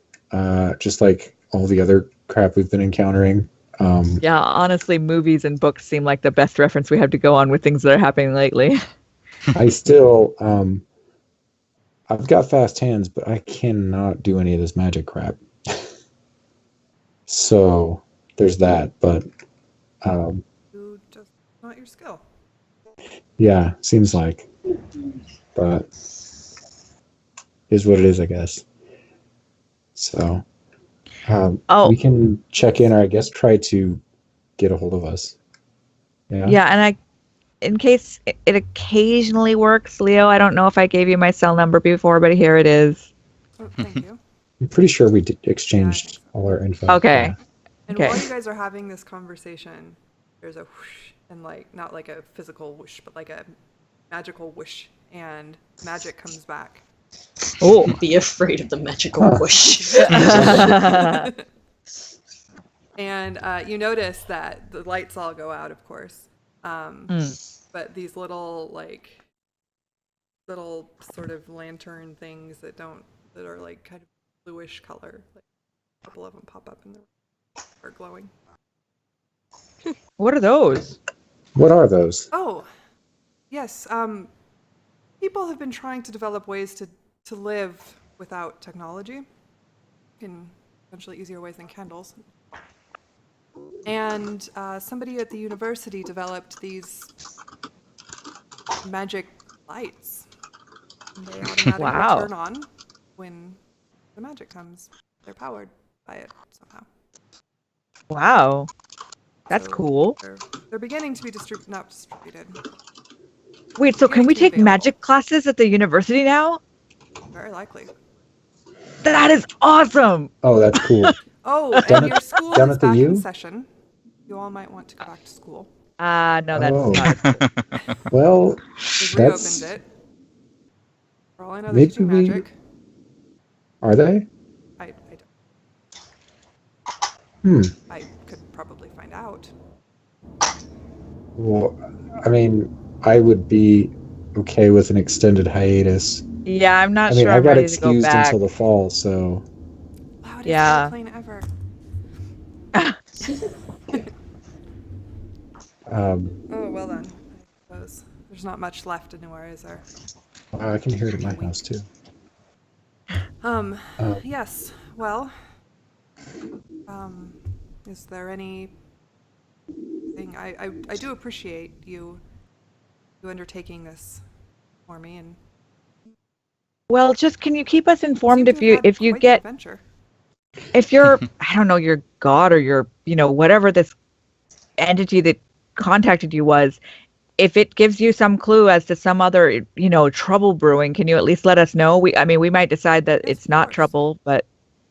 just like all the other crap we've been encountering. Yeah, honestly, movies and books seem like the best reference we have to go on with things that are happening lately. I still, I've got fast hands, but I cannot do any of this magic crap. So there's that. But You just not your skill. yeah, seems like. But is what it is, I guess. So we can check in, or I guess try to get a hold of us. Yeah. Yeah, and in case it occasionally works, Leo, I don't know if I gave you my cell number before, but here it is. Oh, thank you. I'm pretty sure we exchanged all our info. Okay. Yeah. And Okay. while you guys are having this conversation, there's a whoosh, and like not like a physical whoosh, but like a magical whoosh, and magic comes back. Oh. Be afraid of the magical whoosh. And you notice that the lights all go out, of course. But these little sort of lantern things that are like kind of bluish color, like a couple of them pop up in the room. are glowing. What are those? What are those? Oh, yes. People have been trying to develop ways to live without technology in potentially easier ways than candles. And somebody at the university developed these magic lights. And they automatically Wow. turn on when the magic comes. They're powered by it somehow. Wow. That's So cool. They're beginning to be not distributed. Wait, so can Beginning we to be take available. magic classes at the university now? Very likely. That is awesome. Oh, that's cool. Oh, Down and your school down is at the back in U? session. You all might want to go back to school. No, that's Oh. not. Well, They've that's reopened it. For all I know, they're maybe teaching we magic. are they? I Hmm. I could probably find out. Well, I mean, I would be okay with an extended hiatus. Yeah, I'm not I mean, sure I I'm got ready to go excused back. until the fall, so Loudest Yeah. airplane ever. Oh, well then. I suppose. There's not much left anywhere, is there? I can hear it at my house too. Yes. Well, is there any thing I do appreciate you undertaking this for me, and Well, just can you keep us you informed seem to have had if you quite the get adventure. if you're I don't know, your god or your whatever this entity that contacted you was, if it gives you some clue as to some other trouble brewing, can you at least let us know? We might decide that Yes, it's of not course. trouble, but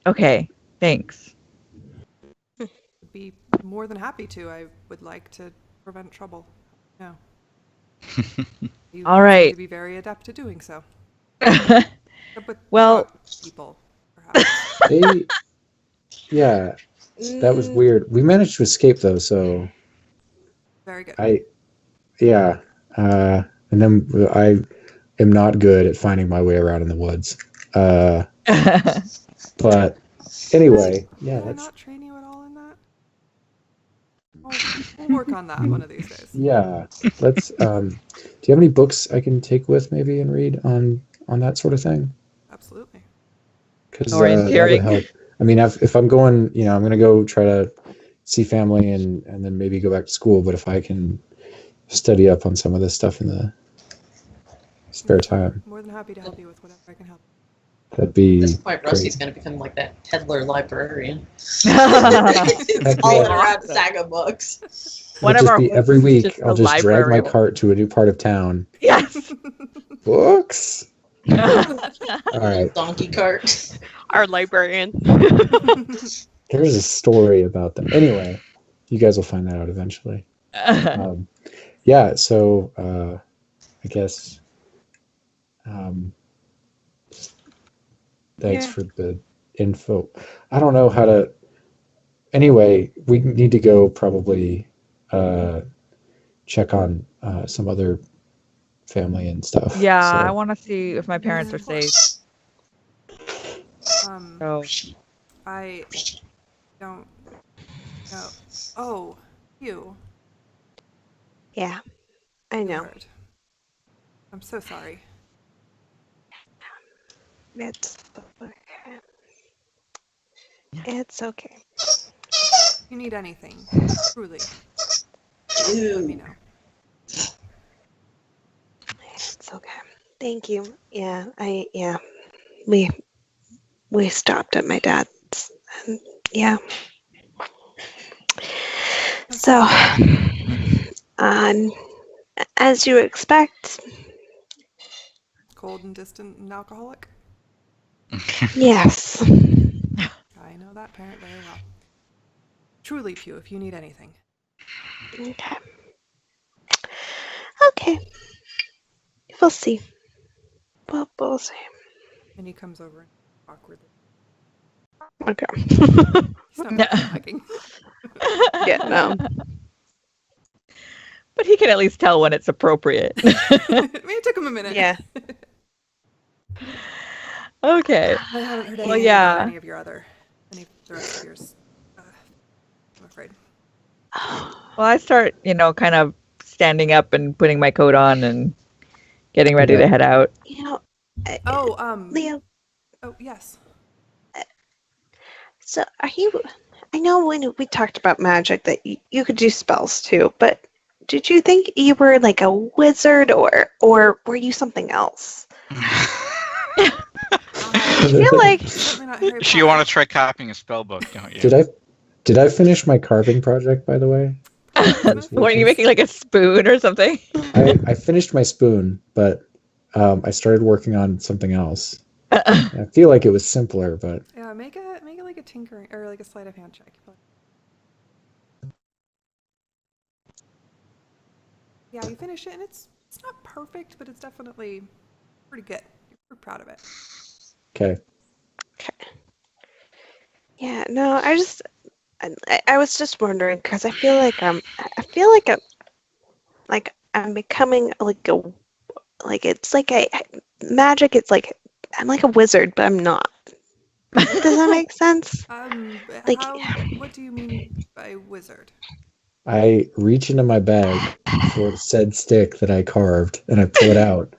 okay, thanks. Would be more than happy to. I would like to prevent trouble. No. You All seem right. to be very adept at doing so. But Well- people, perhaps. Yeah, that was weird. We managed to escape though, so Very good. and then I am not good at finding my way around in the woods. But anyway, yeah, Did I that's not train you at all in that? We'll work on that one of these days. yeah. Let's. Do you have any books I can take with maybe and read on that sort of thing? Absolutely. Because Or in that would theory. help. I mean, if I'm going, I'm going to go try to see family and then maybe go back to school. But if I can study up on some of this stuff in the spare time, More than happy to help you with whatever I can help. that'd be At this point, great. Rusty's going to become like that peddler librarian. That's It's all around saga books. One It'll of our just be every hopes is week. just I'll the just drag my library. cart to a new part of town. Yes. Books. All right. Donkey cart. Our librarian. There's a story about them. Anyway, you guys will find that out eventually. Yeah. So I guess. Thanks Yeah. for the info. I don't know how to. Anyway, we need to go probably check on some other family and stuff. Yeah, So, I want to see if my parents are Of course. safe. So So I don't know. Oh, you. Yeah, I know. Heard. I'm so sorry. It's okay. It's okay. If you need anything, truly, let me know. It's okay. Thank you. Yeah, we stopped at my dad's, and yeah. So, as you expect, Cold and distant and alcoholic. yes. I know that parent very well. Truly, Pew, if you need anything. Okay. Okay. We'll see. We'll see. And he comes over awkwardly. Okay. He's not Yeah. hugging. Yeah, no. but he can at least tell when it's appropriate. I mean, it took him a minute. Yeah. Okay. I haven't heard Well, anything yeah. about any of the rest of yours Well, I start, kind of standing up and putting my coat on and getting ready to head out. Leo. Oh, yes. So are you? I know when we talked about magic that you could do spells too, but did you think you were like a wizard or were you something else? I feel like You want to try copying a spell book, don't you? Did I finish my carving project, by the way? Weren't you making like a spoon or something? I finished my spoon, but I started working on something else. I feel like it was simpler, but Yeah, make it like a tinkering or like a sleight of hand check. Yeah, you finish it, and it's not perfect, but it's definitely pretty good. You're proud of it. okay. yeah. No, I was just wondering because I feel like I'm becoming it's like magic. It's like I'm like a wizard, but I'm not. Does that make sense? What do you mean by wizard? I reach into my bag for said stick that I carved, and I pull it out,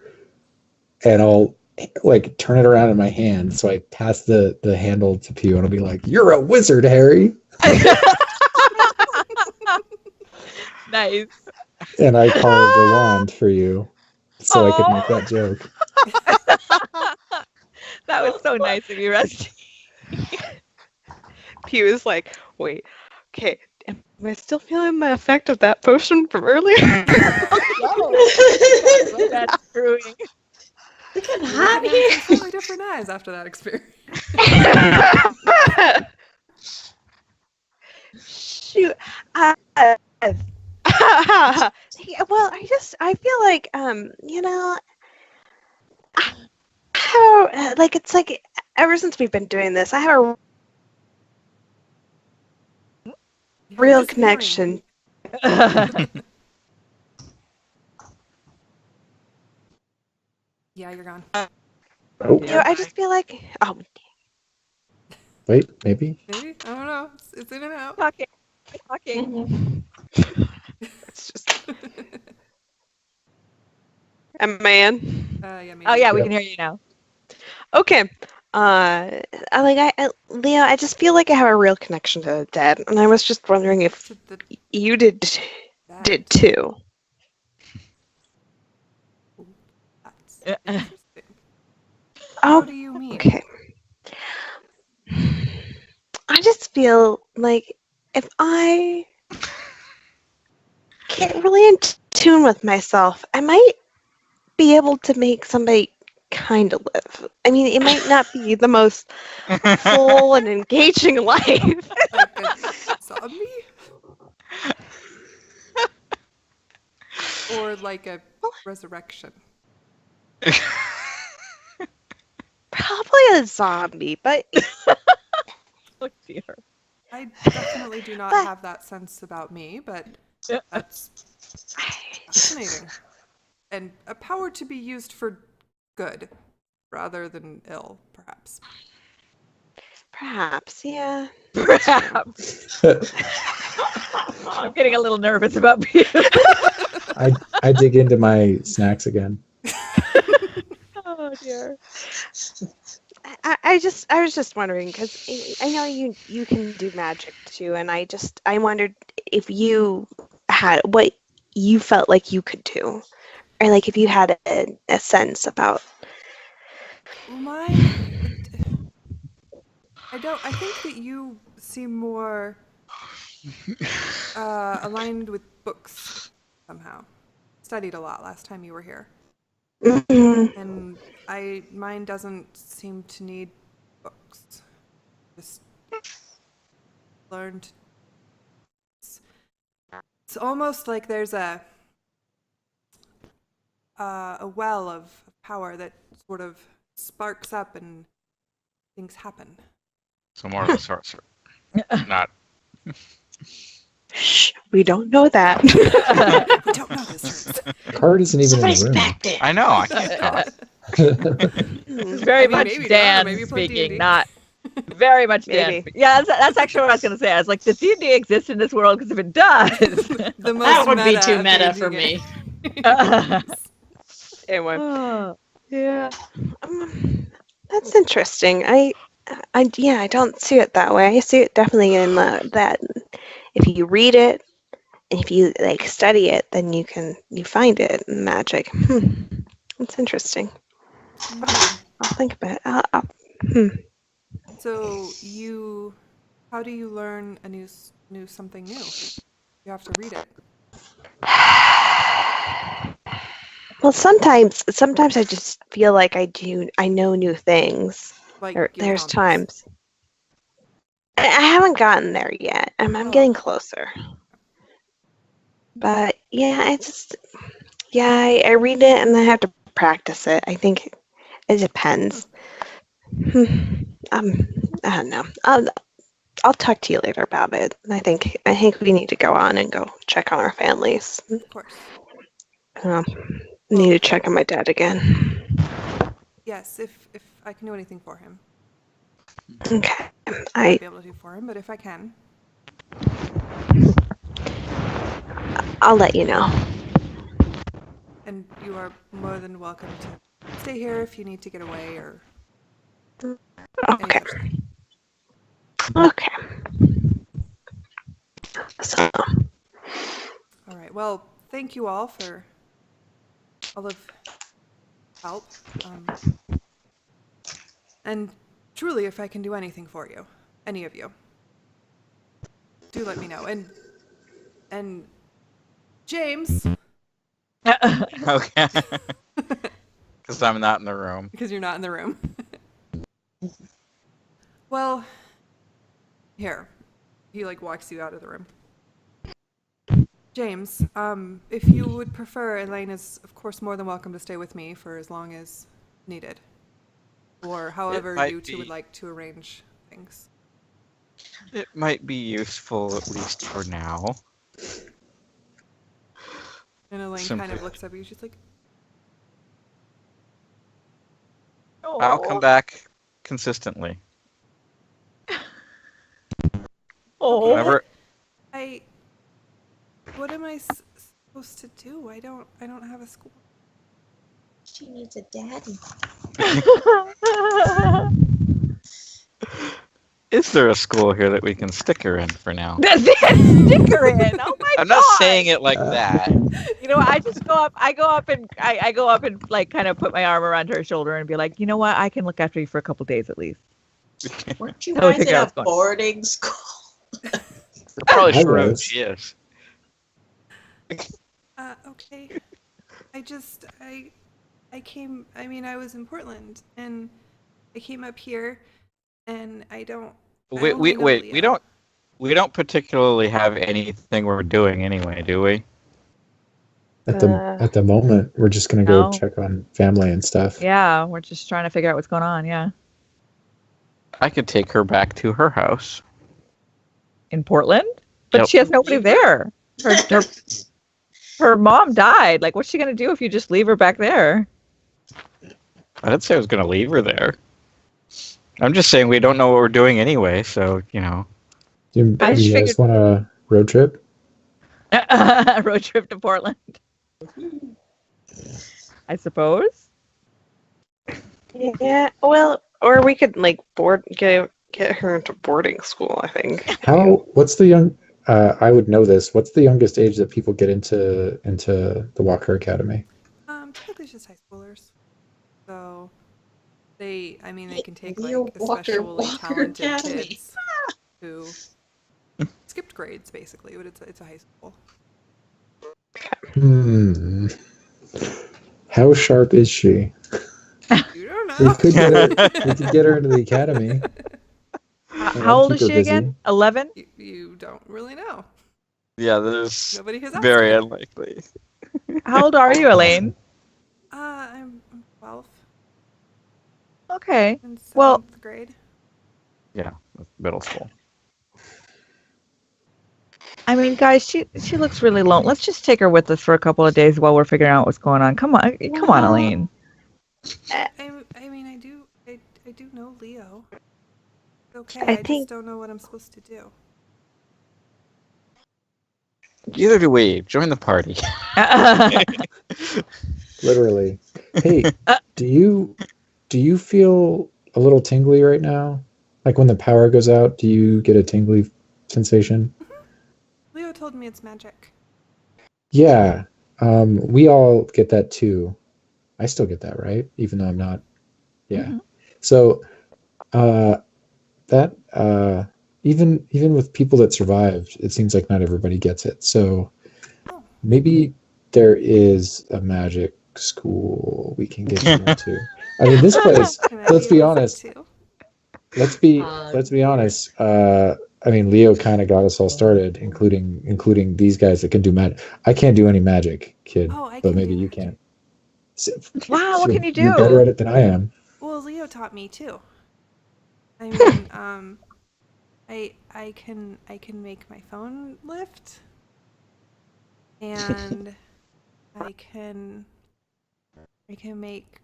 and I'll like turn it around in my hand. So I pass the handle to Pew, and I'll be like, "You're a wizard, Harry." Nice. And I carved a wand for you, so I could make that joke. That was so nice of you, Rusty. Pew is like, wait, okay, am I still feeling the effect of that potion from earlier? That's screwing. Look at hot here. Totally different eyes after that experience. Shoot. Yeah, well, I feel like, it's like ever since we've been doing this, I have a real connection. Yeah, you're gone. Oh, I just feel like, wait, maybe. Maybe? I don't know. It's in and out. Talking. it's just a man. Maybe. Oh yeah, we can hear you now. Okay. Leo, I just feel like I have a real connection to the dead, and I was just wondering if you did too. That's interesting. How do you mean? Okay. I just feel like if I get really in tune with myself, I might be able to make somebody kind of live. I mean, it might not be the most full and engaging life. Like a zombie? Or like a resurrection? Probably a zombie, but Oh dear. I definitely do not have that sense about me, but that's fascinating. And a power to be used for good rather than ill, perhaps. perhaps, yeah. Perhaps. I'm getting a little nervous about Peter. I dig into my snacks again. Oh dear. I was just wondering because I know you can do magic too, and I wondered if you had what you felt like you could do, or like if you had a sense about. I think that you seem more aligned with books somehow. Studied a lot last time you were here. Mm-hmm. And mine doesn't seem to need books. Just learned. It's almost like there's a well of power that sort of sparks up and things happen. So more of a sorcerer. Not. Shh, we don't know that. We don't know this. Card isn't even Somebody's in the room. back there. I know. I can't talk. It's very much maybe not, Dan maybe play speaking, D&D. not Very much Maybe. Dan. Yeah, that's actually what I was going to say. I was like, does D&D exist in this world? Because if it does... The most That would be meta too of meta D&D for games. me. Anyway, Oh. yeah, that's interesting. I don't see it that way. I see it definitely in that if you read it and if you like study it, then you find it in magic. That's interesting. I'll think about it. So how do you learn a new something new? You have to read it. Well, sometimes I just feel like I know new things. Like There's comics. times. I haven't gotten there yet. I'm getting closer. But yeah, I read it and I have to practice it. I think it depends. I don't know. I'll talk to you later about it. I think we need to go on and go check on our families. Of course. Need to check on my dad again. Yes, if I can do anything for him. Okay. I won't be able to do for him, but if I can. I'll let you know. And you are more than welcome to stay here if you need to get away or Okay. any such thing. Okay. So. All right. Well, thank you all for all of help. And truly, if I can do anything for you, any of you, do let me know. And James. Okay. Because I'm not in the room. Because you're not in the room. Well, here. He walks you out of the room. James, if you would prefer, Elaine is of course more than welcome to stay with me for as long as needed. Or however you two would like to arrange things. It might be useful, at least for now. And Elaine kind of looks up at you. She's like, I'll come back consistently. Oh. Whenever. What am I supposed to do? I don't have a school. She needs a daddy. Is there a school here that we can stick her in for now? Stick her in. Oh my I'm God. not saying it like that. You know what? I go up and kind of put my arm around her shoulder and be like, you know what? I can look after you for a couple days at least. Weren't you That was guys the in a girl's going. boarding school? You're probably I sure was. she is. Okay. I was in Portland and I came up here and I don't. Wait, we don't particularly have anything we're doing anyway, do we? At the moment, we're just gonna go No. check on family and stuff. Yeah, we're just trying to figure out what's going on. Yeah, I could take her back to her house. in Portland, but Yep. she has nobody there. Her mom died. What's she gonna do if you just leave her back there? I didn't say I was going to leave her there. I'm just saying we don't know what we're doing anyway, so, Do I you just guys figured- want a road trip? Road trip to Portland. I suppose. Yeah. Well, or we could get her into boarding school. I think. What's the young? I would know this. What's the youngest age that people get into the Walker Academy? Typically it's just high schoolers. So they can take Leo especially Walker talented Academy. kids who skipped grades basically, but it's a high school. How sharp is she? You don't We know. could get her into the academy. How old is keep she her busy. again? 11? You don't really know. yeah, there's Nobody has asked very her. unlikely. How old are you, Elaine? I'm 12 Okay. in 7th Well- grade. Yeah, middle school. I mean, guys, she looks really lonely. Let's just take her with us for a couple of days while we're figuring out what's going on. Come on, Elaine. I do know Leo. Okay, I I think- just don't know what I'm supposed to do. Neither do we. Join the party. Literally. Hey, do you feel a little tingly right now? Like when the power goes out, do you get a tingly sensation? Leo told me it's magic. Yeah. We all get that too. I still get that, right? Even though I'm not. Yeah. Mhm. So that even with people that survived, it seems like not everybody gets it. So Oh. maybe there is a magic school we can get you into. I mean, this place. Can I Let's be with it honest. too? Let's be honest. I mean, Leo kind of got us all started, including these guys that can do magic. I can't do any magic, kid, Oh, I but can maybe do you magic. can. So- Wow, what can you You're better do? at it than I am. Well, Leo taught me too. I mean, I can make my phone lift, and I can make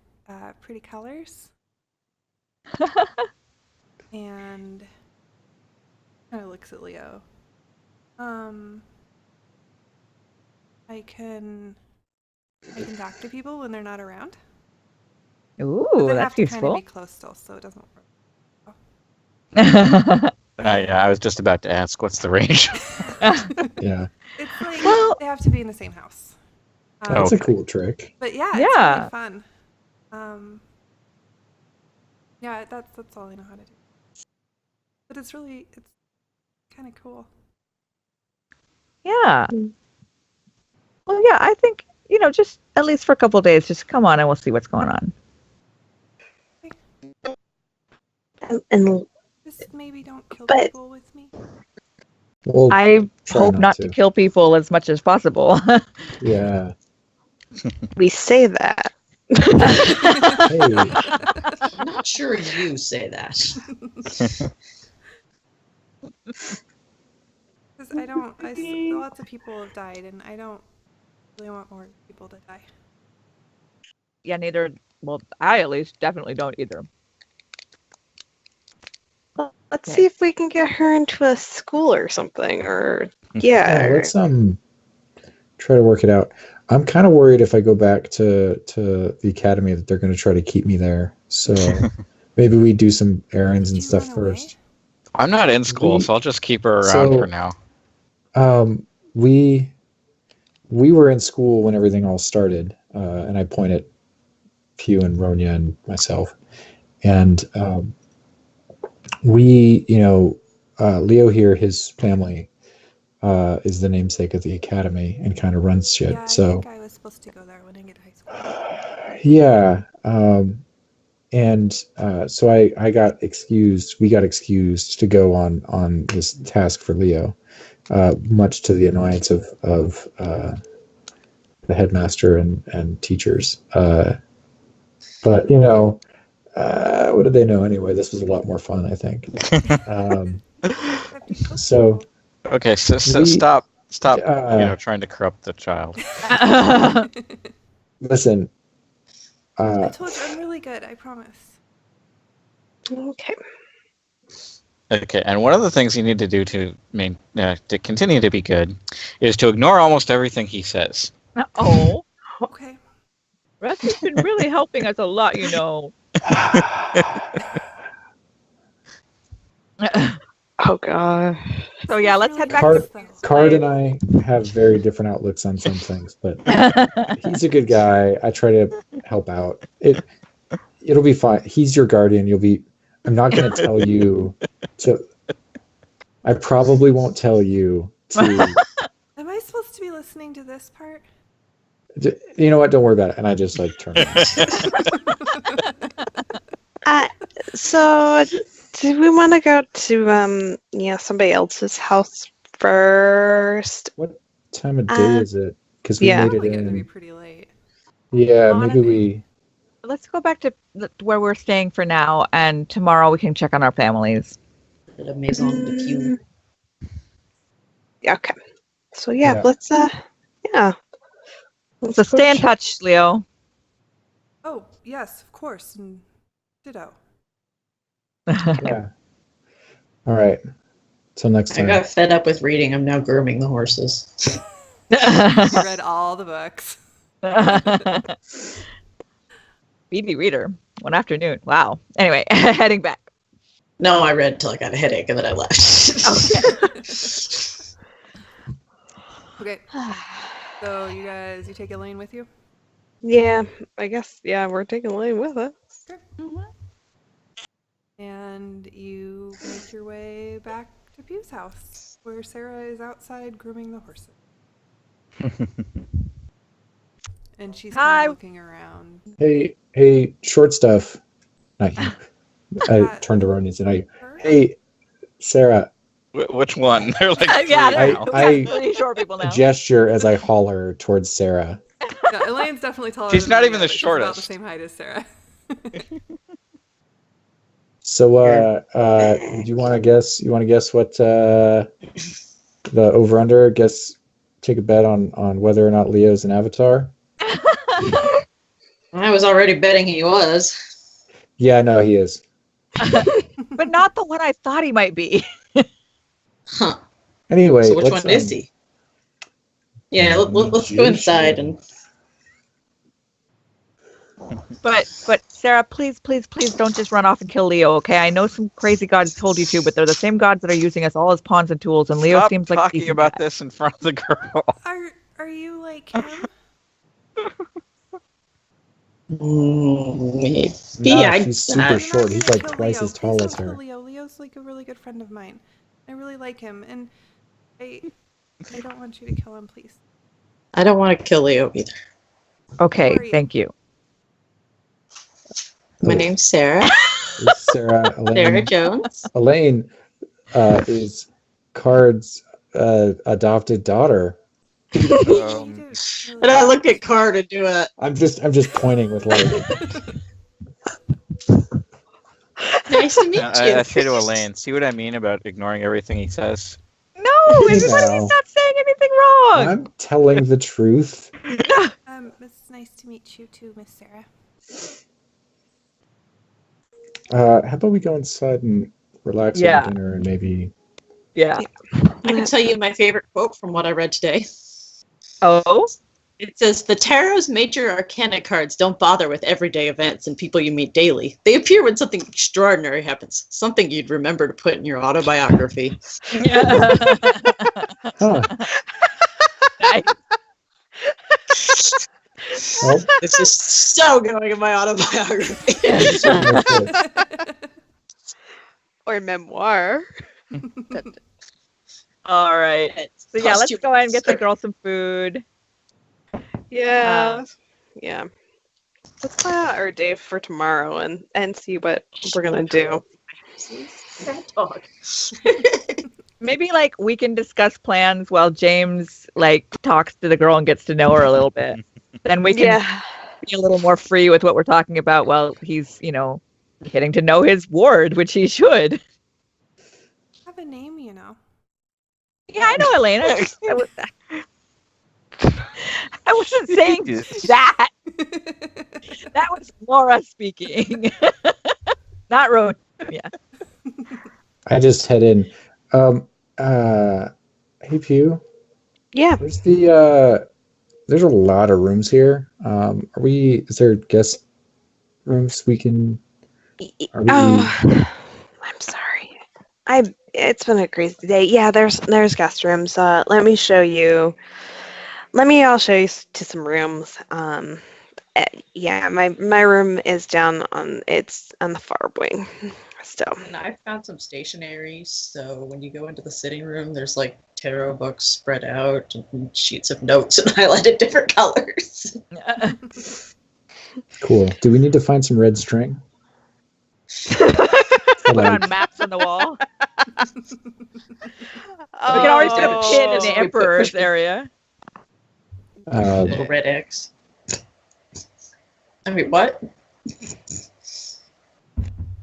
pretty colors, and kind of looks at Leo. I can talk to people when they're not around. Ooh, But they have that's to kind of useful. be close still, so it doesn't work. Yeah, I was just about to ask, what's the range? Yeah, It's like Well- they have to be in the same house. that's a cool trick. But yeah, it's Yeah. really fun. Yeah, that's all I know how to do. But it's kind of cool. Yeah. Well, yeah, I think, just at least for a couple of days, just come on and we'll see what's going on. And Just maybe don't kill But- people with me. Well, I try hope not not to to. kill people as much as possible. yeah. we say that. Hey, I'm not sure you say that. Because lots of people have died, and I don't really want more people to die. Yeah, neither. Well, I at least definitely don't either. Well, let's Okay. see if we can get her into a school or something. Or yeah, yeah, let's try to work it out. I'm kind of worried if I go back to the academy that they're going to try to keep me there. So maybe we do some errands Did and you stuff run away? first. I'm not in school, so I'll just keep her around So- for now. We were in school when everything all started, and I point at Pew and Ronya and myself, and Leo here, his family is the namesake of the academy and kind of runs shit. Yeah, I so think I was supposed to go there when I get to high school. yeah, and so I got excused. We got excused to go on this task for Leo, much to the annoyance of the headmaster and teachers. But what did they know anyway? This was a lot more fun, I think. That'd be cool. So Okay, so We- stop, uh, trying to corrupt the child. listen, I told you I'm really good. I promise. okay. Okay, and one of the things you need to do to continue to be good is to ignore almost everything he says. Oh, Okay. Rusty's been really helping us a lot, Oh god. So yeah, let's head back. Card- Though. Card and I have very different outlooks on some things, but he's a good guy. I try to help out. It'll be fine. He's your guardian. I'm not going to tell you to. I probably won't tell you to. Am I supposed to be listening to this part? You know what? Don't worry about it. And I just turn around. So do we want to go to somebody else's house first? What time of day is it? Because we yeah. made it Probably gonna be in. pretty late. Yeah, maybe Honestly. we. Let's go back to where we're staying for now, and tomorrow we can check on our families. The Maison de Pew. Okay. So yeah, Yeah. let's yeah. Let's So go stay in check- touch, Leo. Oh yes, of course. And ditto. Yeah. All right. Till next I time. got fed up with reading. I'm now grooming the horses. You read all the books. Speedy reader. One afternoon. Wow. Anyway, heading back. No, I read till I got a headache and then I left. Okay. So you take Elaine with you? Yeah, I guess. Yeah, we're taking Lane with us. And you make your way back to Pew's house, where Sarah is outside grooming the horses. And she's kind of looking around. Hey, short stuff. Not you. I turned around and said, "Hey, Sarah." Which one? They're like three Yeah, now. I pretty short people now. Gesture as I holler towards Sarah. No, Elaine's definitely taller. She's than not Lydia, even the but she's about the shortest. same height as Sarah. So, do you want to guess? You want to guess what the over/under? Guess, take a bet on whether or not Leo's an avatar. I was already betting he was. Yeah, no, he is. But not the one I thought he might be. Huh. Anyway, So which let's, one is he? Yeah, let's go inside and. But Sarah, please don't just run off and kill Leo, okay? I know some crazy gods told you to, but they're the same gods that are using us all as pawns and tools, and Leo Stop seems like talking about this in front of the girl. Are you like him? Maybe. no, I, he's super I- short. He's like Kill twice Leo. as tall Please as don't kill her. Leo. Leo's like a really good friend of mine. I really like him, and I don't want you to kill him, please. I don't want to kill Leo either. Okay, Who are you? thank you. My name's Sarah. It's Sarah. Sarah Jones. Elaine is Card's adopted daughter. Um, And I look at Card and do a I'm just pointing with like. nice to meet you. I say to Elaine, see what I mean about ignoring everything he says? No, he's not saying anything wrong. I'm telling the truth. It's nice to meet you too, Miss Sarah. How about we go inside and relax Yeah. over dinner and maybe. Yeah. I can tell you my favorite quote from what I read today. Oh? It says, "The tarot's major arcana cards don't bother with everyday events and people you meet daily. They appear when something extraordinary happens, something you'd remember to put in your autobiography." Huh. Nice. Well, This is so going in my autobiography. Or memoir. All right. So yeah, let's go ahead and get the girl some food. Yeah. Yeah. Let's plan out our day for tomorrow and see what we're gonna do. Dog. Maybe like we can discuss plans while James like talks to the girl and gets to know her a little bit. Then we can be a little more free with what we're talking about while he's, getting to know his ward, which he should. Have a name, you know. Yeah, I know, Elena. I wasn't saying that. That was Laura speaking. Not Rowan. Yeah. I just head in. Hey Pew. Yeah. There's a lot of rooms here. Is there guest rooms we can? I'm sorry. It's been a crazy day. Yeah, there's guest rooms. Let me show you. I'll show you to some rooms. Yeah, my room is down on the far wing. Still. And I found some stationery, so when you go into the sitting room, there's like tarot books spread out and sheets of notes and highlighted different colors. Cool. Do we need to find some red string? Put on maps on the wall. We can always put a pin in the Emperor's area. A little red X. I mean, what?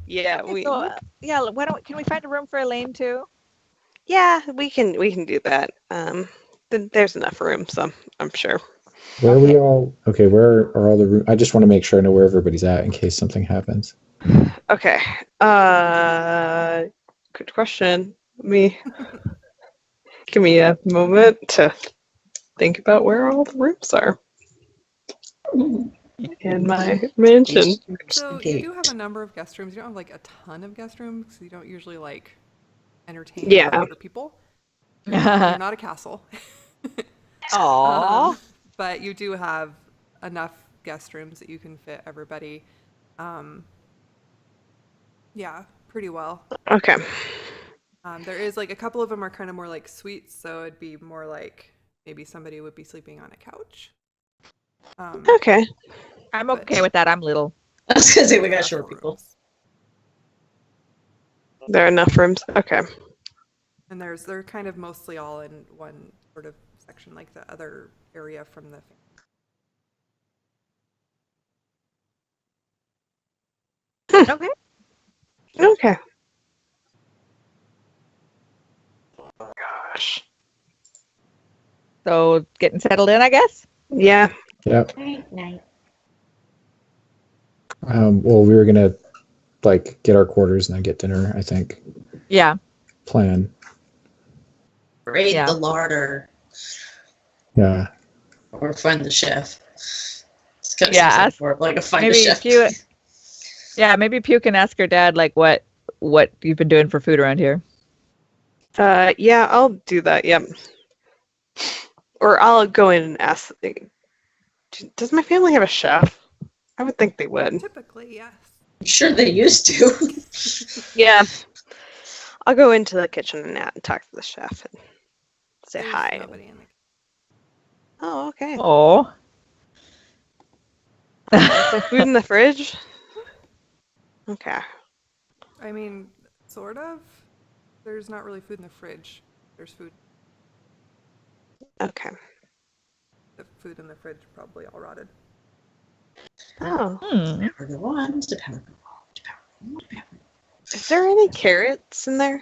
Yeah, Okay, so, can we find a room for Elaine too? Yeah, we can do that. There's enough room, so I'm sure. Where are we all? Okay, where are all the rooms? I just want to make sure I know where everybody's at in case something happens. Okay. Good question. Give me a moment to think about where all the rooms are in my mansion. So you do have a number of guest rooms. You don't have like a ton of guest rooms because you don't usually like entertain Yeah. other people. You're not a castle. Aww. But you do have enough guest rooms that you can fit everybody. Yeah, pretty well. Okay. There is like a couple of them are kind of more like suites, so it'd be more like maybe somebody would be sleeping on a couch. Okay. I'm okay with that. I'm little. I was gonna say we got enough short people. rooms. There are enough rooms. Okay. And they're kind of mostly all in one sort of section, like the other area from the. Okay. Okay. Oh, gosh. So getting settled in, I guess. Yeah. Yep. Night. Well, we were gonna like get our quarters and then get dinner. I think Yeah. plan. Raid Yeah. the larder Yeah. or find the chef. It's kind of Yeah, something ask- for like a find a maybe chef. Pew. Yeah, maybe Pew can ask her dad like what you've been doing for food around here. Yeah, I'll do that. Yep. Or I'll go in and ask. Does my family have a chef? I would think they would. Typically, yes. I'm sure they used to. Yeah. I'll go into the kitchen and talk to the chef and say There's hi. nobody in the. Oh, okay. Oh. Is there food in the fridge? Okay. I mean, sort of. There's not really food in the fridge. There's food. Okay. The food in the fridge probably all rotted. Oh. Power go on, to power go on, to power go on, to power go Is there any carrots in there?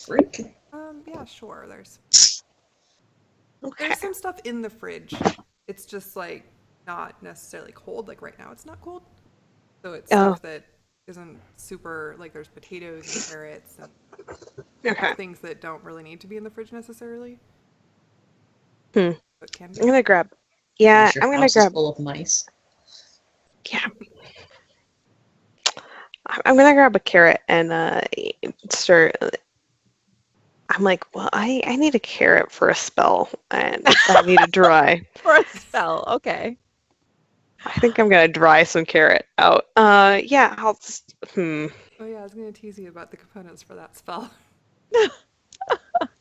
Freak. Yeah, sure. There's Okay. some stuff in the fridge. It's just like not necessarily cold. Like right now, it's not cold. So it's stuff that isn't super. Like there's potatoes and carrots and Okay. things that don't really need to be in the fridge necessarily. Hmm. But can be. I'm gonna grab. Yeah, Your I'm gonna house is grab. full of mice. Yeah. I'm gonna grab a carrot and start. I'm like, well, I need a carrot for a spell, and I need to dry. For a spell. Okay. I think I'm gonna dry some carrot out. Yeah, I'll just. Oh yeah, I was gonna tease you about the components for that spell.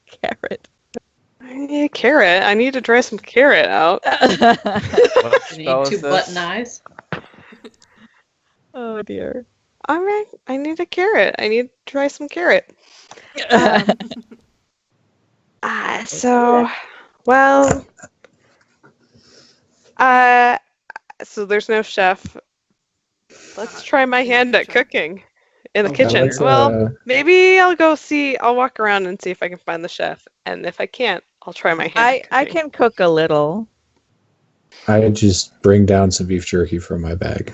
Carrot. I need a carrot. I need to dry some carrot out. What You spell need is two this? button eyes. Oh dear. All right, I need a carrot. I need to dry some carrot. So, well, so there's no chef. Let's try my In the hand at kitchen. cooking in the Okay, kitchen. let's, Well, maybe I'll go see. I'll walk around and see if I can find the chef, and if I can't, I'll try my hand. I at cooking. can cook a little. I just bring down some beef jerky from my bag.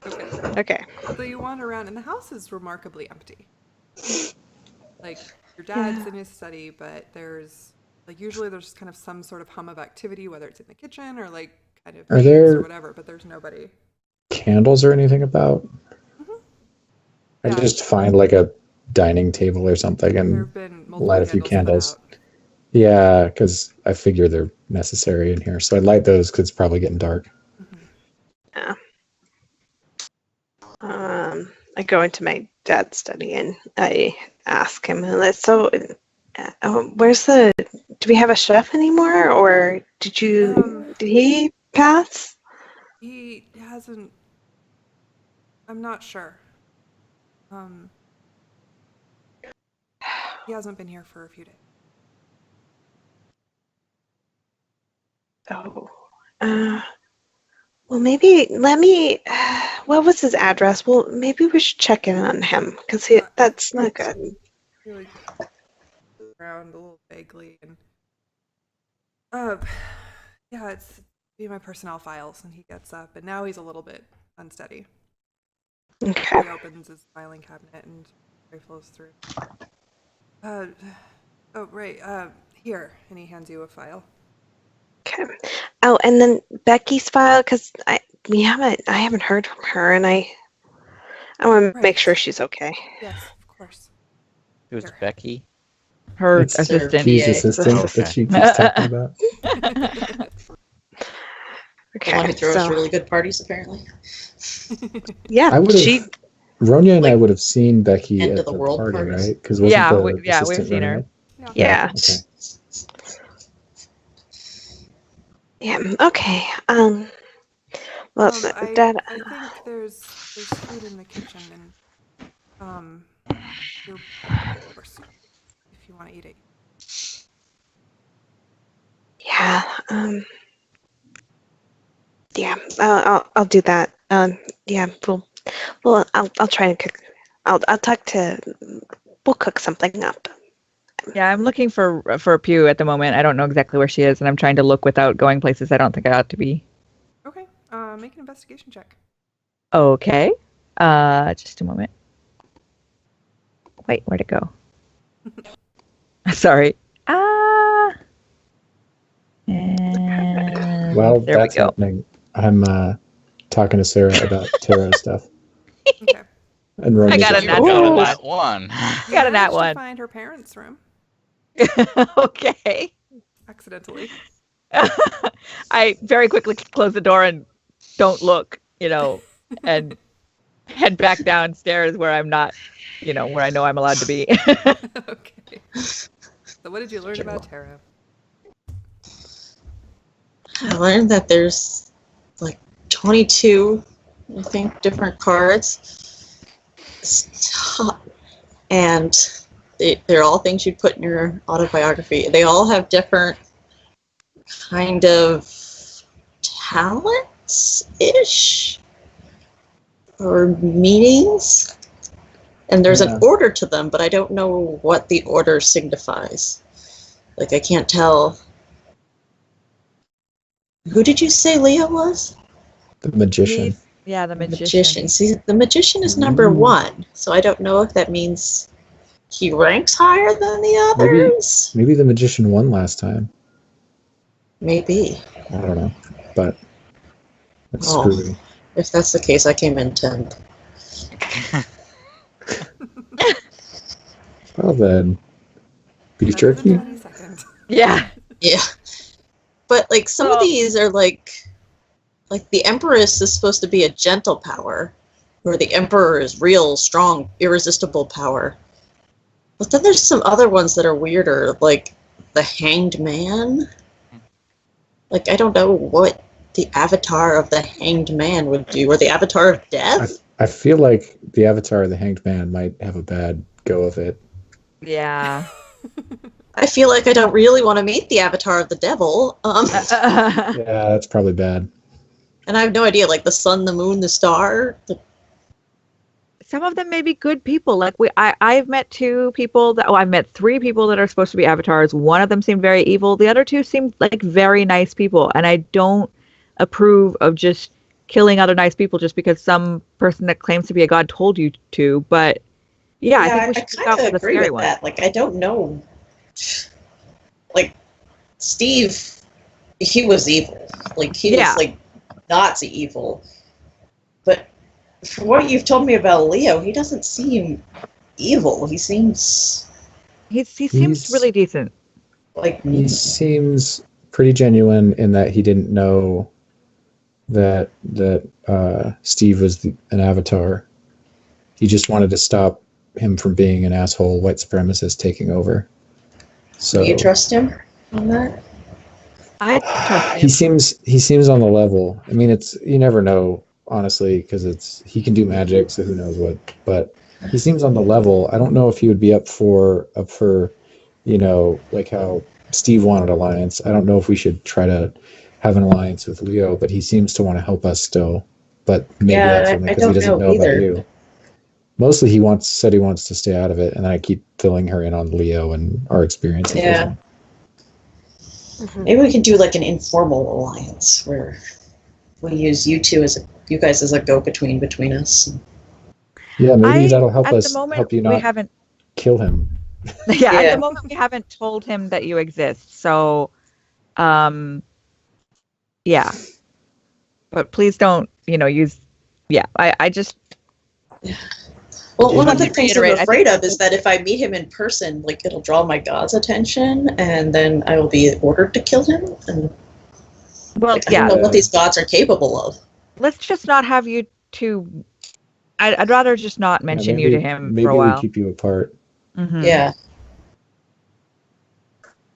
Okay. Okay. So you wander around, and the house is remarkably empty. Like your dad's in his study, but there's like usually there's kind of some sort of hum of activity, whether it's in the kitchen or like kind of Are maids there- or whatever. But there's nobody. Candles or anything about? I Yeah. just find like a dining table or something There and have been multiple light a few candles put candles. out. Yeah, because I figure they're necessary in here. So I light those because it's probably getting dark. Yeah. I go into my dad's study and I ask him, so, where's the? Do we have a chef anymore, or did he pass? He hasn't. I'm not sure. He hasn't been here for a few days. Oh, well, maybe let me. What was his address? Well, maybe we should check in on him because that's not good. He like around a little vaguely and yeah, it's be my personnel files, and he gets up, and now he's a little bit unsteady. Okay. He opens his filing cabinet and rifles through. Oh right. Here, and he hands you a file. Okay. Oh, and then Becky's file, because I haven't heard from her, and I want to make Right. sure she's okay. Yes, of course. Who's Here. Becky? Her It's assistant. G's PA. assistant Okay. that she keeps talking about. Okay. The one who throws so really good parties, apparently. yeah, I would she. have. Ronya and I Like, would have seen Becky end at of the the world party, parties. right? Because wasn't Yeah, the we've assistant seen running her. it? Yeah. Okay. Yeah. Okay. Well, Dad. I think there's food in the kitchen, and your course, if you want to eat it. Yeah. Yeah. I'll do that. Yeah. I'll try and cook. I'll talk to. We'll cook something up. Yeah, I'm looking for Pew at the moment. I don't know exactly where she is, and I'm trying to look without going places I don't think I ought to be. Okay. Make an investigation check. Okay. Just a moment. Wait, where'd it go? Sorry. And While there that's we go. happening, I'm talking to Sarah about tarot stuff. Okay. And Ronya's I got a like, You natural got "Whoa." one. that one. Got a nat managed to one. find her parents' room Okay. accidentally. I very quickly close the door and don't look, and head back downstairs where I'm not, where I know I'm allowed to be. Okay. So what did you learn about tarot? I learned that there's like 22, I think, different cards. And they're all things you'd put in your autobiography. They all have different kind of talents-ish or meanings. And there's Yeah. an order to them, but I don't know what the order signifies. Like, I can't tell. Who did you say Leo was? The magician. Yeah, the magician. See, the magician is number Ooh. 1, so I don't know if that means he ranks higher than the others. Maybe the magician won last time. Maybe. I don't know. But it's Oh. screwy. If that's the case, I came in 10th. Well then. Beef Better than jerky? 22nd. Yeah. Yeah. But, like, some of So- these are like the Empress is supposed to be a gentle power, where the Emperor is real, strong, irresistible power. But then there's some other ones that are weirder, like the Hanged Man. Like, I don't know what the avatar of the Hanged Man would do, or the avatar of death. I feel like the avatar of the Hanged Man might have a bad go of it. Yeah. I feel like I don't really want to meet the avatar of the devil. Yeah, that's probably bad. And I have no idea, like the sun, the moon, the star. Some of them may be good people. Like I've met 2 people I've met 3 people that are supposed to be avatars. One of them seemed very evil. The other 2 seemed like very nice people. And I don't approve of just killing other nice people just because some person that claims to be a god told you to. But yeah, I think we should look out for the agree scary with one. that. Like, I don't know. Like, Steve, he was evil. Like, he Yeah. was like Nazi evil. But from what you've told me about Leo, he doesn't seem evil. He seems He seems He's- really decent. like He seems pretty genuine in that he didn't know that Steve was an avatar. He just wanted to stop him from being an asshole white supremacist taking over. So do you trust him on that? I trust he him. seems on the level. I mean, you never know, honestly, because he can do magic, so who knows what. But he seems on the level. I don't know if he would be up for like how Steve wanted alliance. I don't know if we should try to have an alliance with Leo, but he seems to want to help us still. But maybe Yeah, that's only I because he don't doesn't know know about either. you. Mostly he said he wants to stay out of it, and then I keep filling her in on Leo and our experiences with Yeah. him. Maybe we can do like an informal alliance where we use you guys as a go-between between us. Yeah, maybe that'll help at us the moment, help you we not haven't. kill him. Yeah, at Yeah. the moment we haven't told him that you exist. So, um, yeah. But please don't, use. Yeah, I just. Well, Just one of wanted the to things I'm reiterate, I afraid think- of is that if I meet him in person, like it'll draw my god's attention, and then I will be ordered to kill him. And Well, I don't know what these gods are capable of. Let's just not have you two. I'd rather just not mention you to him maybe for a we while. keep you apart. Mhm. Yeah.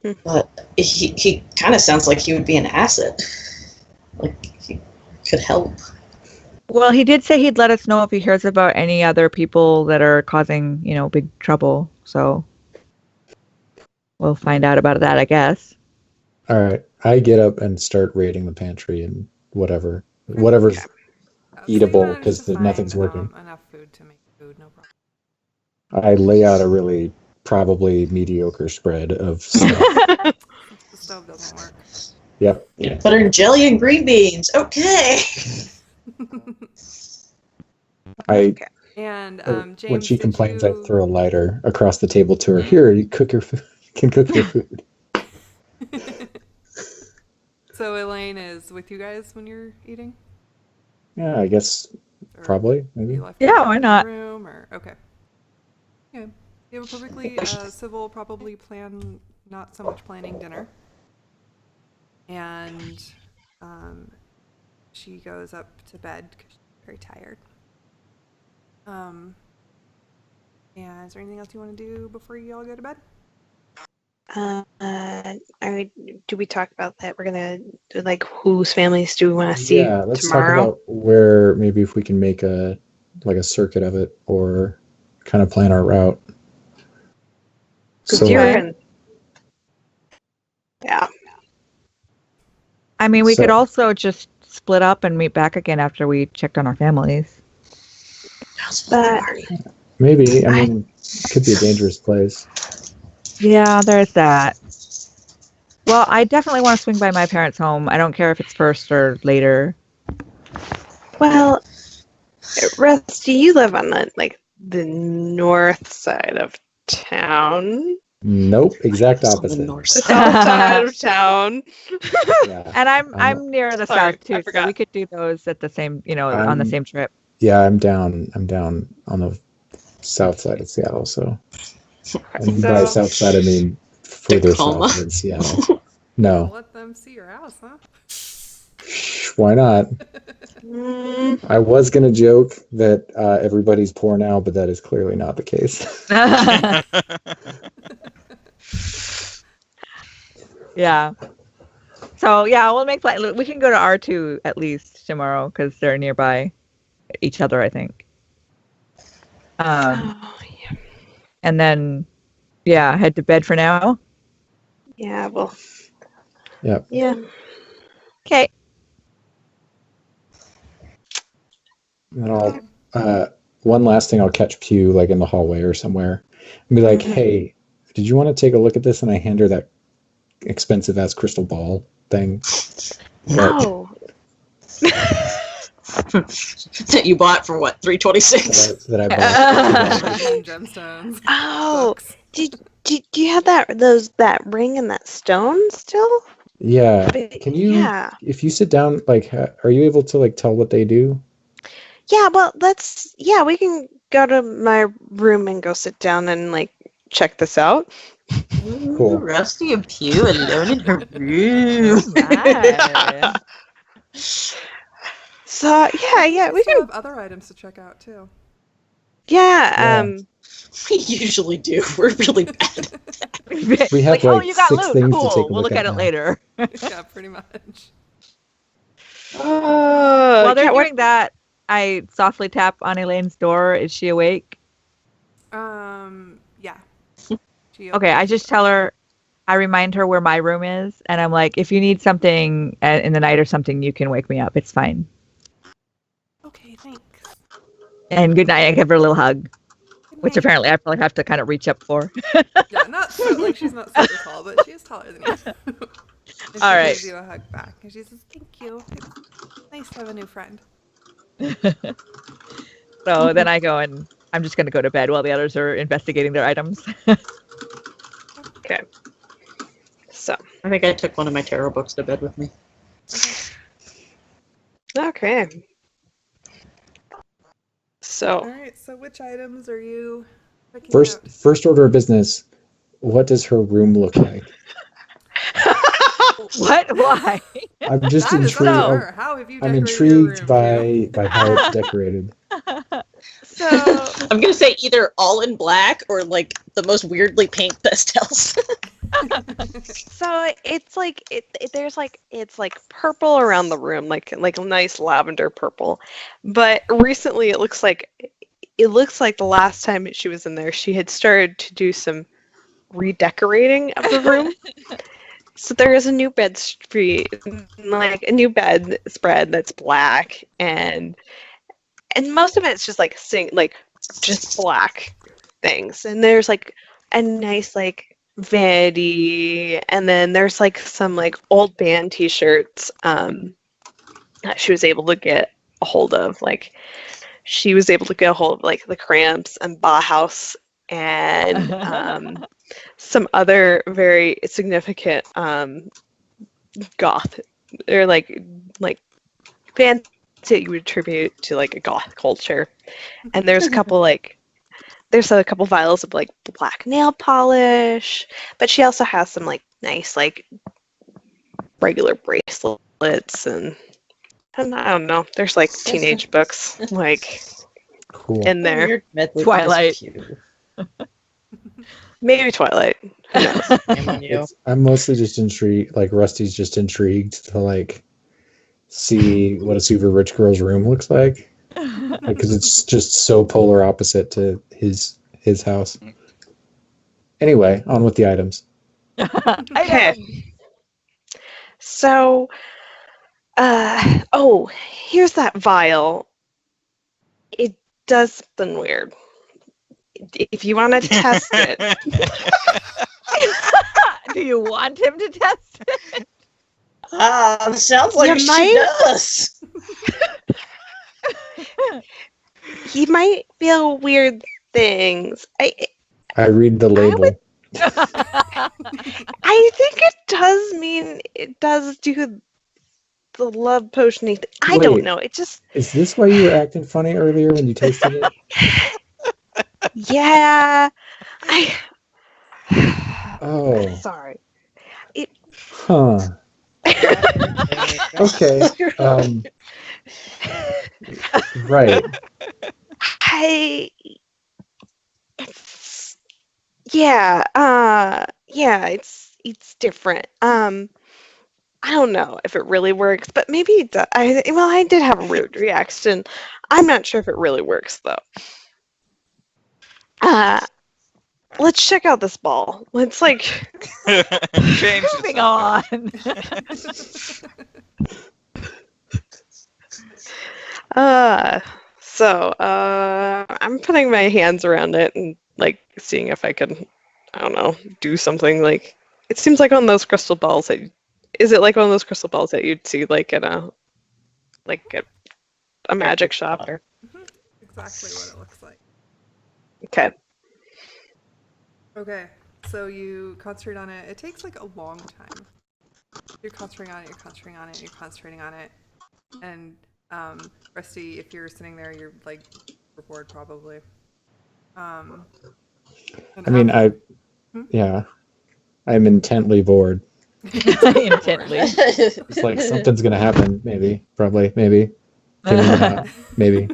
Hmm. But he kind of sounds like he would be an asset. Like he could help. Well, he did say he'd let us know if he hears about any other people that are causing, big trouble. So we'll find out about that, I guess. All right, I get up and start raiding the pantry and whatever's Okay. eatable, managed 'cause to nothing's find, working. Enough food to make food, no problem. I lay out a really probably mediocre spread of stuff. The stove doesn't work. Yep. Butter and jelly and green beans. Okay. And James, when she did complains, you... I throw a lighter across the table to her. Here, you cook your food. You can cook your food. So Elaine is with you guys when you're eating? Yeah, I guess Or probably maybe. you left Yeah, her why in the not? Room or okay. Yeah, you have a perfectly civil, probably not so much planning dinner, and she goes up to bed because she's very tired. And is there anything else you want to do before you all go to bed? Do we talk about that? We're gonna like whose families do we want to see Yeah, let's tomorrow? talk about where maybe if we can make a circuit of it or kind of plan our route. Because So you're in. Yeah. I mean, we So- could also just split up and meet back again after we checked on our families. But maybe, I mean, it could be a dangerous place. Yeah, there's that. Well, I definitely want to swing by my parents' home. I don't care if it's first or later. well, Rusty, you live on the north side of town. Nope, exact It's on the opposite. north The side. south side of town. Yeah. And I'm near the Sorry, south I too, so forgot. we could do those at the same, on the same trip. Yeah, I'm down on the south side of Seattle, so and by So- south side I mean further Tacoma. south than Seattle. No. Let them see your house, huh? Why not? Mm, I was gonna joke that everybody's poor now, but that is clearly not the case. Yeah. So yeah, we'll make plans. We can go to R2 at least tomorrow because they're nearby each other, I think. oh, yeah. And then, yeah, head to bed for now. Yeah, well. Yep. Yeah. Okay. And I'll one last thing, I'll catch Pew like in the hallway or somewhere and be like, "Hey, did you want to take a look at this?" And I hand her that expensive ass crystal ball thing. No. That you bought for what, $326? That I bought. And gemstones. Oh, Books. do you have that ring and that stone still? Yeah. But- Can you, Yeah. if you sit down, like, are you able to like tell what they do? Yeah, well, we can go to my room and go sit down and like check this out. Cool. Rusty and Pew alone in her room. Nice. So yeah, we still can. have other items to check out too. Yeah, We usually do. We're really bad. We have, oh, like, you got 6 loot. things to Cool. take a We'll look look at at it now. later. Yeah, pretty much. While they're yeah, doing that, I softly tap on Elaine's door. Is she awake? Yeah. She Okay, I just tell her, I remind her where my room is, and I'm like, if you need something in the night or something, you can wake me up. It's fine. Okay, thanks. And good night. I give her a little hug, Good which night. apparently I probably have to kind of reach up for. Yeah, not so, like she's not super tall, but she is taller than you. And she All right. gives you a hug back, and she says, "Thank you. It's nice to have a new friend." So then I go and I'm just going to go to bed while the others are investigating their items. Okay. So. I think I took one of my tarot books to bed with me. Okay. So. All right. So which items are you picking out? First order of business. What does her room look like? What? Why? I'm just That is up to intrigued. her. How have you I'm decorated your intrigued room, by how it's decorated. So. I'm gonna say either all in black or like the most weirdly pink pastels. So it's like there's like it's like purple around the room, like a nice lavender purple. But recently it looks like the last time she was in there, she had started to do some redecorating of the room. So there is a new like a new bed spread that's black, and most of it's just like just black things. And there's like a nice like vanity, and then there's like some like old band t-shirts that she was able to get a hold of. Like she was able to get a hold of like the Cramps and Bauhaus and some other very significant goth or like bands that you would attribute to like a goth culture. And there's a couple vials of like black nail polish, but she also has some like nice like regular bracelets and I don't know. There's like teenage books like Cool. in there. Twilight. Maybe Twilight. Who knows? I'm mostly just intrigued. Like Rusty's just intrigued to like see what a super rich girl's room looks like, because it's just so polar opposite to his house. Anyway, on with the items. Okay. So, here's that vial. It does something weird. If you want to test it. Do you want him to test it? Sounds like she does. He might feel weird things. I read the label. I think it does do the love potion-y thing. I don't know. It just... Is this why you were acting funny earlier when you tasted it? Yeah. Oh. Sorry. Huh. Okay. Right. It's different. I don't know if it really works, but maybe it does. I did have a weird reaction. I'm not sure if it really works though. Let's check out this ball. Let's like Change moving on. I'm putting my hands around it and like seeing if I can, I don't know, do something like. It seems like one of those crystal balls that. Is it like one of those crystal balls that you'd see like at a magic shop? Or... Exactly what it looks like. Okay. Okay, so you concentrate on it. It takes like a long time. You're concentrating on it, you're concentrating on it, you're concentrating on it. And Rusty, if you're sitting there, you're like bored probably. I'm intently bored. Intently. It's like something's gonna happen, maybe. Probably, maybe. Maybe.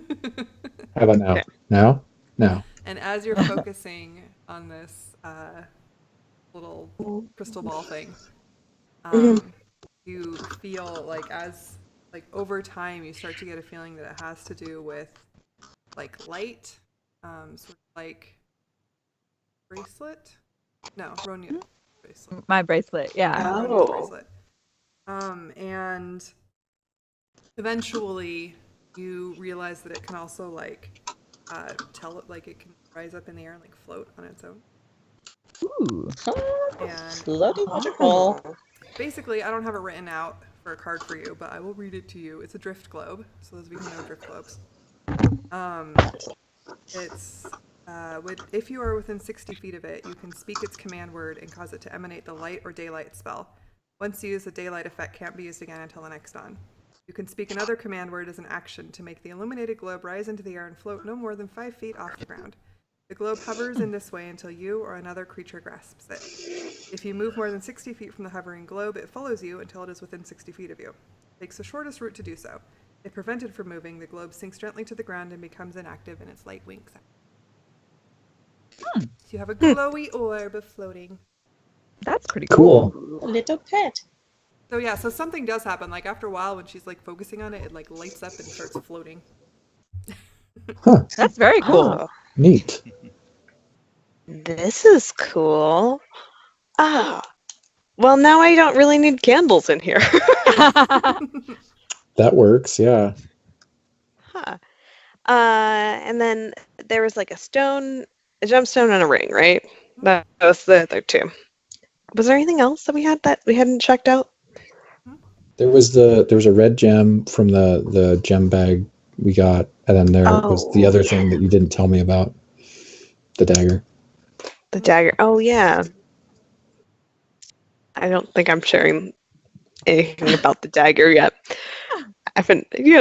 How about now? Okay. Now? And as you're focusing on this little crystal ball thing, you feel like over time you start to get a feeling that it has to do with like light, sort of like bracelet. No, Ronia bracelet. My bracelet, yeah. Ronia's bracelet. And eventually you realize that it can also like tell it like it can rise up in the air and like float on its own. Ooh. And Bloody magical. basically, I don't have it written out for a card for you, but I will read it to you. It's a drift globe. So those of you who know drift globes. It's if you are within 60 feet of it, you can speak its command word and cause it to emanate the light or daylight spell. Once used, the daylight effect can't be used again until the next dawn. You can speak another command word as an action to make the illuminated globe rise into the air and float no more than 5 feet off the ground. The globe hovers in this way until you or another creature grasps it. If you move more than 60 feet from the hovering globe, it follows you until it is within 60 feet of you. It takes the shortest route to do so. If prevented from moving, the globe sinks gently to the ground and becomes inactive, and its light winks out. So you have a glowy orb floating. That's pretty cool. A little pet. So yeah, so something does happen. Like after a while, when she's like focusing on it, it like lights up and starts floating. That's very cool. Oh, Neat. this is cool. Ah, well, now I don't really need candles in here. That works, yeah. Huh. And then there was like a gemstone, and a ring, right? That was the other two. Was there anything else that we hadn't checked out? There was a red gem from the gem bag we got, and then there was the other thing that you didn't tell me about. The dagger. The dagger. Oh yeah. I don't think I'm sharing anything about the dagger yet. I've been, Do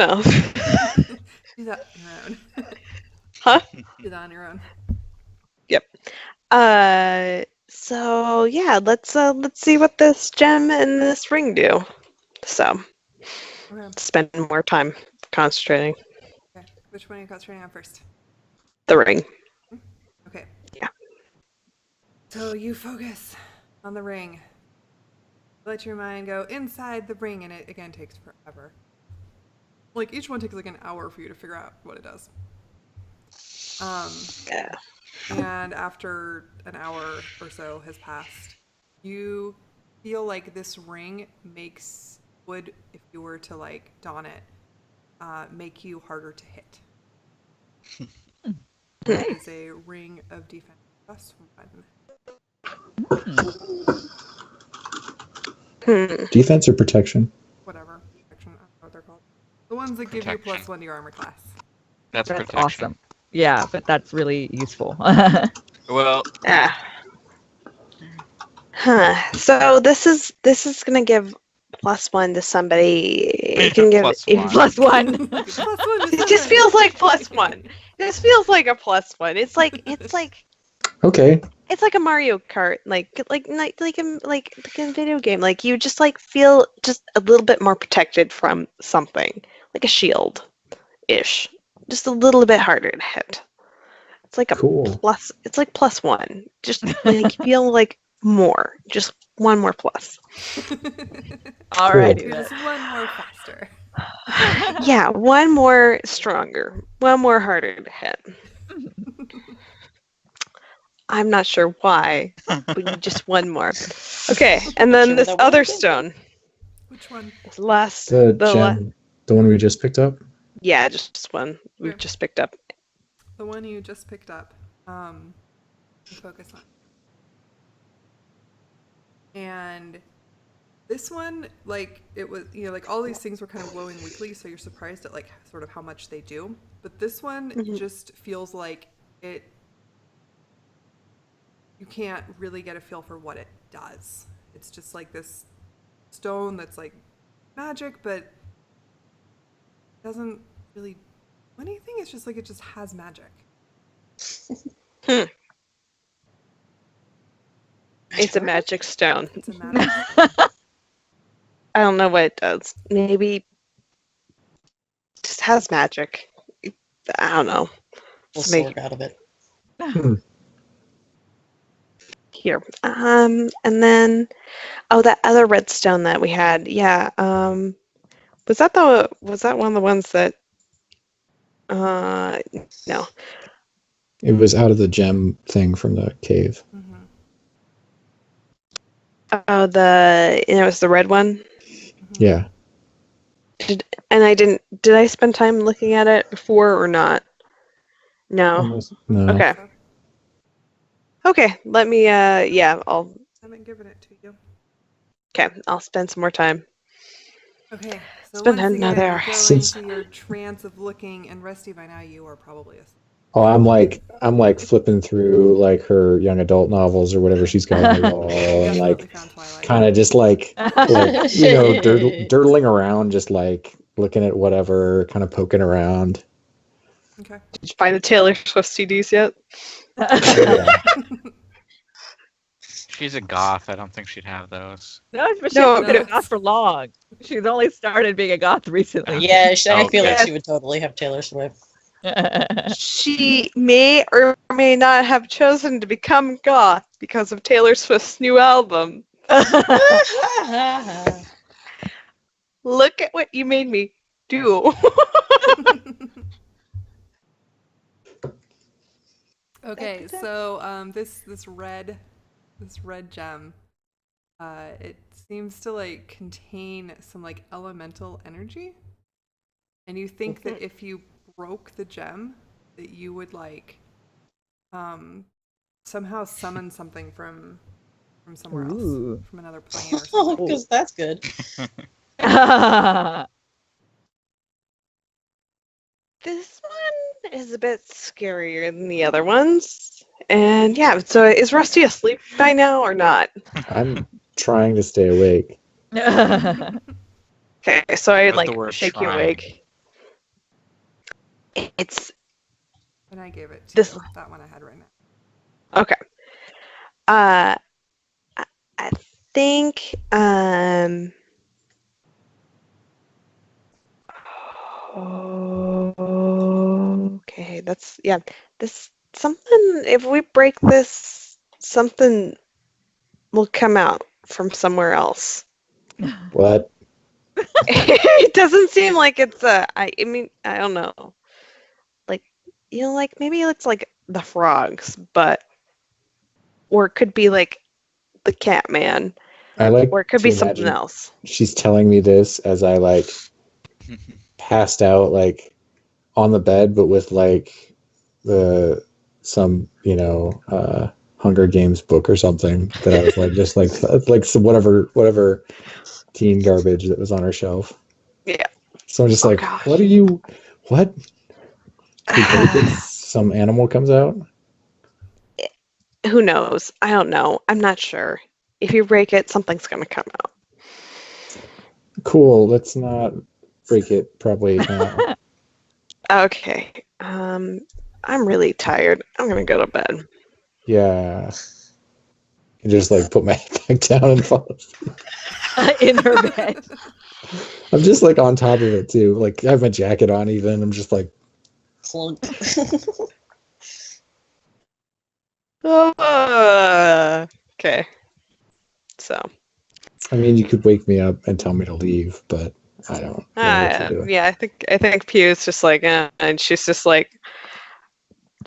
that on your own. Huh? Do that on your own. Yep. So yeah, let's see what this gem and this ring do. So Okay. spend more time concentrating. Okay. Which one are you concentrating on first? The ring. Okay. Yeah. So you focus on the ring. Let your mind go inside the ring, and it again takes forever. Like each one takes like an hour for you to figure out what it does. Yeah. And after an hour or so has passed, you feel like this ring would, if you were to like don it, make you harder to hit. It is a ring of defense +1. Defense or protection? Whatever. Protection, I don't know what they're called. The ones that give you +1 to your armor class. That's That's protection. awesome. Yeah, but that's really useful. Well, Yeah. Huh. So this is gonna give +1 to somebody. It can give +1. +1. +1 It just feels like +1. This feels like a +1. It's like Okay. it's like a Mario Kart, like a video game. Like you just like feel just a little bit more protected from something, like a shield, ish. Just a little bit harder to hit. It's like a Cool. plus. It's like +1. Just like feel like more. Just one more plus. Alrighty. You're just one more faster. Yeah, one more stronger. One more harder to hit. I'm not sure why, but just one more. Okay, and then Sure this that other wasn't it? stone. Which one? Last. The the gem, the one we just picked up. Yeah, just one we Okay. just picked up. The one you just picked up. You focus on. And this one, like, it was, like all these things were kind of glowing weakly, so you're surprised at like sort of how much they do. But this one just feels like you can't really get a feel for what it does. It's just like this stone that's like magic, but doesn't really do anything. It's just like it just has magic. It's a magic stone. It's a magic. I don't know what it does. Maybe just has magic. I don't know. We'll Just make- slurp out of it. Here. And then that other redstone that we had. Yeah. Was that one of the ones that no. It was out of the gem thing from the cave. Mm-hmm. Oh, it was the red one. Yeah. Did I spend time looking at it before or not? No. No. Okay. Okay, let me I haven't given it to you. I'll spend some more time. Okay, so been once again, another- you go Since- into your trance of looking, and Rusty, by now you are probably asleep. Oh, I'm like flipping through like her young adult novels or whatever she's got on the wall, and Definitely like found Twilight. kind of just like dirtling around, just like looking at whatever, kind of poking around. Okay. Did you find the Taylor Swift CDs yet? Yeah. She's a goth. I don't think she'd have those. No, but she No, hasn't been but a goth for long. She's only started being a goth recently. Yeah, I feel like Okay. she would totally have Taylor Swift. She may or may not have chosen to become goth because of Taylor Swift's new album. Look at what you made me do. Okay, so this red gem, it seems to like contain some like elemental energy, and you think that if you broke the gem, that you would like somehow summon something from somewhere Ooh. else, from another plane or something. Because that's good. This one is a bit scarier than the other ones. And yeah, so is Rusty asleep by now or not? I'm trying to stay awake. Okay, so I What's like the word shake you trying? awake. It's And I gave it to This- you. That one I had right now. okay. I think okay, that's yeah. This something if we break this, something will come out from somewhere else. What? It doesn't seem like it's I mean, I don't know. Like, like maybe it's like the frogs, but or it could be like the cat man, I like or it could to be something imagine else. she's telling me this as I like passed out like on the bed, but with like some Hunger Games book or something that I was like just like some whatever teen garbage that was on her shelf. Yeah. So I'm just Oh, like, gosh. what? You break it, some animal comes out. Who knows? I don't know. I'm not sure. If you break it, something's gonna come out. Cool. Let's not break it. Probably not. Okay. I'm really tired. I'm gonna go to bed. Yeah. And just like put my head back down and fall asleep. In her bed. I'm just like on top of it too. Like I have my jacket on even. I'm just like Clunk. Okay. So. I mean, you could wake me up and tell me to leave, but I don't know what to do. Yeah, I think Pew's just like, and she's just like,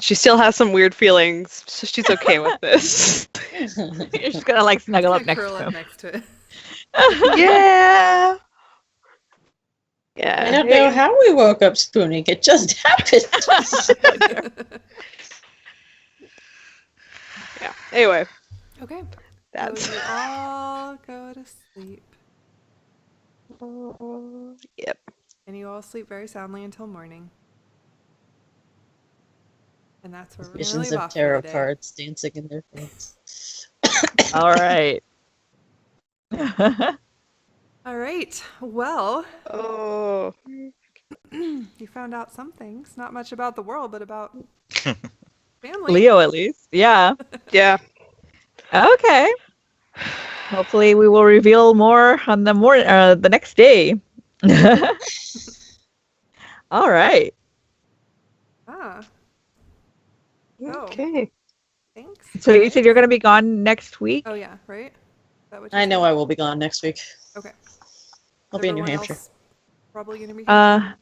she still has some weird feelings, so she's okay with this. You're just gonna like snuggle up Gonna next curl to up him. next to it. Yeah. Yeah. I don't know how we woke up spooning. It just happened. Yeah. Anyway, Okay. that's. So you all go to sleep, Yep. and you all sleep very soundly until morning. And that's where we're going to Visions leave of off for tarot today. cards dancing in their face. All right. All right. Well, Oh. you found out some things. Not much about the world, but about family. Leo, at least. Yeah. Yeah. Okay. Hopefully, we will reveal more on the next day. All right. Ah, Oh. Okay. thanks. So you said you're going to be gone next week? Oh yeah, right. Is that what you I know said? I will be gone next week. Okay. I'll be in New Everyone Hampshire. else probably gonna be here.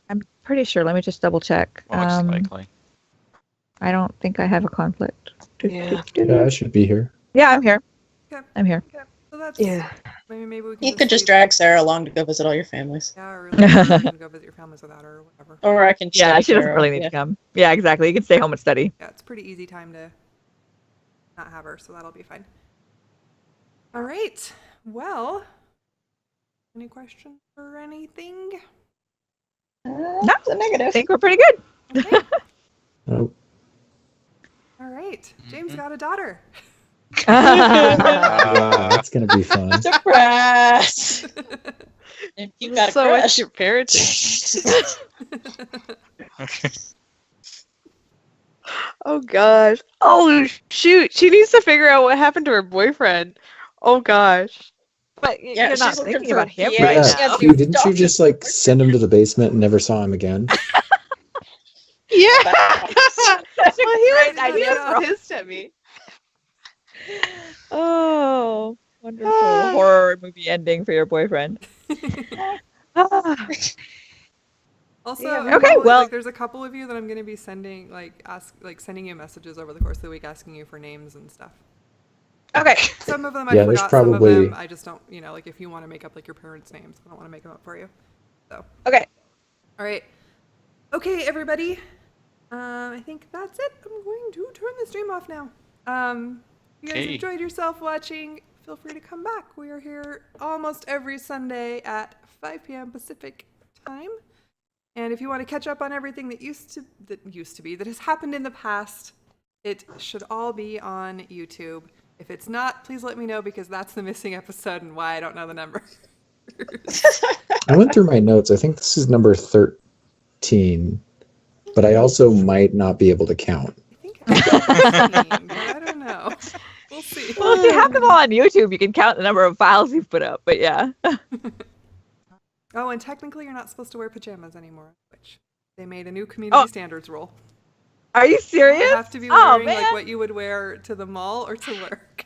I'm pretty sure. Let me just double check. Most likely. I don't think I have a conflict. Yeah. Yeah, I should be here. Yeah, I'm here. Okay. I'm here. So that's Yeah. maybe we can. You could just leave- drag Sarah along to go visit all your families. Yeah, or like, you can go visit your families without her or whatever. Or I can Yeah, check she doesn't Sarah. really need to come. Yeah, exactly. You can stay home and study. Yeah, it's a pretty easy time to not have her, so that'll be fine. All right. Well, Any questions or anything? That's a I negative. think we're pretty good. Okay. Oh, All right. James got a daughter. yeah, that's gonna be fun. Surprise! And you got a So crush. much your parenting. Oh gosh. Oh shoot. She needs to figure out what happened to her boyfriend. Oh gosh. But Yeah, you're not she's looking thinking for about him PA. right Yeah, she now. has Q, didn't you dog. just like send him to the basement and never saw him again? Yeah. That's a Well, he great was idea, bro. pissed at me. Oh, wonderful horror movie ending for your boyfriend. Ah, Also, Yeah, I'm okay, probably- well- like, there's a couple of you that I'm going to be sending, sending you messages over the course of the week asking you for names and stuff. okay. Some of them I Yeah, there's forgot, some of probably- them I just don't, like if you want to make up like your parents' names, I don't want to make them up for you. So, Okay. all right. Okay, everybody. I think that's it. I'm going to turn the stream off now. You guys Okay. enjoyed yourself watching. Feel free to come back. We are here almost every Sunday at 5 p.m. Pacific time. And if you want to catch up on everything that has happened in the past, it should all be on YouTube. If it's not, please let me know because that's the missing episode and why I don't know the number. I went through my notes. I think this is number 13, but I also might not be able to count. I think it's 15, but I don't know. We'll see. Well, if you have them all on YouTube, you can count the number of files you've put up. But yeah. Oh, and technically you're not supposed to wear pajamas anymore, which they made a new community standards rule. Are you serious? You have to be Oh, wearing like man. what you would wear to the mall or to work.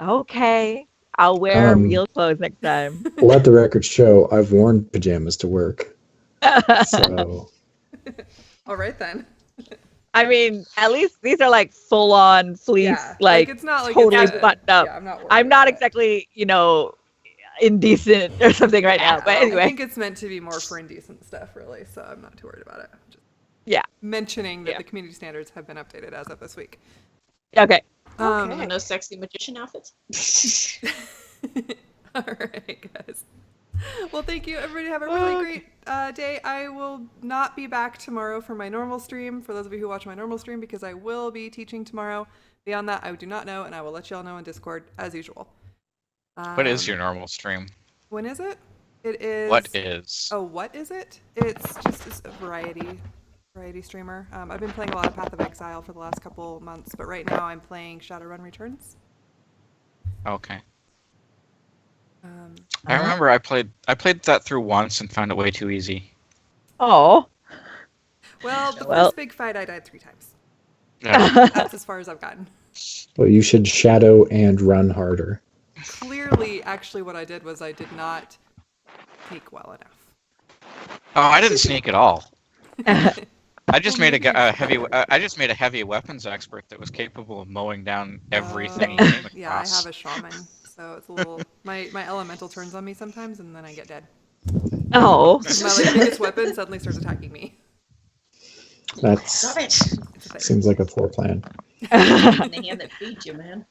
Okay. I'll wear Um, real clothes next time. Let the record show I've worn pajamas to work. So All right then. I mean, at least these are like full on fleece, Yeah, like it's not like totally it's buttoned up. Yeah, I'm not. I'm not worried about it. exactly, indecent or something right now. But I anyway, think it's meant to be more for indecent stuff, really. So I'm not too worried about it. Just yeah. mentioning that Yeah. the community standards have been updated as of this week. Okay. No sexy magician outfits. All right, guys. Well, thank you. Everybody have a really great day. I will not be back tomorrow for my normal stream, for those of you who watch my normal stream, because I will be teaching tomorrow. Beyond that, I do not know, and I will let you all know in Discord, as usual. What is your normal stream? When is it? It is... What is? Oh, what is it? It's just a variety streamer. I've been playing a lot of Path of Exile for the last couple months, but right now I'm playing Shadowrun Returns. Okay. Um, I remember I played that through once and found it way too easy. Oh. well, the Well- first big fight I died 3 times. Yeah. That's as far as I've gotten. well, you should shadow and run harder. Clearly, actually, what I did was I did not sneak well enough. Oh, I didn't sneak at all. I just Well, made maybe a it's heavy. better. I just made a heavy weapons expert that was capable of mowing down everything he Oh, came yeah, I across. have a shaman, so it's a little. My elemental turns on me sometimes, and then I get dead. Oh. My biggest weapon suddenly starts attacking me. That Stop it. It's a thing. seems like a poor plan. The hand that feeds you, man.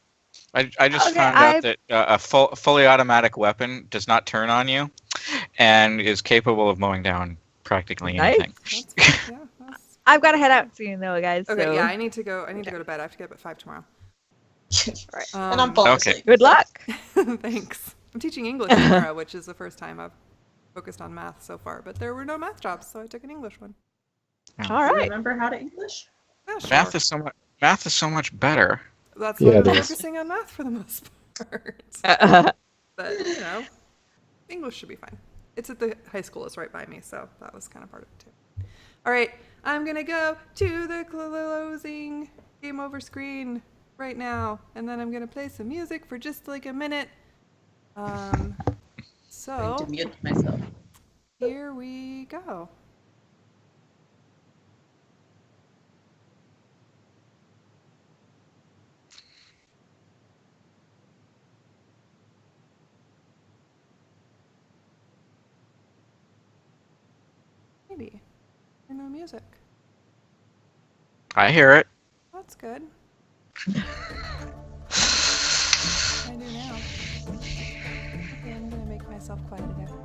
I just Okay, found out that a fully automatic weapon does not turn on you, and is capable of mowing down practically Nice. anything. That's good, yeah, that's... I've got to head out soon, though, guys. Okay, so yeah, I need to go. I need to go to bed. I have to get up at 5 tomorrow. And I'm Um, falling Okay. asleep. good luck. Thanks. I'm teaching English tomorrow, which is the first time I've focused on math so far. But there were no math jobs, so I took an English one. All Do you right. remember how to English? Yeah, sure. Math is so much better. That's Yeah, why I'm it is. focusing on math for the most part. But, English should be fine. It's at the high school. It's right by me, so that was kind of part of it, too. All right, I'm going to go to the closing game over screen right now, and then I'm going to play some music for just like a minute. I So, need to mute myself. here we go. Maybe. No music. I hear it. That's good. I do now. Okay, I'm gonna make myself myself quiet again.